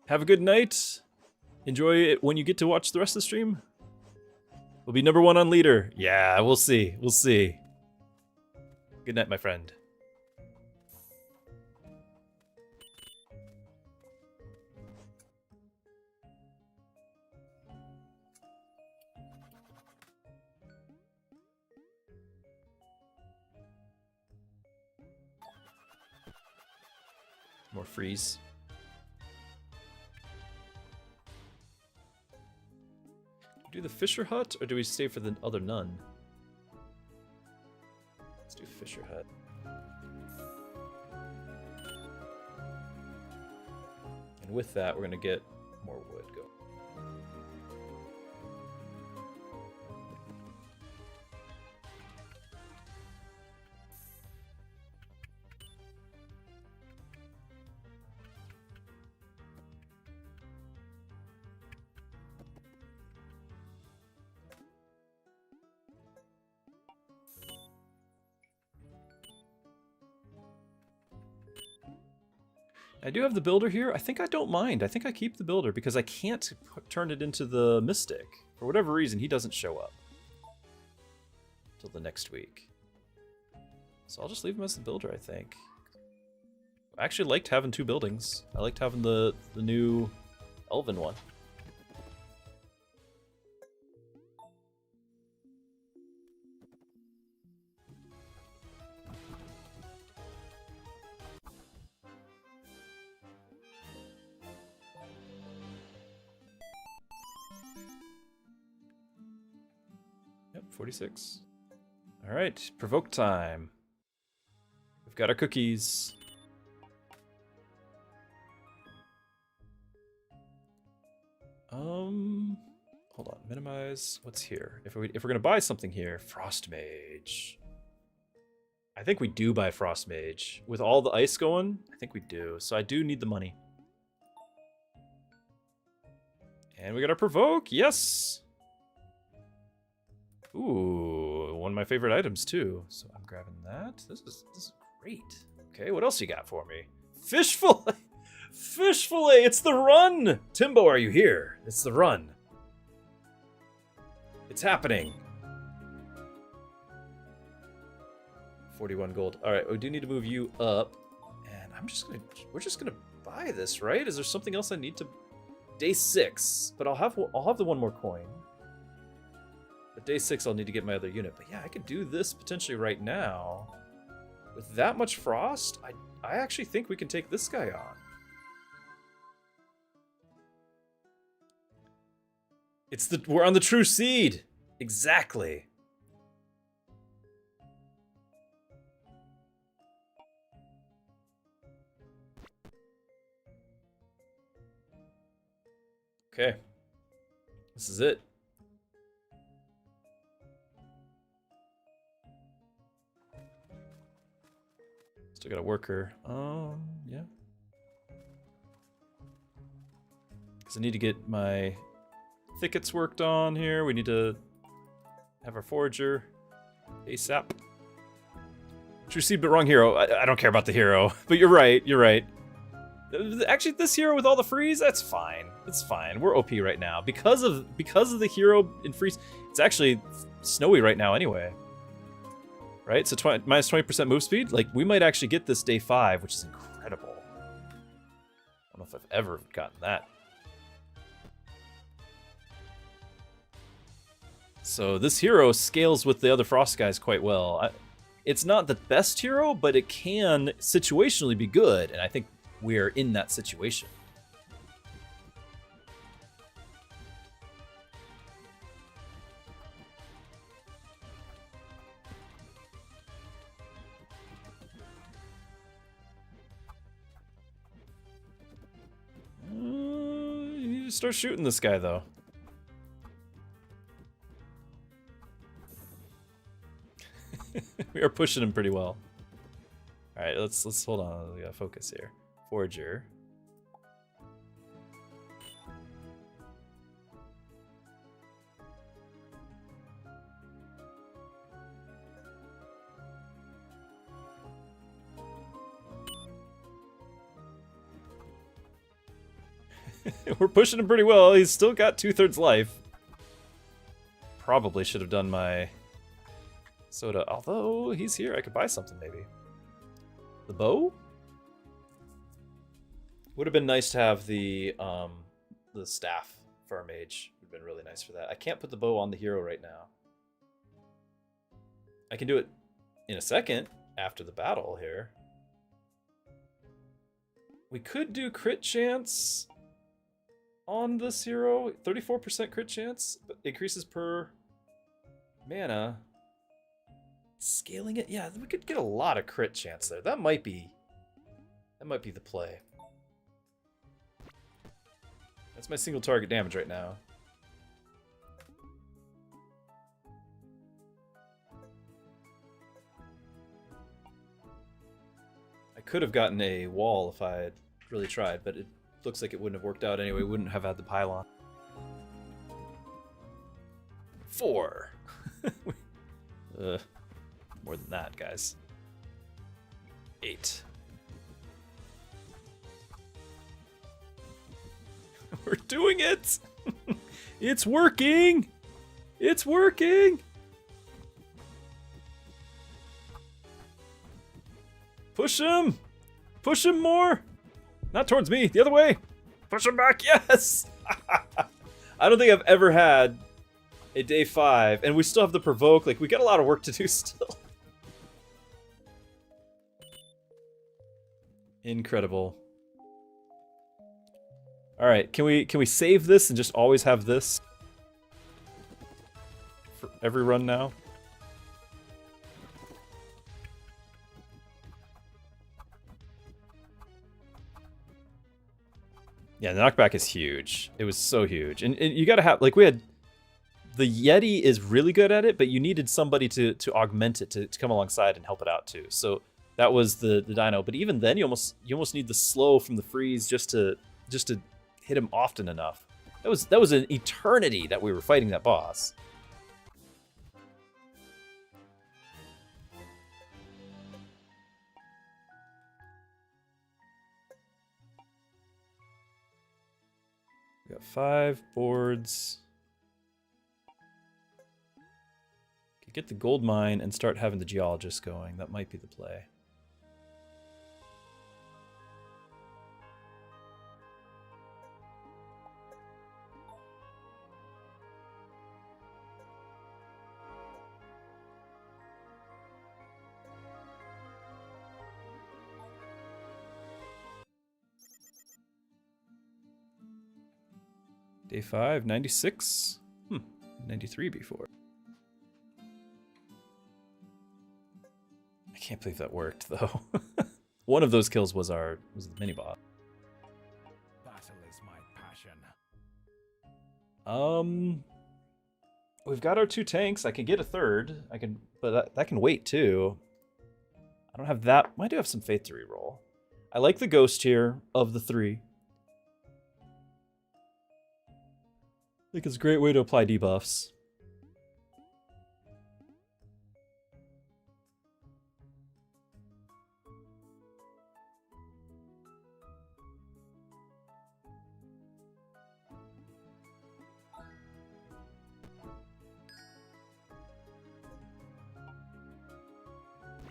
Have a good night. Enjoy it when you get to watch the rest of the stream. We'll be number 1 on leader. Yeah, we'll see. We'll see. Good night, my friend. More freeze. Do the Fisher Hut, or do we stay for the other nun? Let's do Fisher Hut. And with that, we're gonna get more wood going. I do have the builder here. I think I don't mind. I think I keep the builder because I can't turn it into the mystic. For whatever reason, he doesn't show up till the next week. So I'll just leave him as the builder, I think. I actually liked having 2 buildings. I liked having the new elven one. Yep, 46. All right, provoke time. We've got our cookies. Hold on, minimize. What's here? If we're gonna buy something here, Frost Mage. I think we do buy Frost Mage with all the ice going. I think we do. So I do need the money. And we got our provoke. Yes. Ooh, one of my favorite items too. So I'm grabbing that. This is great. Okay, what else you got for me? Fish fillet. Fish fillet. It's the run. Timbo, are you here? It's the run. It's happening. 41 gold. All right, we do need to move you up, and we're just gonna buy this, right? Is there something else I need to? Day 6, but I'll have the one more coin. But day 6, I'll need to get my other unit. But yeah, I could do this potentially right now. With that much frost, I actually think we can take this guy on. We're on the true seed. Exactly. Okay. This is it. Still got a worker. Yeah. Because I need to get my thickets worked on here. We need to have our forager ASAP. True seed, but wrong hero. I don't care about the hero, but you're right. You're right. Actually, this hero with all the freeze, that's fine. It's fine. We're OP right now because of the hero in freeze. It's actually snowy right now anyway. Right? So minus 20% move speed. Like, we might actually get this day 5, which is incredible. I don't know if I've ever gotten that. So this hero scales with the other Frost guys quite well. It's not the best hero, but it can situationally be good, and I think we're in that situation. You need to start shooting this guy, though. We are pushing him pretty well. All right, let's hold on. We gotta focus here. Forager. We're pushing him pretty well. He's still got 2/3 life. Probably should have done my soda. Although he's here, I could buy something maybe. The bow? Would have been nice to have the staff for our mage. Would have been really nice for that. I can't put the bow on the hero right now. I can do it in a second after the battle here. We could do crit chance on this hero. 34% crit chance, but increases per mana. Scaling it, yeah, we could get a lot of crit chance there. That might be the play. That's my single target damage right now. I could have gotten a wall if I had really tried, but it looks like it wouldn't have worked out anyway. We wouldn't have had the pylon. 4. More than that, guys. 8. We're doing it! It's working! It's working! Push him! Push him more! Not towards me, the other way! Push him back, yes! I don't think I've ever had a day 5, and we still have the provoke. Like, we got a lot of work to do still. Incredible. All right, can we save this and just always have this for every run now? Yeah, the knockback is huge. It was so huge, and you gotta have, like, we had the Yeti is really good at it, but you needed somebody to augment it to come alongside and help it out too. So that was the dino. But even then, you almost need the slow from the freeze just to hit him often enough. That was an eternity that we were fighting that boss. We got 5 boards. Could get the gold mine and start having the geologist going. That might be the play. Day 5, 96? 93 before. I can't believe that worked, though. One of those kills was the mini-bot. Battle is my passion. We've got our 2 tanks. I can get a third. But that can wait, too. I don't have that. I do have some faith to reroll. I like the ghost here of the 3. I think it's a great way to apply debuffs.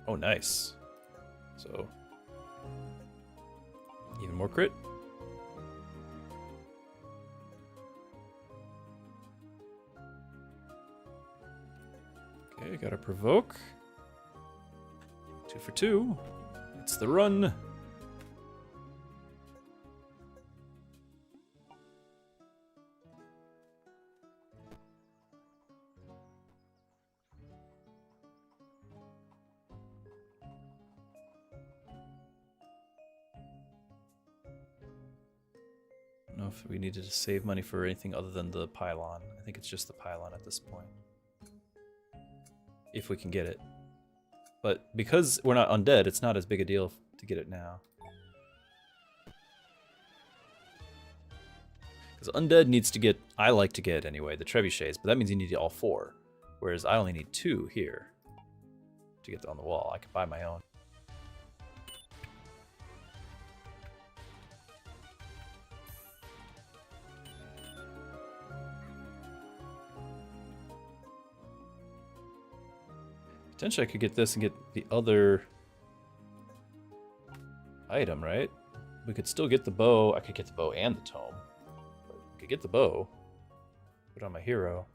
Oh, nice. So, even more crit. Okay, gotta provoke. 2 for 2. It's the run. I don't know if we needed to save money for anything other than the pylon. I think it's just the pylon at this point. If we can get it. But because we're not undead, it's not as big a deal to get it now. Because undead needs to get, I like to get anyway, the trebuchets, but that means you need all 4. Whereas I only need 2 here to get on the wall. I can buy my own. Potentially I could get this and get the other item, right? We could still get the bow. I could get the bow and the tome. But I could get the bow. Put it on my hero.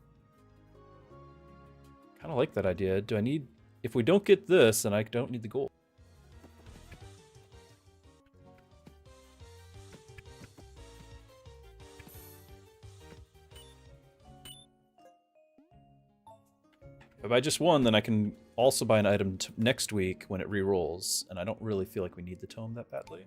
Kind of like that idea. Do I need... If we don't get this, then I don't need the gold. If I just won, then I can also buy an item next week when it re-rolls, and I don't really feel like we need the tome that badly.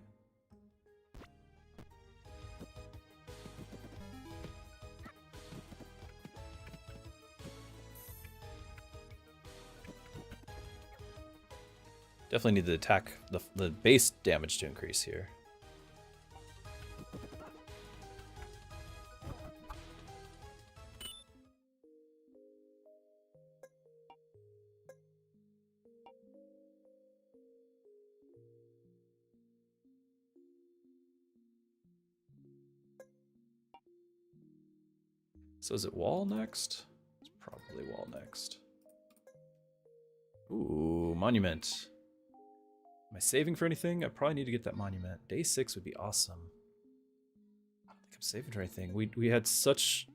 Definitely need the attack, the base damage to increase here. So is it wall next? It's probably wall next. Ooh, monument. Am I saving for anything? I probably need to get that monument. Day 6 would be awesome. I don't think I'm saving for anything. We had such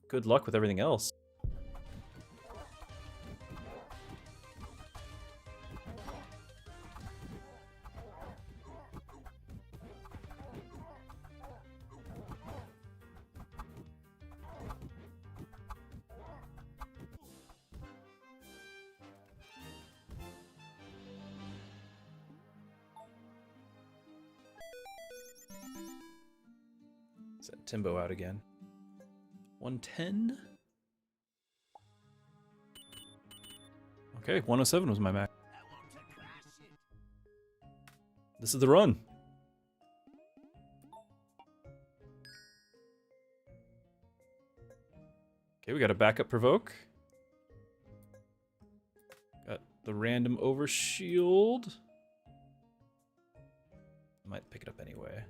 good luck with everything else. Set Timbo out again. 110? Okay, 107 was my max. This is the run. Okay, we got a backup provoke. Got the random overshield. Might pick it up anyway.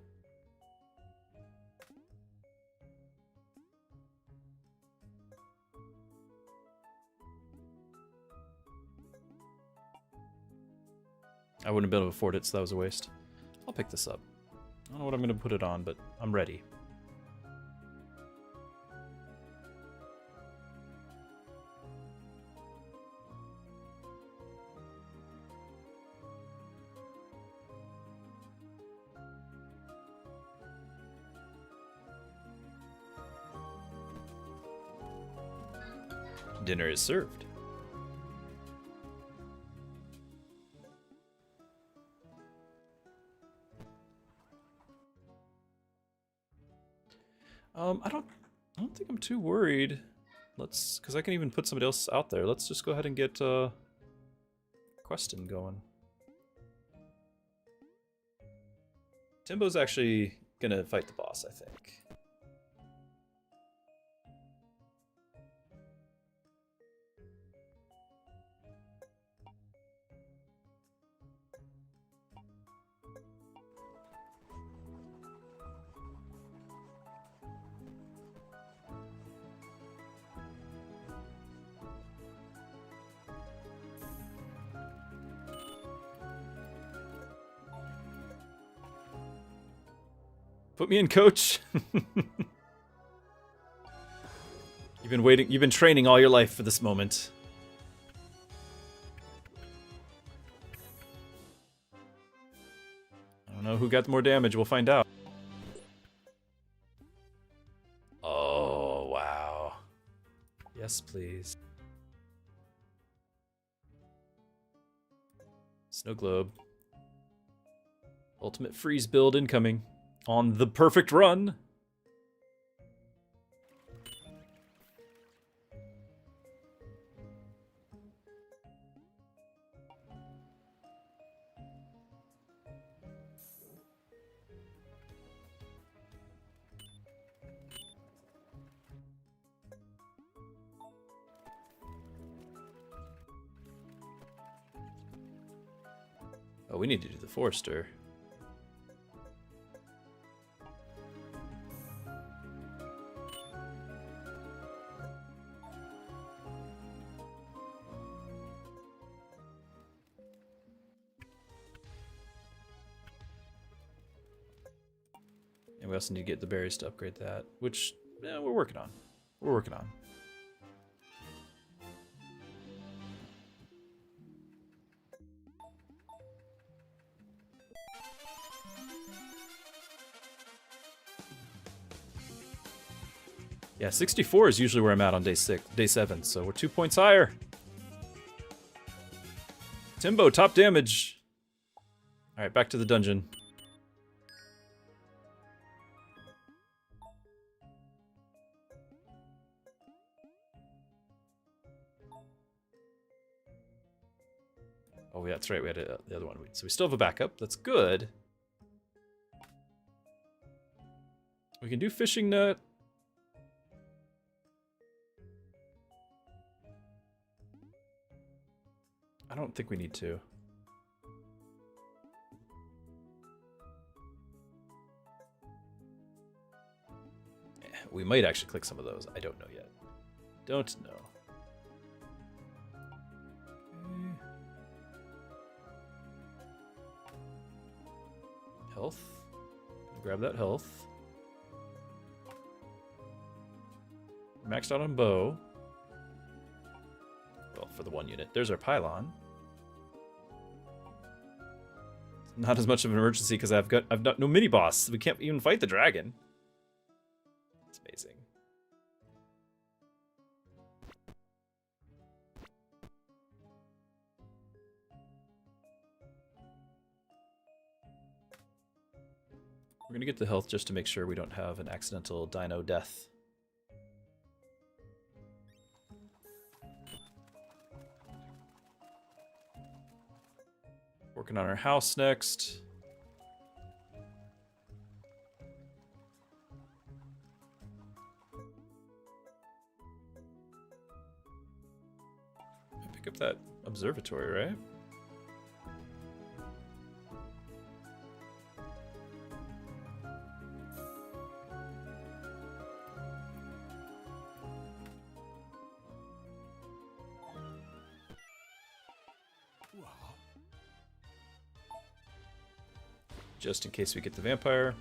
I wouldn't have been able to afford it, so that was a waste. I'll pick this up. I don't know what I'm going to put it on, but I'm ready. Dinner is served. I don't think I'm too worried. Because I can even put somebody else out there. Let's just go ahead and get Questin going. Timbo's actually gonna fight the boss, I think. Put me in, coach. You've been waiting, you've been training all your life for this moment. I don't know who got more damage, we'll find out. Oh, wow. Yes, please. Snow globe. Ultimate freeze build incoming. On the perfect run. Oh, we need to do the Forester. And we also need to get the berries to upgrade that, which we're working on. We're working on. Yeah, 64 is usually where I'm at on day 7, so we're 2 points higher. Timbo, top damage. All right, back to the dungeon. Oh, yeah, that's right. We had the other one. So we still have a backup. That's good. We can do fishing nut. I don't think we need to. We might actually click some of those. I don't know yet. Don't know. Okay. Health. Grab that health. Maxed out on bow. Well, for the 1 unit. There's our pylon. Not as much of an emergency because I've got no mini boss. We can't even fight the dragon. It's amazing. We're gonna get the health just to make sure we don't have an accidental dino death. Working on our house next. Pick up that observatory, right? Just in case we get the vampire.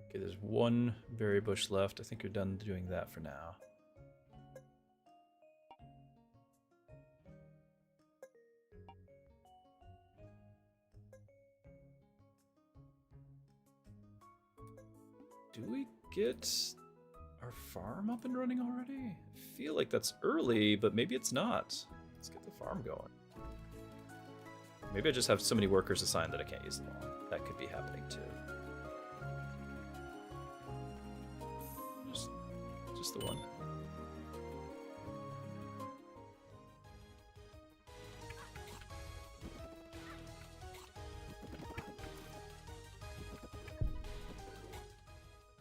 Okay, there's one berry bush left. I think you're done doing that for now. Do we get our farm up and running already? I feel like that's early, but maybe it's not. Let's get the farm going. Maybe I just have so many workers assigned that I can't use them all. That could be happening too. Just the one.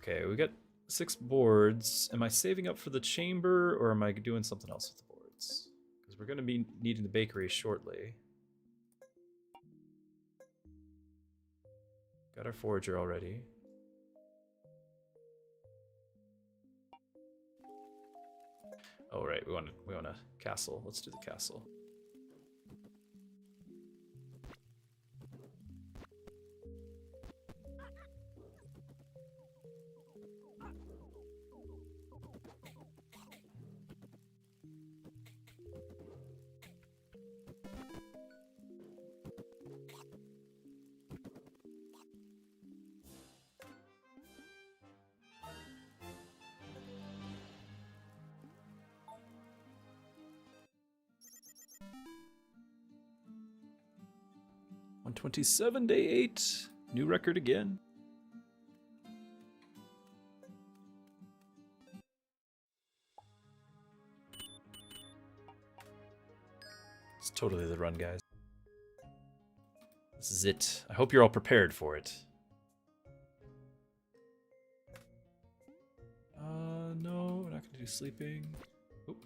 Okay, we got 6 boards. Am I saving up for the chamber, or am I doing something else with the boards? Because we're going to be needing the bakery shortly. Got our forager already. Oh right, we want a castle. Let's do the castle. $127, day 8. New record again. It's totally the run, guys. This is it. I hope you're all prepared for it. No, we're not going to do sleeping. Oop.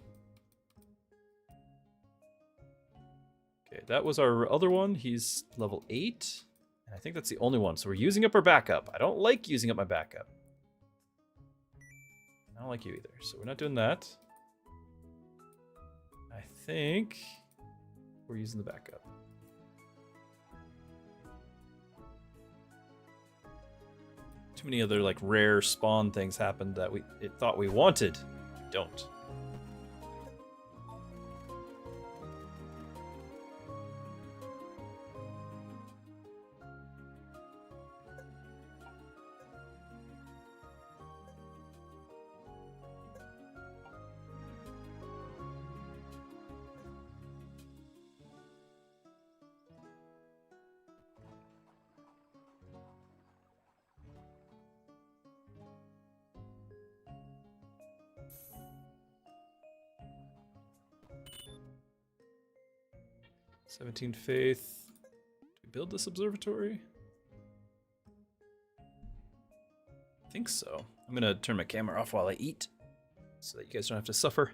that was our other one. He's level 8. And I think that's the only one. So we're using up our backup. I don't like using up my backup. I don't like you either. So we're not doing that. I think we're using the backup. Too many other like rare spawn things happened that it thought we wanted. We don't. "17 faith." Do we build this observatory? I think so. I'm gonna turn my camera off while I eat so that you guys don't have to suffer.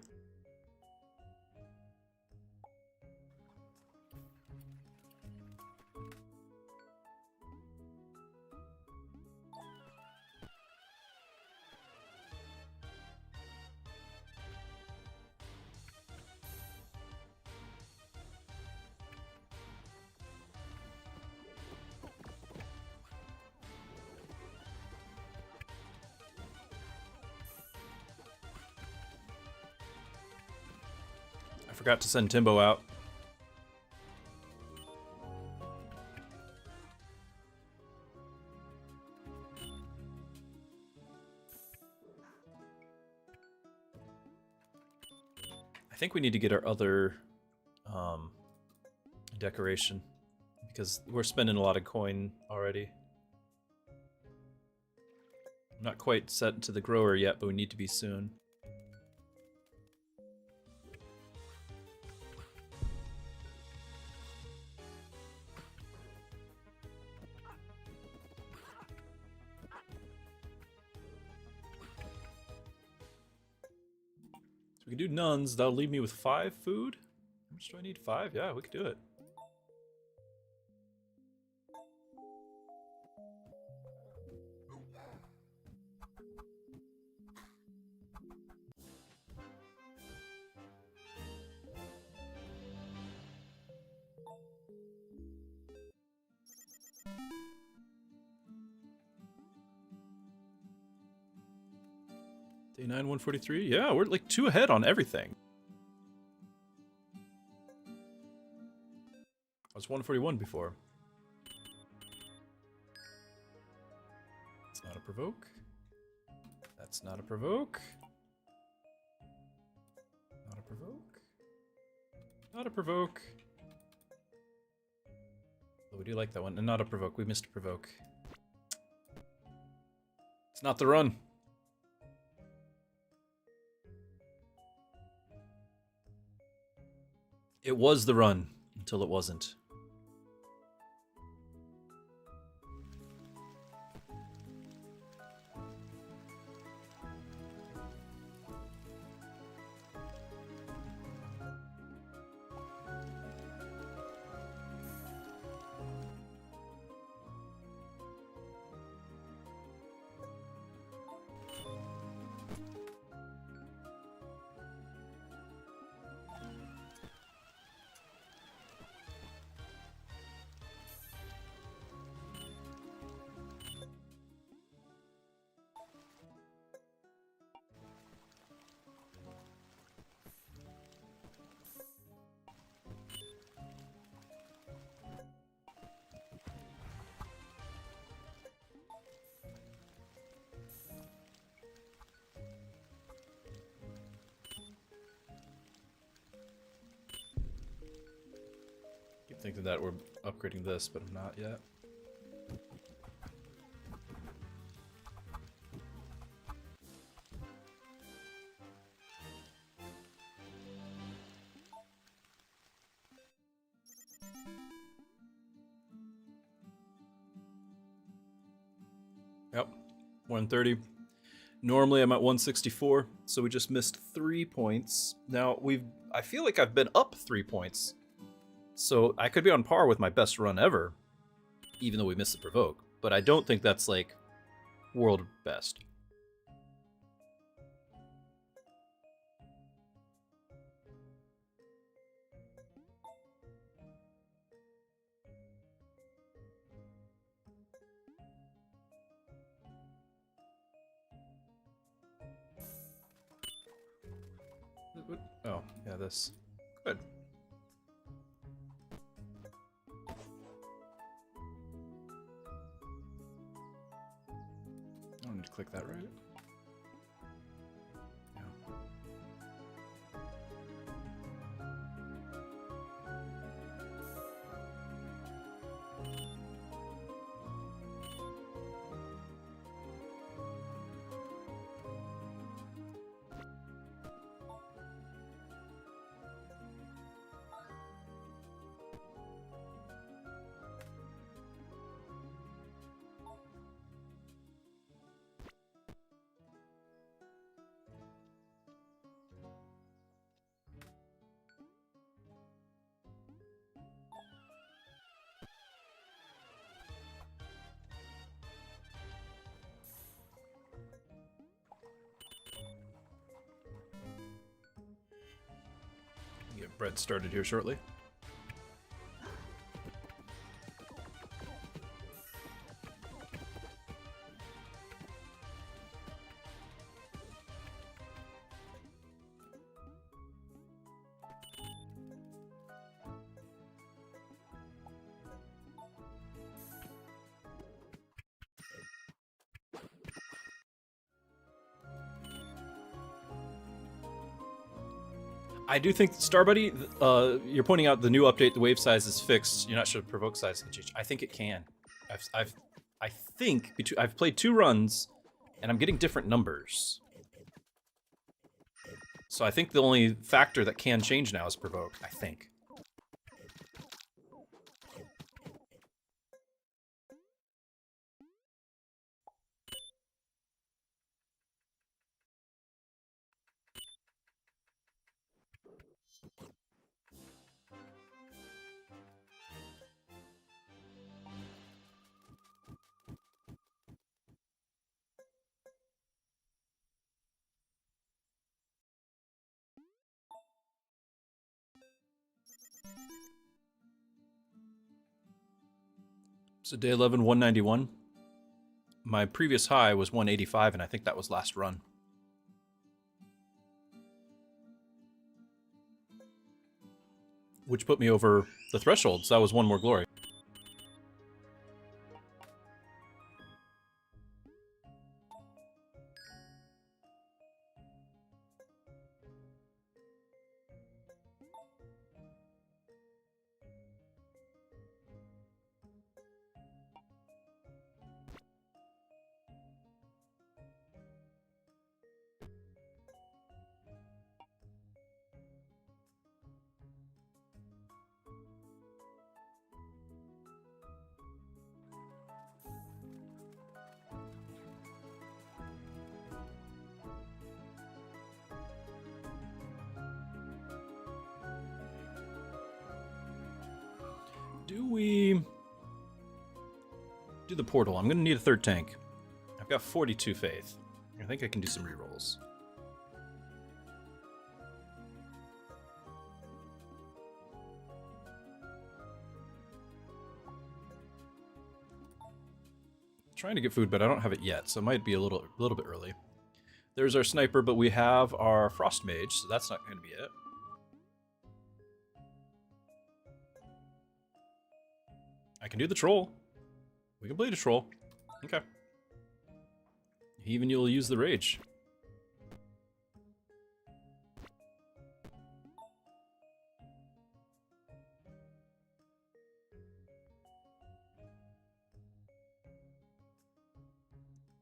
I forgot to send Timbo out. I think we need to get our other decoration because we're spending a lot of coin already. I'm not quite set to the grower yet, but we need to be soon. We can do nuns. That'll leave me with 5 food. How much do I need? 5? Yeah, we could do it. Day 9, 143. Yeah, we're like 2 ahead on everything. I was 141 before. That's not a provoke. That's not a provoke. Not a provoke. Not a provoke. Oh, we do like that one. And not a provoke. We missed a provoke. It's not the run. It was the run until it wasn't. Thinking that we're upgrading this, but I'm not yet. Yep, 130. Normally I'm at 164, so we just missed 3 points. Now I feel like I've been up 3 points So I could be on par with my best run ever, even though we missed the provoke. But I don't think that's like world best. Oh, yeah, this. Good. I don't need to click that, right? Yeah. Get bread started here shortly. I do think Starbuddy, you're pointing out the new update. The wave size is fixed. You're not sure the provoke size can change. I think it can. I've played 2 runs, and I'm getting different numbers. So I think the only factor that can change now is provoke. I think. So day 11, 191. My previous high was 185, and I think that was last run. Which put me over the threshold, so that was 1 more glory. Do we do the portal? I'm going to need a 3rd tank. I've got 42 faith. I think I can do some rerolls. Trying to get food, but I don't have it yet, so it might be a little bit early. There's our sniper, but we have our frost mage, so that's not going to be it. I can do the troll. We can play the troll. Okay. Even you'll use the rage.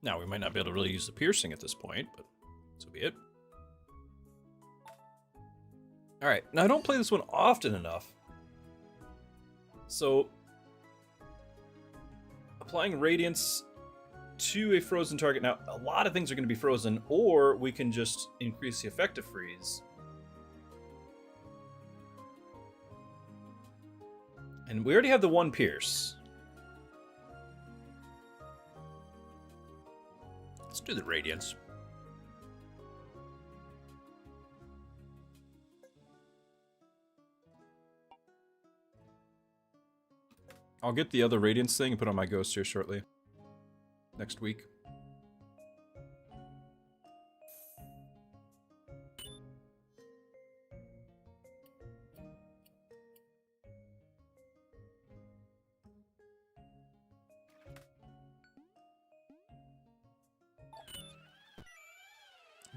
Now, we might not be able to really use the piercing at this point, but so be it. Alright, now I don't play this one often enough. So, applying Radiance to a frozen target. Now, a lot of things are going to be frozen, or we can just increase the effective freeze. And we already have the one pierce. Let's do the radiance. I'll get the other radiance thing and put on my ghost here shortly. Next week.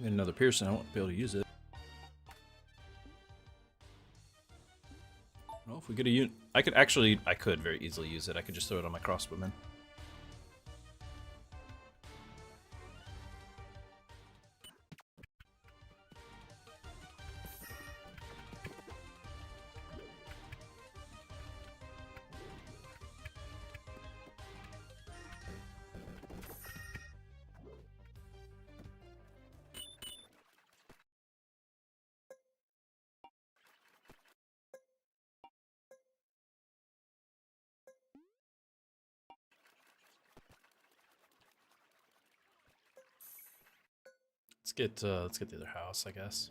Get another piercing, I won't be able to use it. Well, if we get a unit, I could very easily use it. I could just throw it on my crossbowman. Let's get the other house, I guess.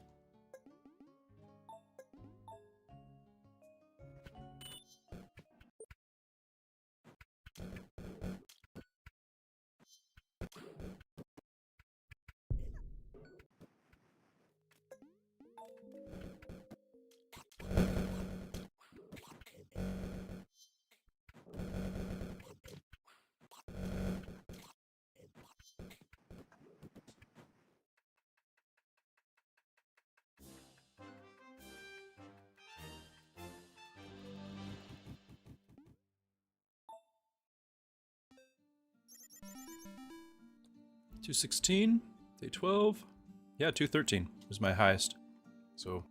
$216, day 12. Yeah, 213 was my highest. So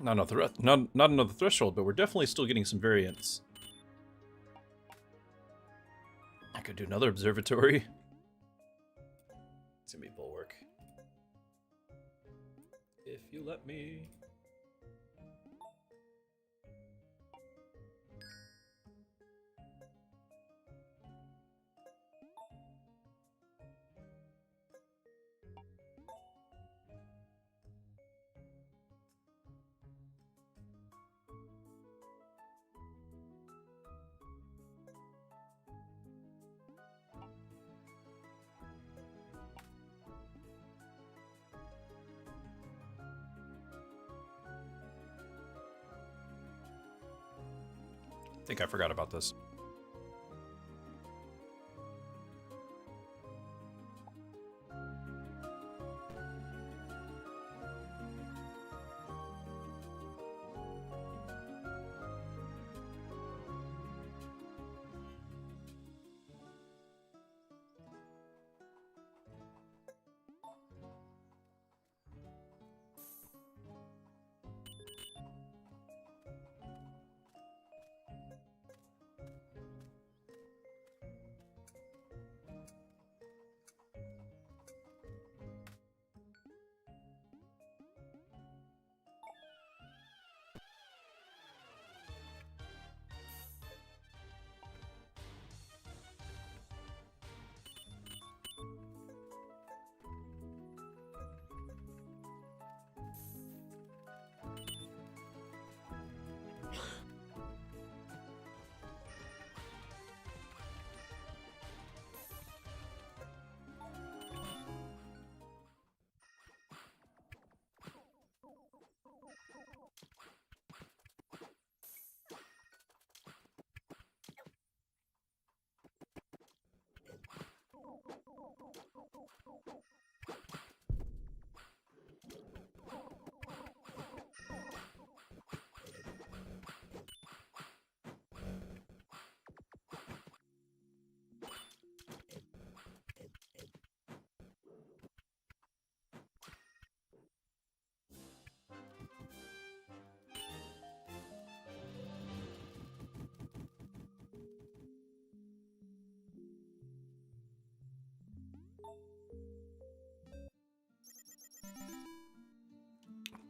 not another threshold, but we're definitely still getting some variance. I could do another observatory. It's gonna be bulwark. If you let me. I think I forgot about this.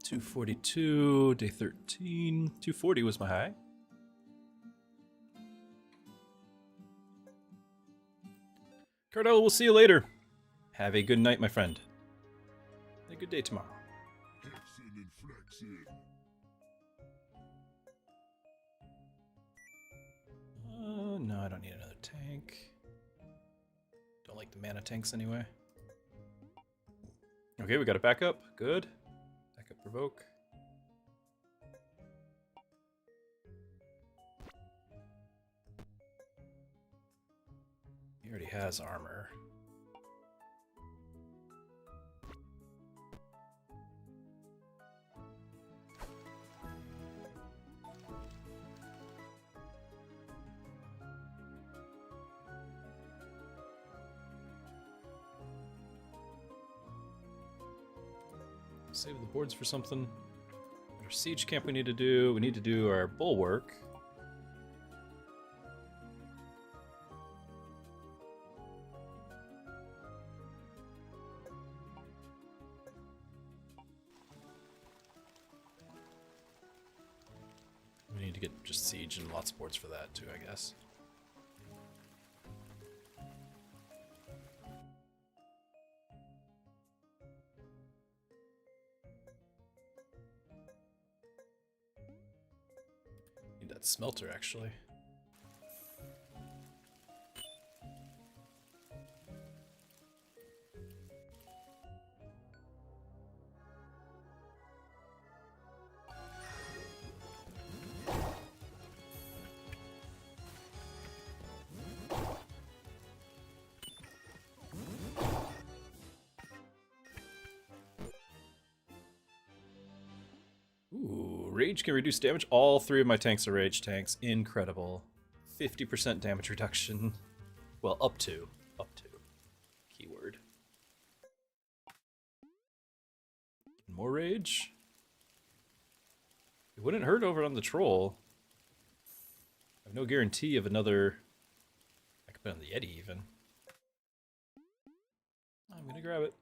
$242, day 13. $240 was my high. Cardell, we'll see you later. Have a good night, my friend. A good day tomorrow. No, I don't need another tank. Don't like the mana tanks anyway. Okay, we got a backup. Good. Backup provoke. He already has armor. Save the boards for something. Our siege camp we need to do. We need to do our bulwark. We need to get just siege and lots of boards for that too, I guess. Need that smelter actually. Ooh, rage can reduce damage. All three of my tanks are rage tanks. Incredible. 50% damage reduction. Well, up to. Keyword. More rage. It wouldn't hurt over on the troll. I have no guarantee of another. I could put on the Yeti even. I'm gonna grab it.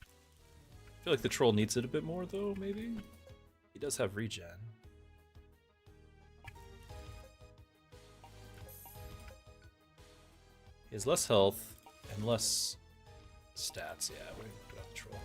I feel like the troll needs it a bit more though, maybe? He does have regen. He has less health and less stats. Yeah, we're gonna put out the troll.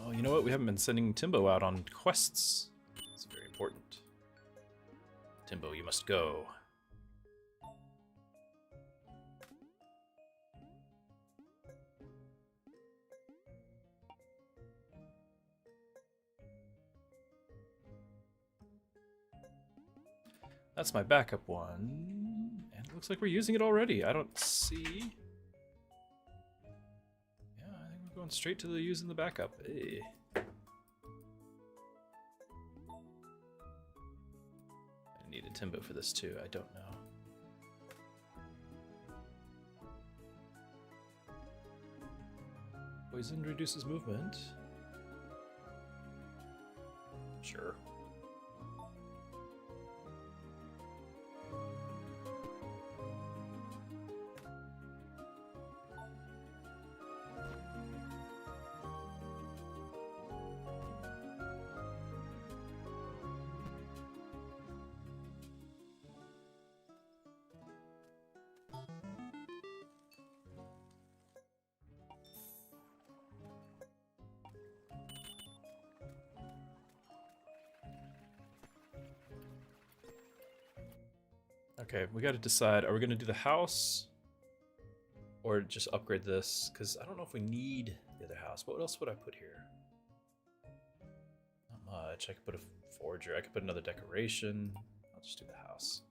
Oh, you know what? We haven't been sending Timbo out on quests. It's very important. Timbo, you must go. That's my backup one. And it looks like we're using it already. I don't see... Going straight to the using the backup. Hey. I need a Timbo for this too. I don't know. Poison reduces movement. Sure. Okay, we got to decide, are we going to do the house or just upgrade this? Because I don't know if we need the other house. What else would I put here? Not much. I could put a forger. I could put another decoration. I'll just do the house.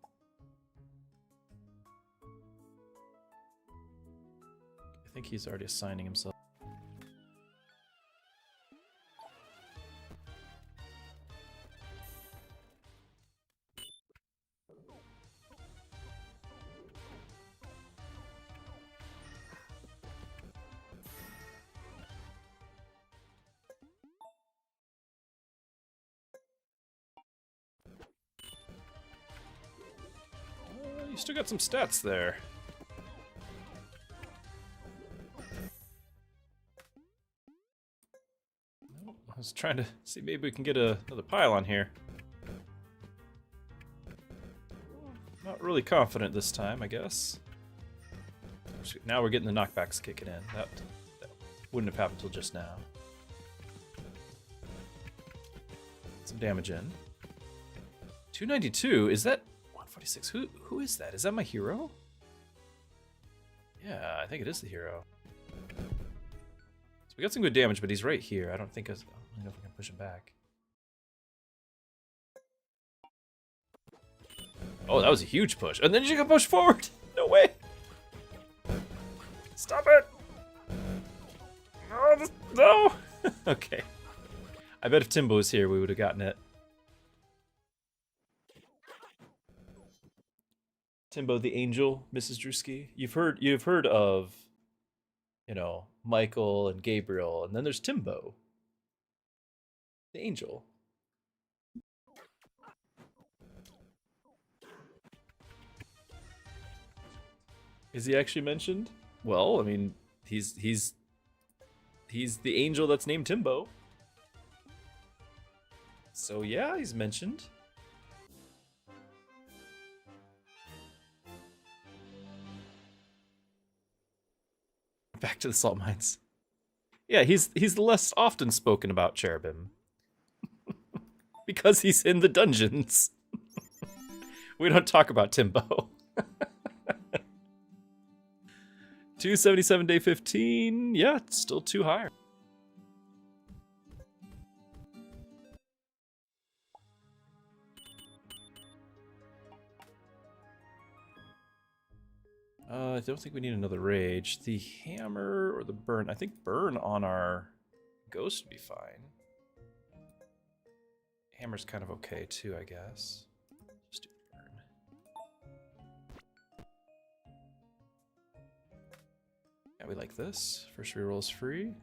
I think he's already assigning himself. You still got some stats there. Nope, I was trying to see maybe we can get another pile on here. Not really confident this time, I guess. Now we're getting the knockbacks kicking in. That wouldn't have happened till just now. Some damage in. 292, is that 146? Who is that? Is that my hero? Yeah, I think it is the hero. So we got some good damage, but he's right here. I don't know if I can push him back. Oh, that was a huge push. And then you can push forward. No way. Stop it. No. Okay. I bet if Timbo was here, we would have gotten it. Timbo the Angel, Mrs. Druski. You've heard of, you know, Michael and Gabriel, and then there's Timbo, the Angel. Is he actually mentioned? Well, I mean, he's the angel that's named Timbo. So yeah, he's mentioned. Back to the salt mines. Yeah, he's the less often spoken about cherubim. Because he's in the dungeons. We don't talk about Timbo. 277 day 15. Yeah, it's still too high. I don't think we need another rage. The hammer or the burn? I think burn on our ghost would be fine. Hammer's kind of okay too, I guess. Just do burn. Yeah, we like this. First reroll is free.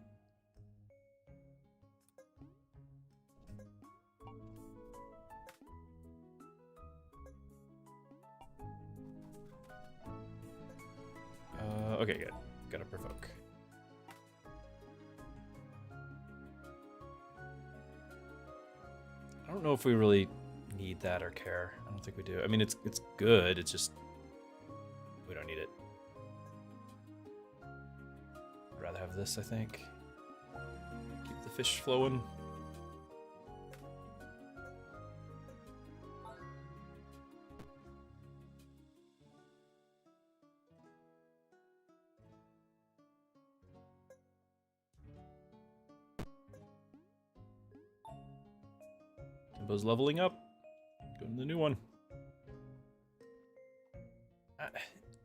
Okay, good. Gotta provoke. I don't know if we really need that or care. I don't think we do. I mean, it's good. It's just we don't need it. I'd rather have this, I think. Keep the fish flowing. Timbo's leveling up. Going to the new one.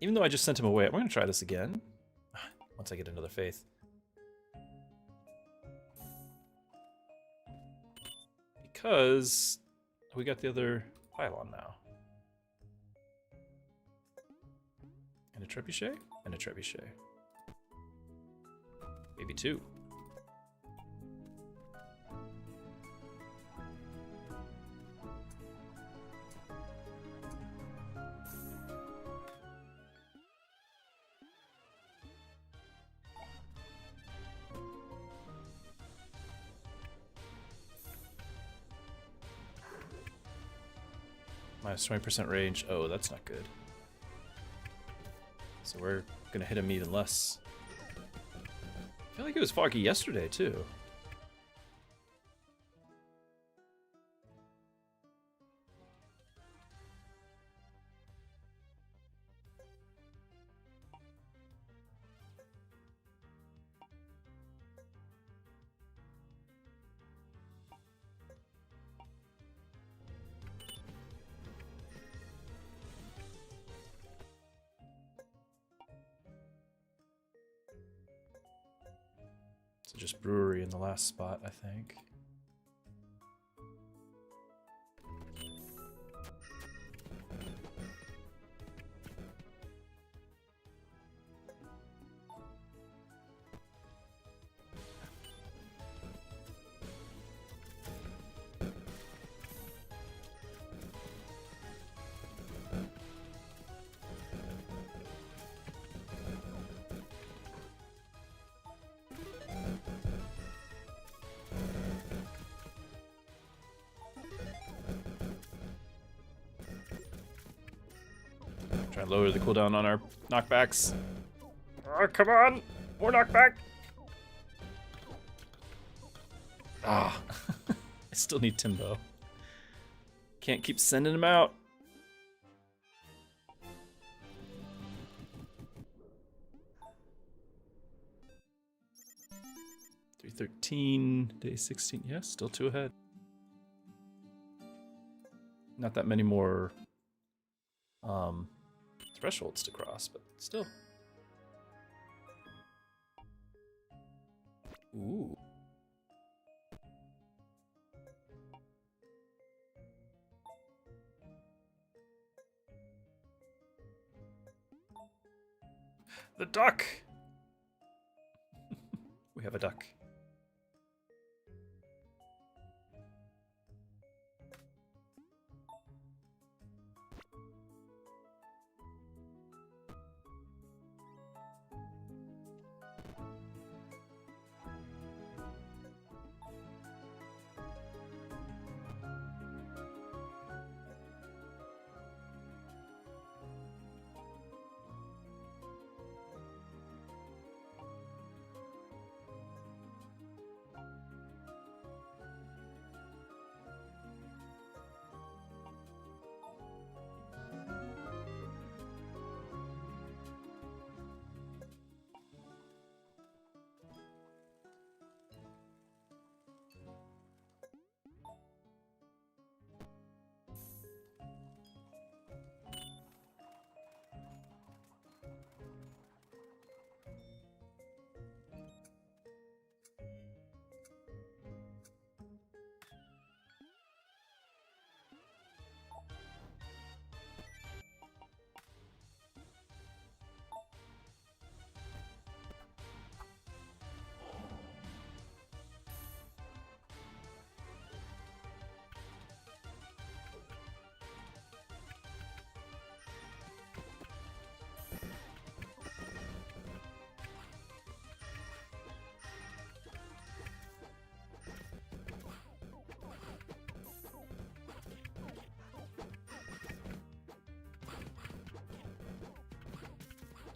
Even though I just sent him away, I'm going to try this again. Once I get another faith. Because we got the other pylon now. And a trebuchet? And a trebuchet. Maybe two. Minus 20% range. Oh, that's not good. So we're gonna hit him even less. I feel like it was foggy yesterday, too. just brewery in the last spot, I think. Try and lower the cooldown on our knockbacks. Oh, come on! More knockback! Ah. I still need Timbo. Can't keep sending him out. Day 16. Yeah, still 2 ahead. Not that many more thresholds to cross, but still. Ooh. The duck! We have a duck.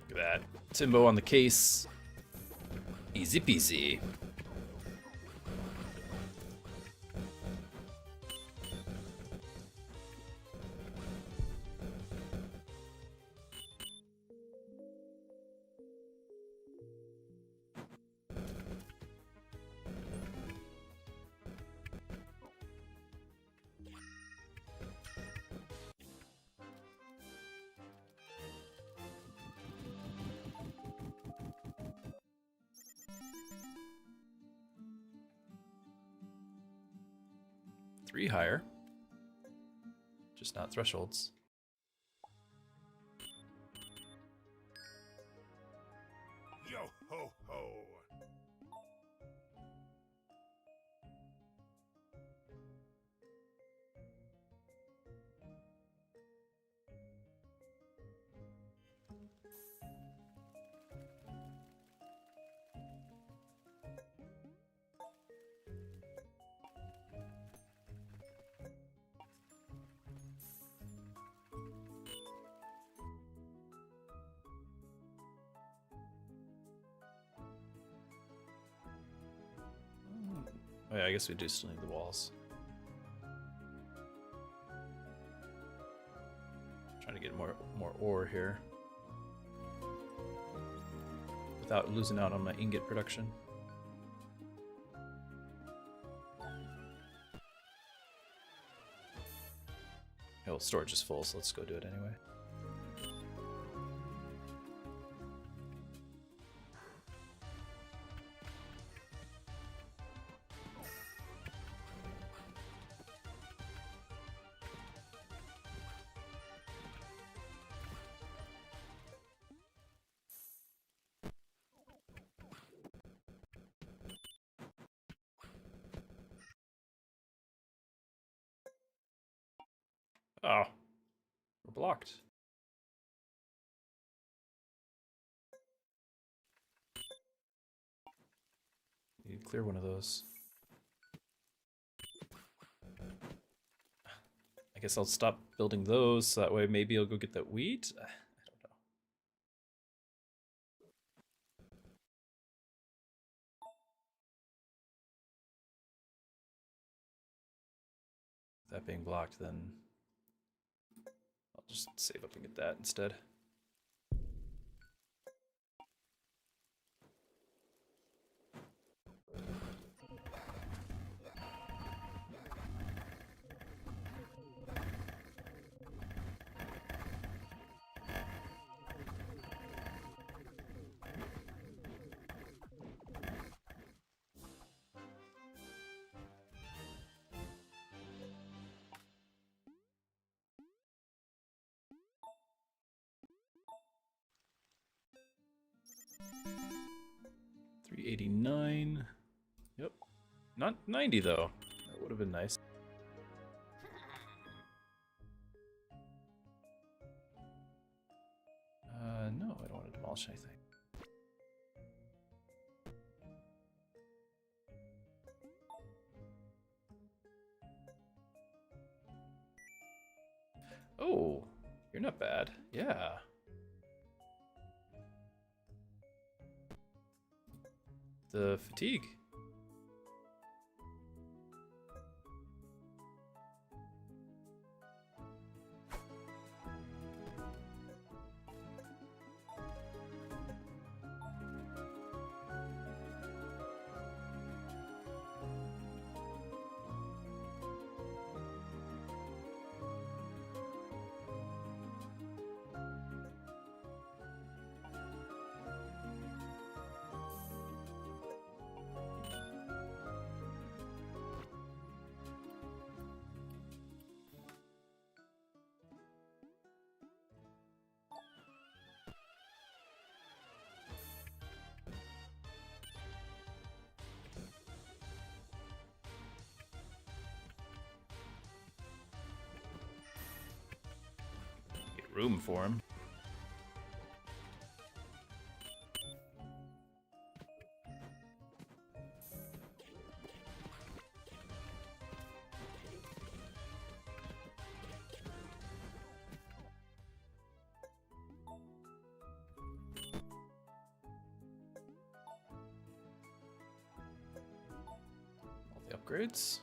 Look at that. Timbo on the case. Easy peasy. Three higher. Just not thresholds. Yo ho ho! Oh yeah, I guess we do still need the walls. Trying to get more ore here without losing out on my ingot production. Oh, storage is full, so let's go do it anyway. Oh, we're blocked. You clear one of those. I guess I'll stop building those, so that way maybe I'll go get that wheat. I don't know. That being blocked, then I'll just save up and get that instead. $389. Yep. Not 90 though. That would have been nice. No, I don't want to demolish anything. Oh, you're not bad. Yeah. The fatigue. Room for him. All the upgrades.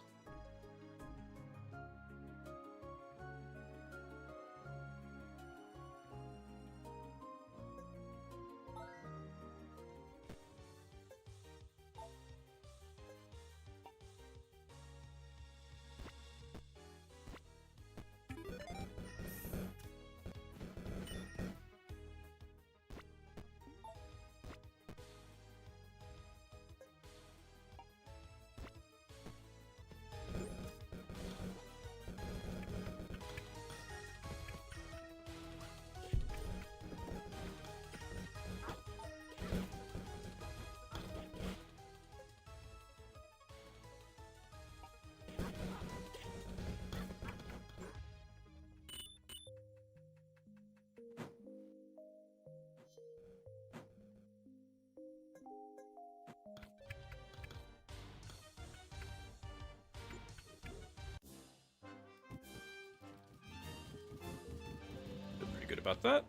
Feel pretty good about that.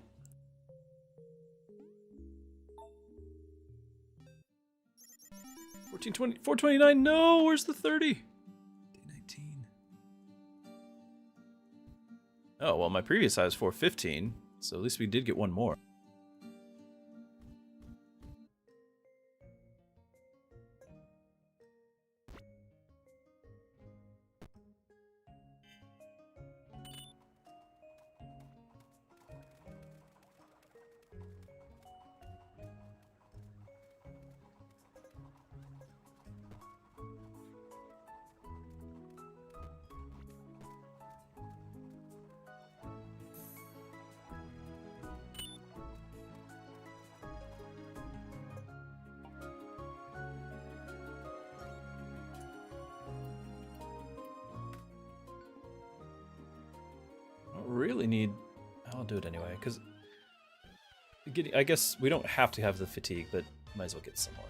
$14.20, $4.29. No, where's the 30? Day 19. Oh well, my previous high was $4.15, so at least we did get one more. really need... I'll do it anyway, because... I guess we don't have to have the fatigue, but might as well get some more.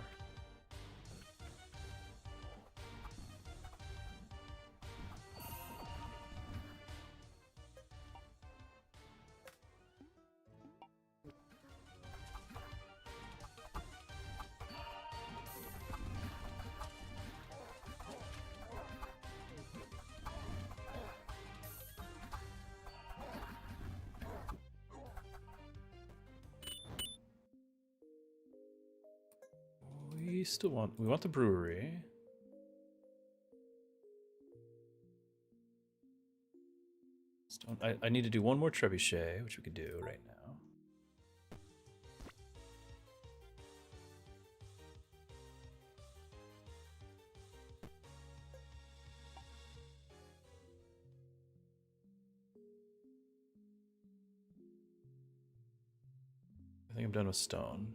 We want the brewery. I need to do one more trebuchet, which we could do right now. I think I'm done with stone.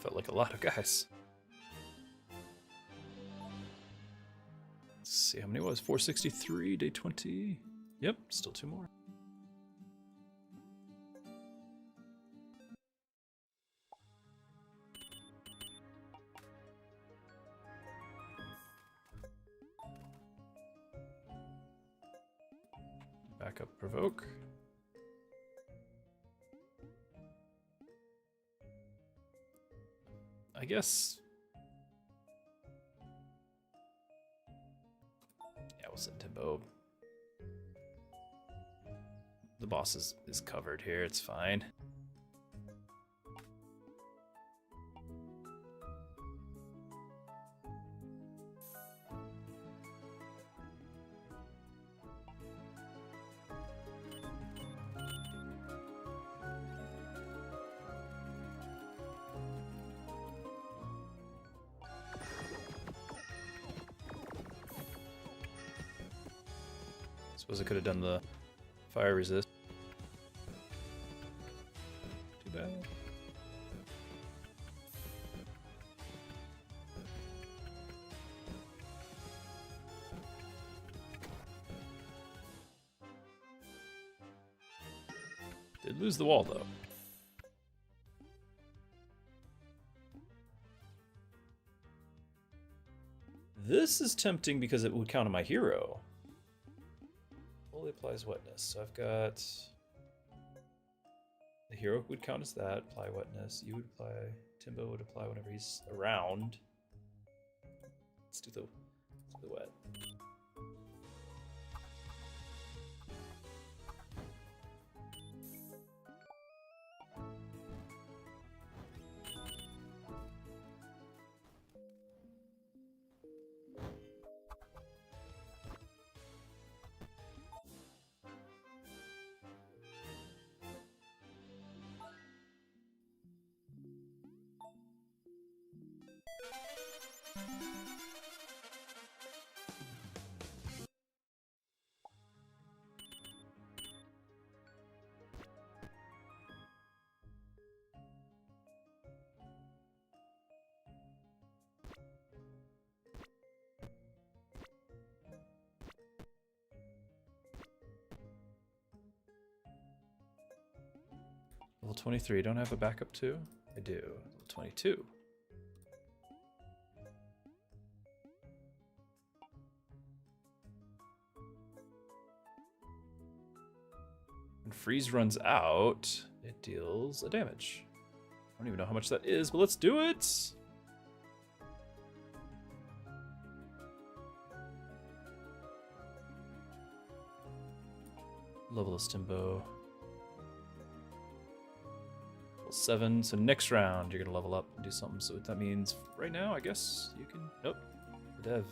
Felt like a lot of guys. Let's see how many it was. 463, day 20. Yep, still 2 more. Back up, provoke. I guess. Yeah, we'll send Timbo. The boss is covered here, it's fine. Suppose I could have done the fire resist. Too bad. Did lose the wall though. This is tempting because it would count on my hero. Only applies wetness. So I've got the hero would count as that. Apply wetness. You would apply. Timbo would apply whenever he's around. Let's do the wet. Level 23, don't I have a backup too? I do. Level 22. When freeze runs out, it deals a damage. I don't even know how much that is, but let's do it! Level of Stimbo. 7, so next round you're gonna level up and do something. So that means right now, I guess you can. Nope, the dev.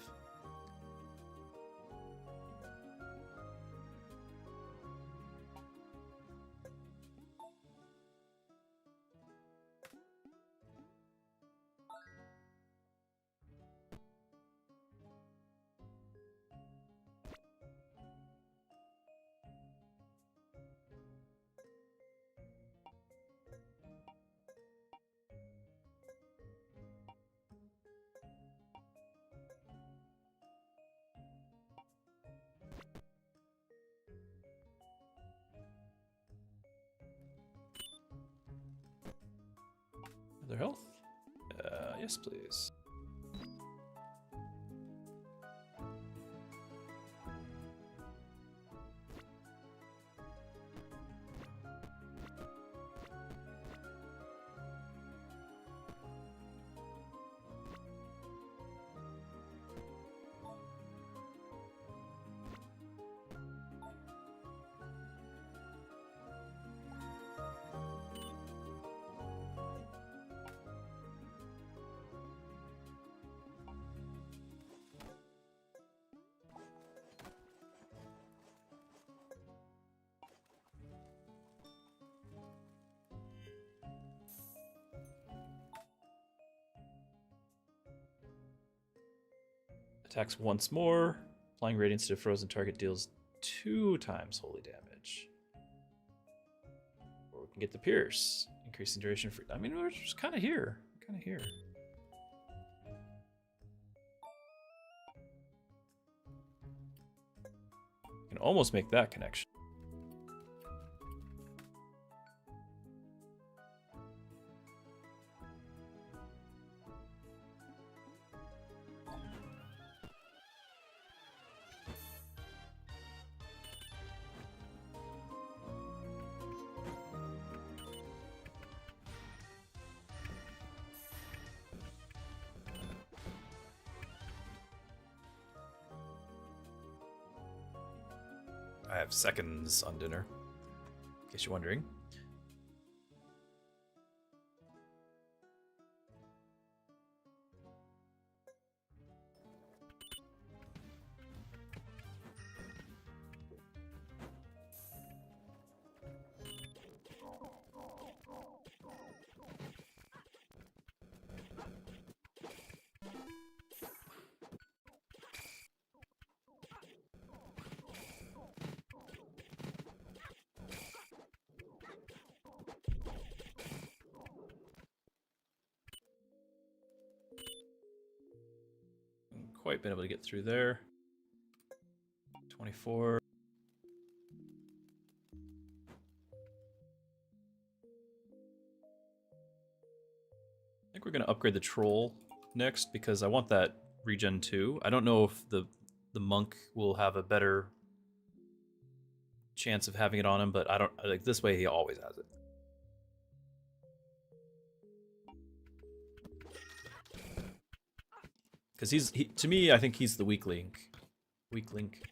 Other health? Yes, please. Attacks once more. Applying radiance to a frozen target deals 2 times holy damage. Or we can get the pierce. Increasing duration for... I mean, we're just kind of here. Kind of here. Can almost make that connection. I have seconds on dinner, in case you're wondering. Quite been able to get through there. 24. I think we're going to upgrade the troll next because I want that regen too. I don't know if the monk will have a better chance of having it on him, but I don't like this way he always has it. Because to me, I think he's the weak link. Weak link.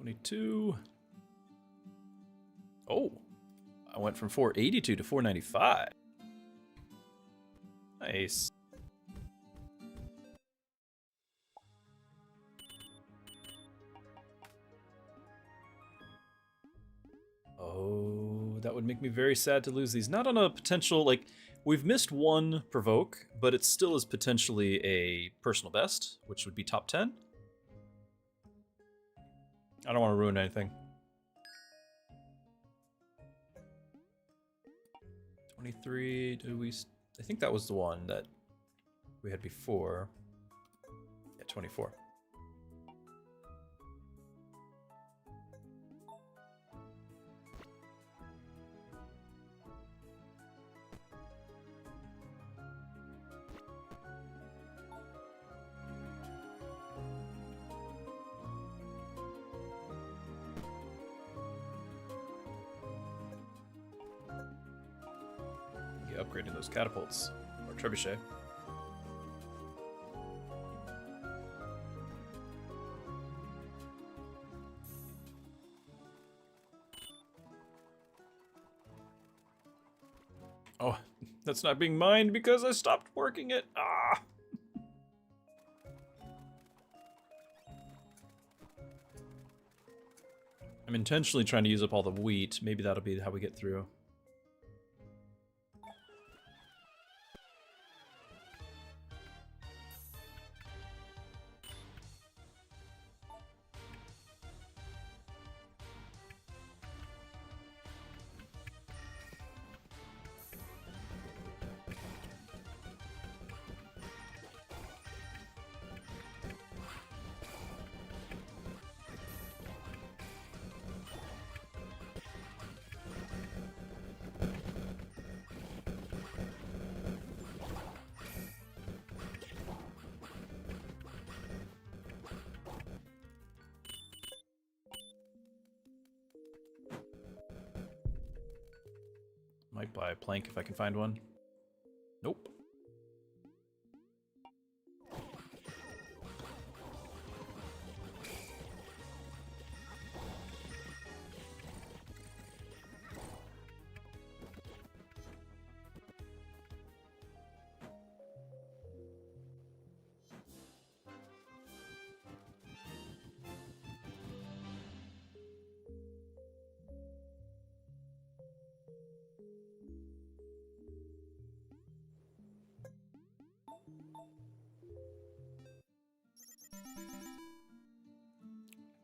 $22. Oh, I went from 482 to 495. Nice. Oh, that would make me very sad to lose these. Not on a potential, like, we've missed one provoke, but it still is potentially a personal best, which would be top 10. I don't want to ruin anything. 23, I think that was the one that we had before. Yeah, 24. Upgrading those catapults or trebuchet. Oh, that's not being mined because I stopped working it. Ah. I'm intentionally trying to use up all the wheat. Maybe that'll be how we get through. Might buy a plank if I can find one. Nope.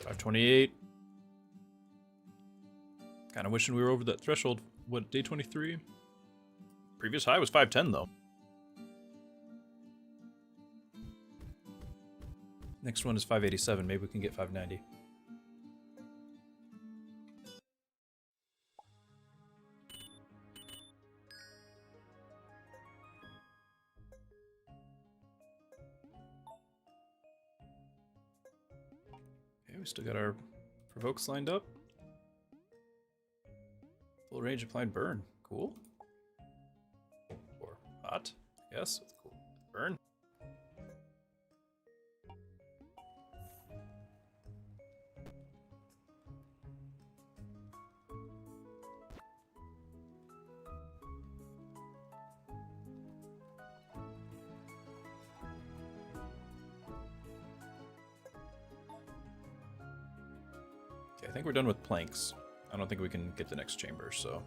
$528. Kind of wishing we were over that threshold. What, day 23? Previous high was 510 though. Next one is 587. Maybe we can get 590. Okay, we still got our provokes lined up. Full range applied burn. Cool. Or hot. Yes, cool. Burn. Okay, I think we're done with planks. I don't think we can get the next chamber, so...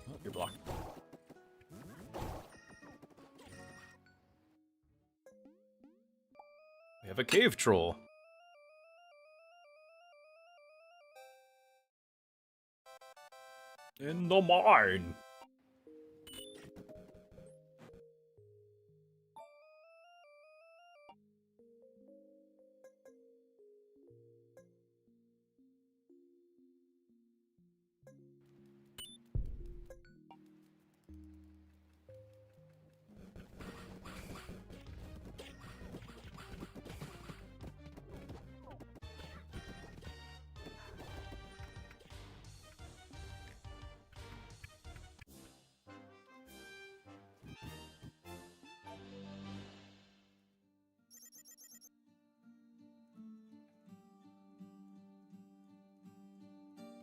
Oh, you're blocked. We have a cave troll. In the mine.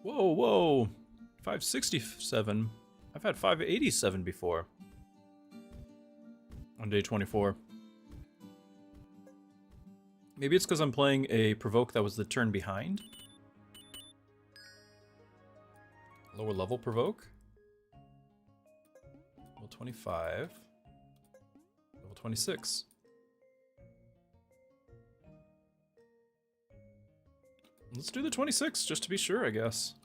Whoa, whoa. 567. I've had 587 before. On day 24. Maybe it's because I'm playing a provoke that was the turn behind. Lower level provoke. Level 25. Level 26. Let's do the 26, just to be sure, I guess.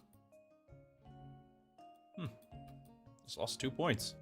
Just lost 2 points.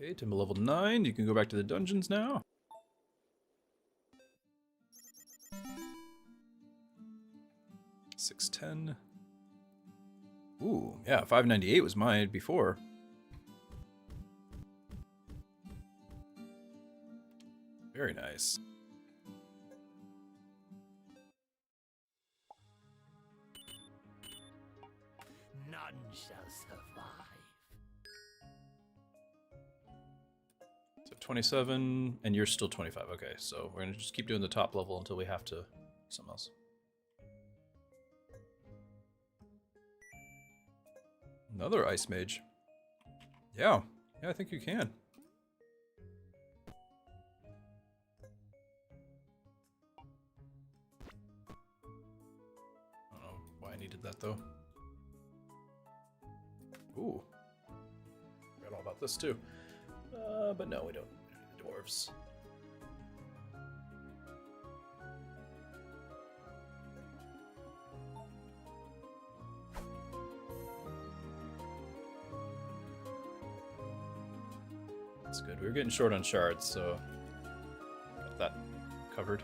Okay, Timber level 9. You can go back to the dungeons now. $610. Ooh, yeah, 598 was mine before. Very nice. None shall survive. So 27, and you're still 25. Okay, so we're gonna just keep doing the top level until we have to do something else. Another ice mage. Yeah, I think you can. I don't know why I needed that though. Ooh, forgot all about this too. But no, we don't. Dwarves. That's good. We were getting short on shards, so got that covered.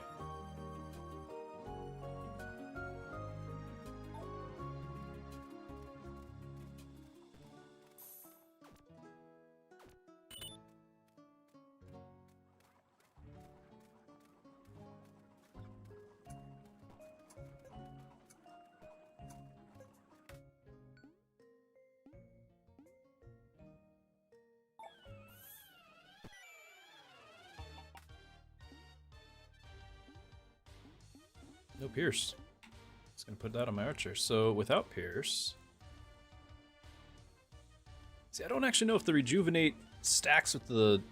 No Pierce. Just gonna put that on my archer. So without Pierce. See, I don't actually know if the Rejuvenate stacks with the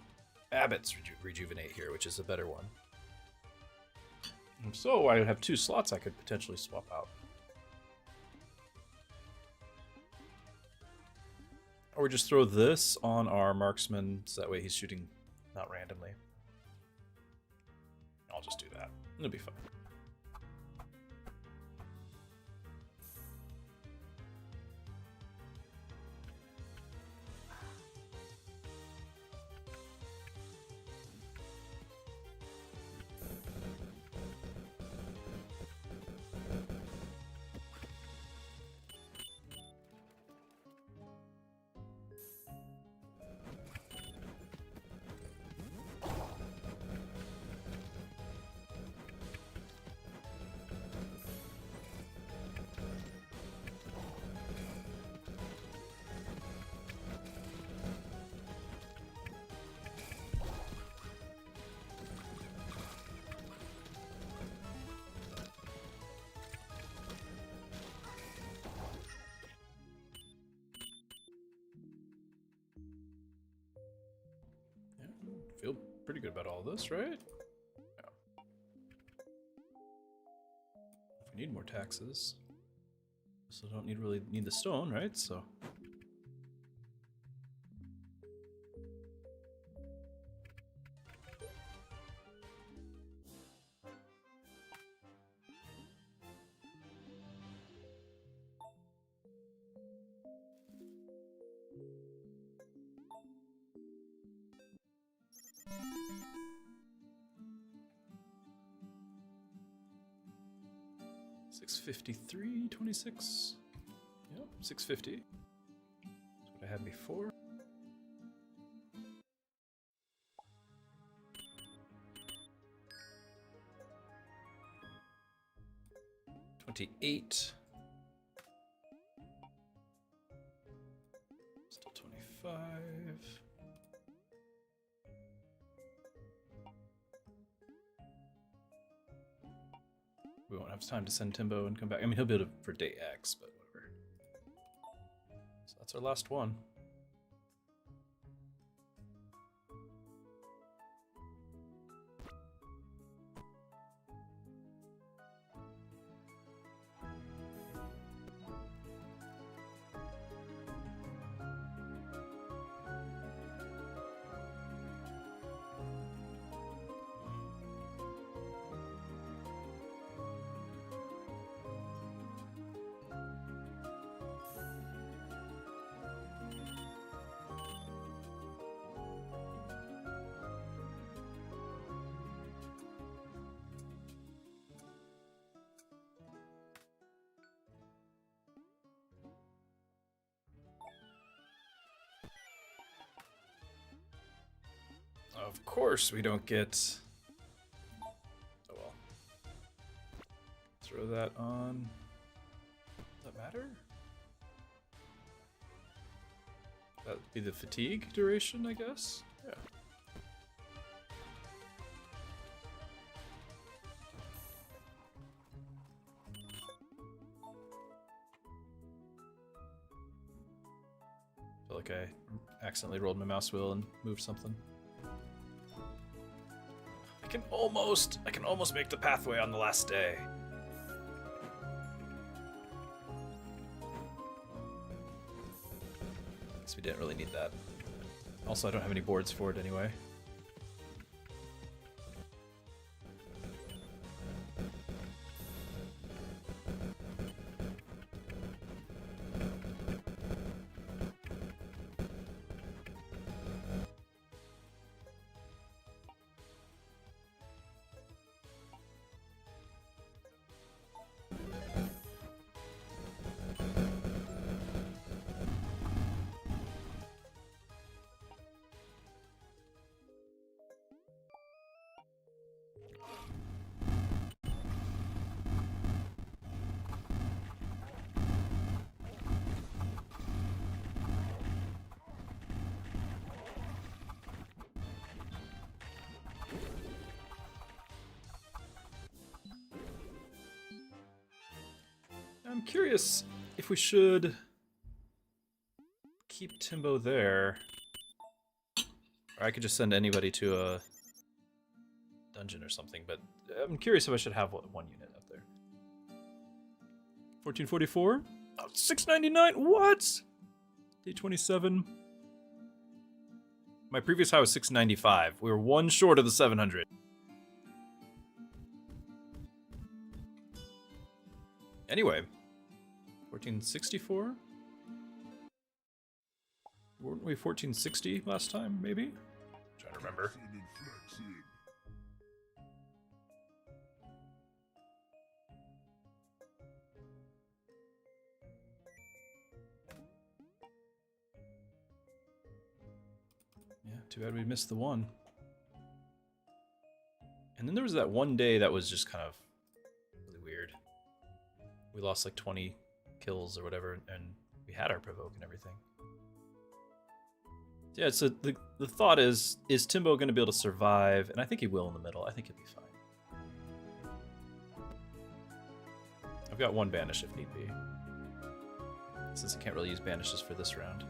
Abbott's Rejuvenate here, which is a better one. And so I would have 2 slots I could potentially swap out. Or just throw this on our marksman, so that way he's shooting not randomly. I'll just do that. It'll be fine. Feel pretty good about all this, right? Yeah. If we need more taxes, so don't really need the stone, right? So. $653.26. Yep, 650. That's what I had before. $28. Still 25. We won't have time to send Timbo and come back. I mean, he'll be able to for day X, but whatever. So that's our last one. Of course we don't get... Oh well. Throw that on... Does that matter? That would be the fatigue duration, I guess? Yeah. I feel like I accidentally rolled my mouse wheel and moved something. I can almost make the pathway on the last day. Guess we didn't really need that. Also, I don't have any boards for it anyway. I'm curious if we should keep Timbo there. Or I could just send anybody to a dungeon or something, but I'm curious if I should have one unit up there. 1444? Oh, 699? What? Day 27. My previous high was 695. We were one short of the 700. Anyway, 1464? Weren't we 1460 last time, maybe? Trying to remember. Yeah, too bad we missed the one. And then there was that one day that was just kind of really weird. We lost like 20 kills or whatever, and we had our provoke and everything. Yeah, so the thought is Timbo going to be able to survive? And I think he will in the middle. I think he'll be fine. I've got one banish if need be, since I can't really use banishes for this round.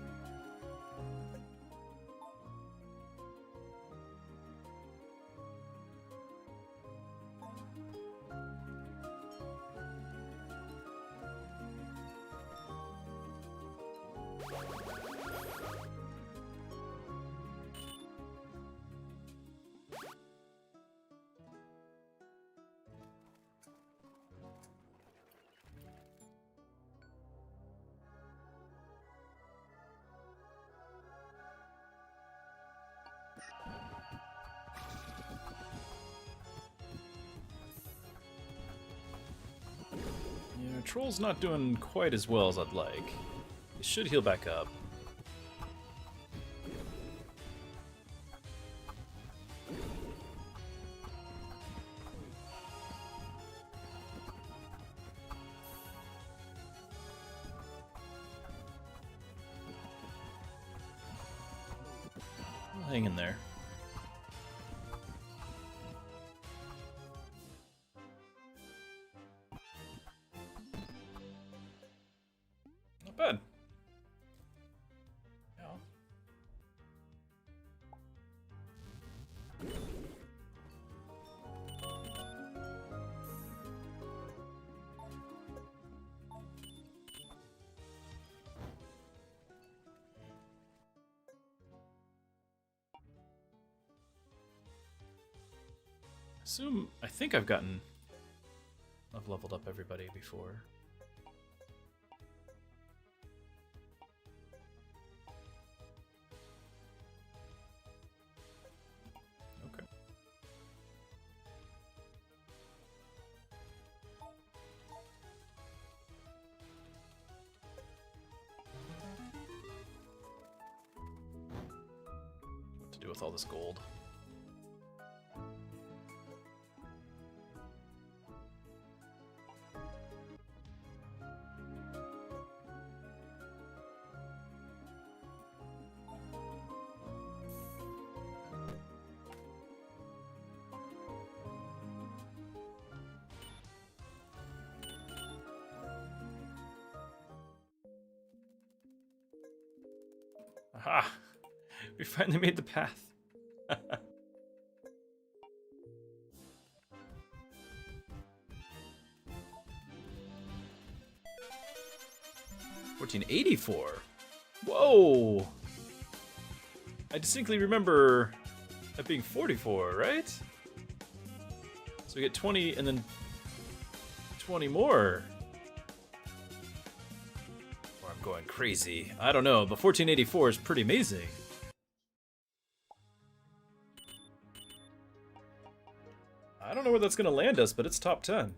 Troll's not doing quite as well as I'd like. He should heal back up. I'll hang in there. Bad. Yeah. I think I've leveled up everybody before. Do with all this gold. Aha! We finally made the path. 1484. Whoa! I distinctly remember that being 44, right? So we get 20 and then 20 more. Or I'm going crazy. I don't know, but 1484 is pretty amazing. I don't know where that's going to land us, but it's top 10.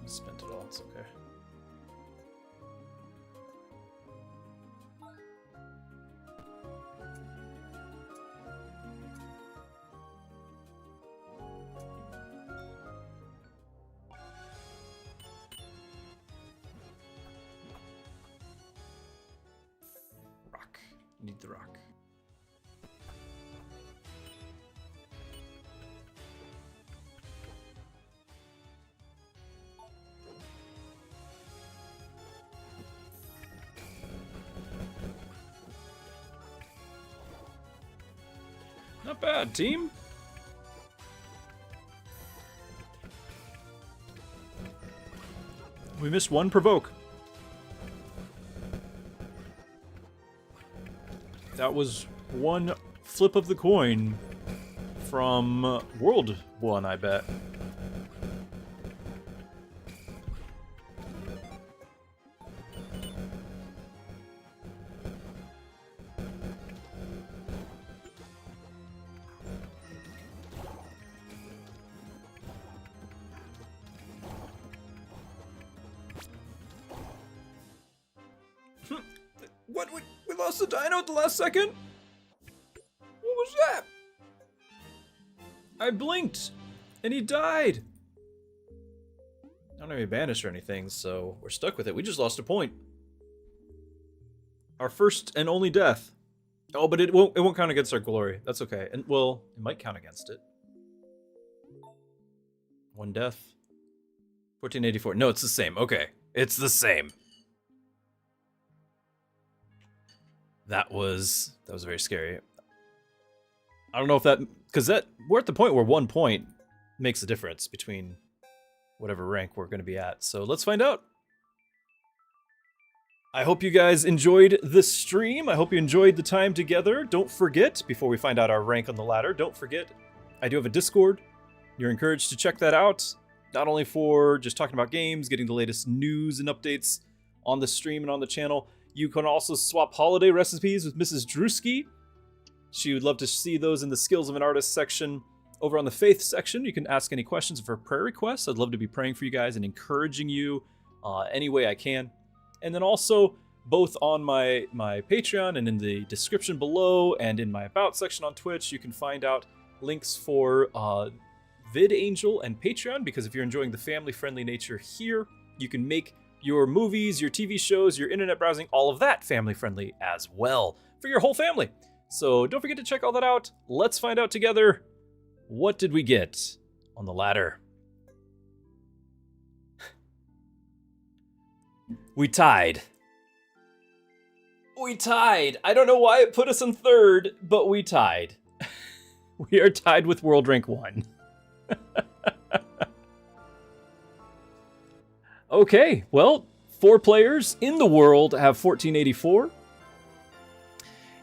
Spent it all, it's okay. Rock. Need the rock. Not bad, team. We missed one provoke. That was one flip of the coin from World 1, I bet. What? We lost the dino at the last second? What was that? I blinked, and he died. I don't have any banished or anything, so we're stuck with it. We just lost a point. Our first and only death. Oh, but it won't count against our glory. That's okay. And well, it might count against it. One death. 1484. No, it's the same. Okay. It's the same. That was very scary. I don't know if that, because we're at the point where 1 point makes a difference between whatever rank we're going to be at. So let's find out. I hope you guys enjoyed this stream. I hope you enjoyed the time together. Don't forget, before we find out our rank on the ladder, don't forget, I do have a Discord. You're encouraged to check that out. Not only for just talking about games, getting the latest news and updates on the stream and on the channel. You can also swap holiday recipes with Mrs. Druski. She would love to see those in the Skills of an Artist section. Over on the Faith section, you can ask any questions for prayer requests. I'd love to be praying for you guys and encouraging you any way I can. And then also, both on my Patreon and in the description below and in my About section on Twitch, you can find out links for VidAngel and Patreon, because if you're enjoying the family-friendly nature here, you can make your movies, your TV shows, your internet browsing, all of that family-friendly as well for your whole family. So don't forget to check all that out. Let's find out together, what did we get on the ladder? We tied. We tied. I don't know why it put us in third, but we tied. We are tied with World Rank 1. Okay, well, 4 players in the world have 1484.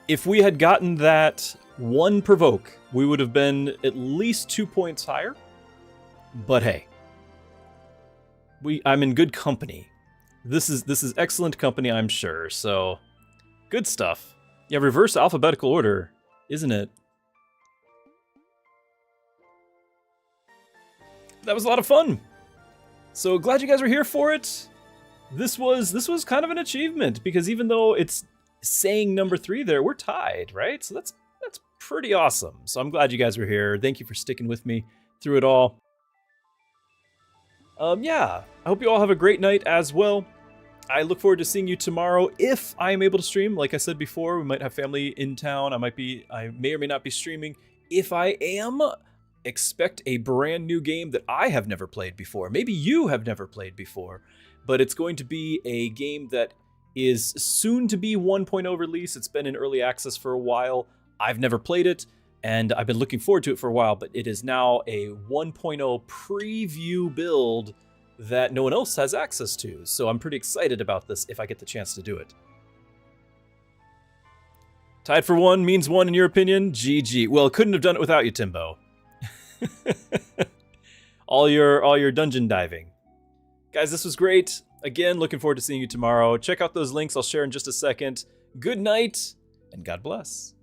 If we had gotten that one provoke, we would have been at least 2 points higher. But hey, I'm in good company. This is excellent company, I'm sure. So, good stuff. Yeah, reverse alphabetical order, isn't it? that was a lot of fun. So glad you guys were here for it. This was kind of an achievement, because even though it's saying number 3 there, we're tied, right? So that's pretty awesome. So I'm glad you guys were here. Thank you for sticking with me through it all. Yeah, I hope you all have a great night as well. I look forward to seeing you tomorrow if I am able to stream. Like I said before, we might have family in town. I may or may not be streaming. If I am, expect a brand new game that I have never played before. Maybe you have never played before, but it's going to be a game that is soon to be 1.0 release. It's been in early access for a while. I've never played it, and I've been looking forward to it for a while, but it is now a 1.0 preview build that no one else has access to. So I'm pretty excited about this if I get the chance to do it. Tied for 1 means 1 in your opinion? GG. Well, couldn't have done it without you, Timbo. all your dungeon diving. Guys, this was great. Again, looking forward to seeing you tomorrow. Check out those links I'll share in just a second. Good night, and God bless.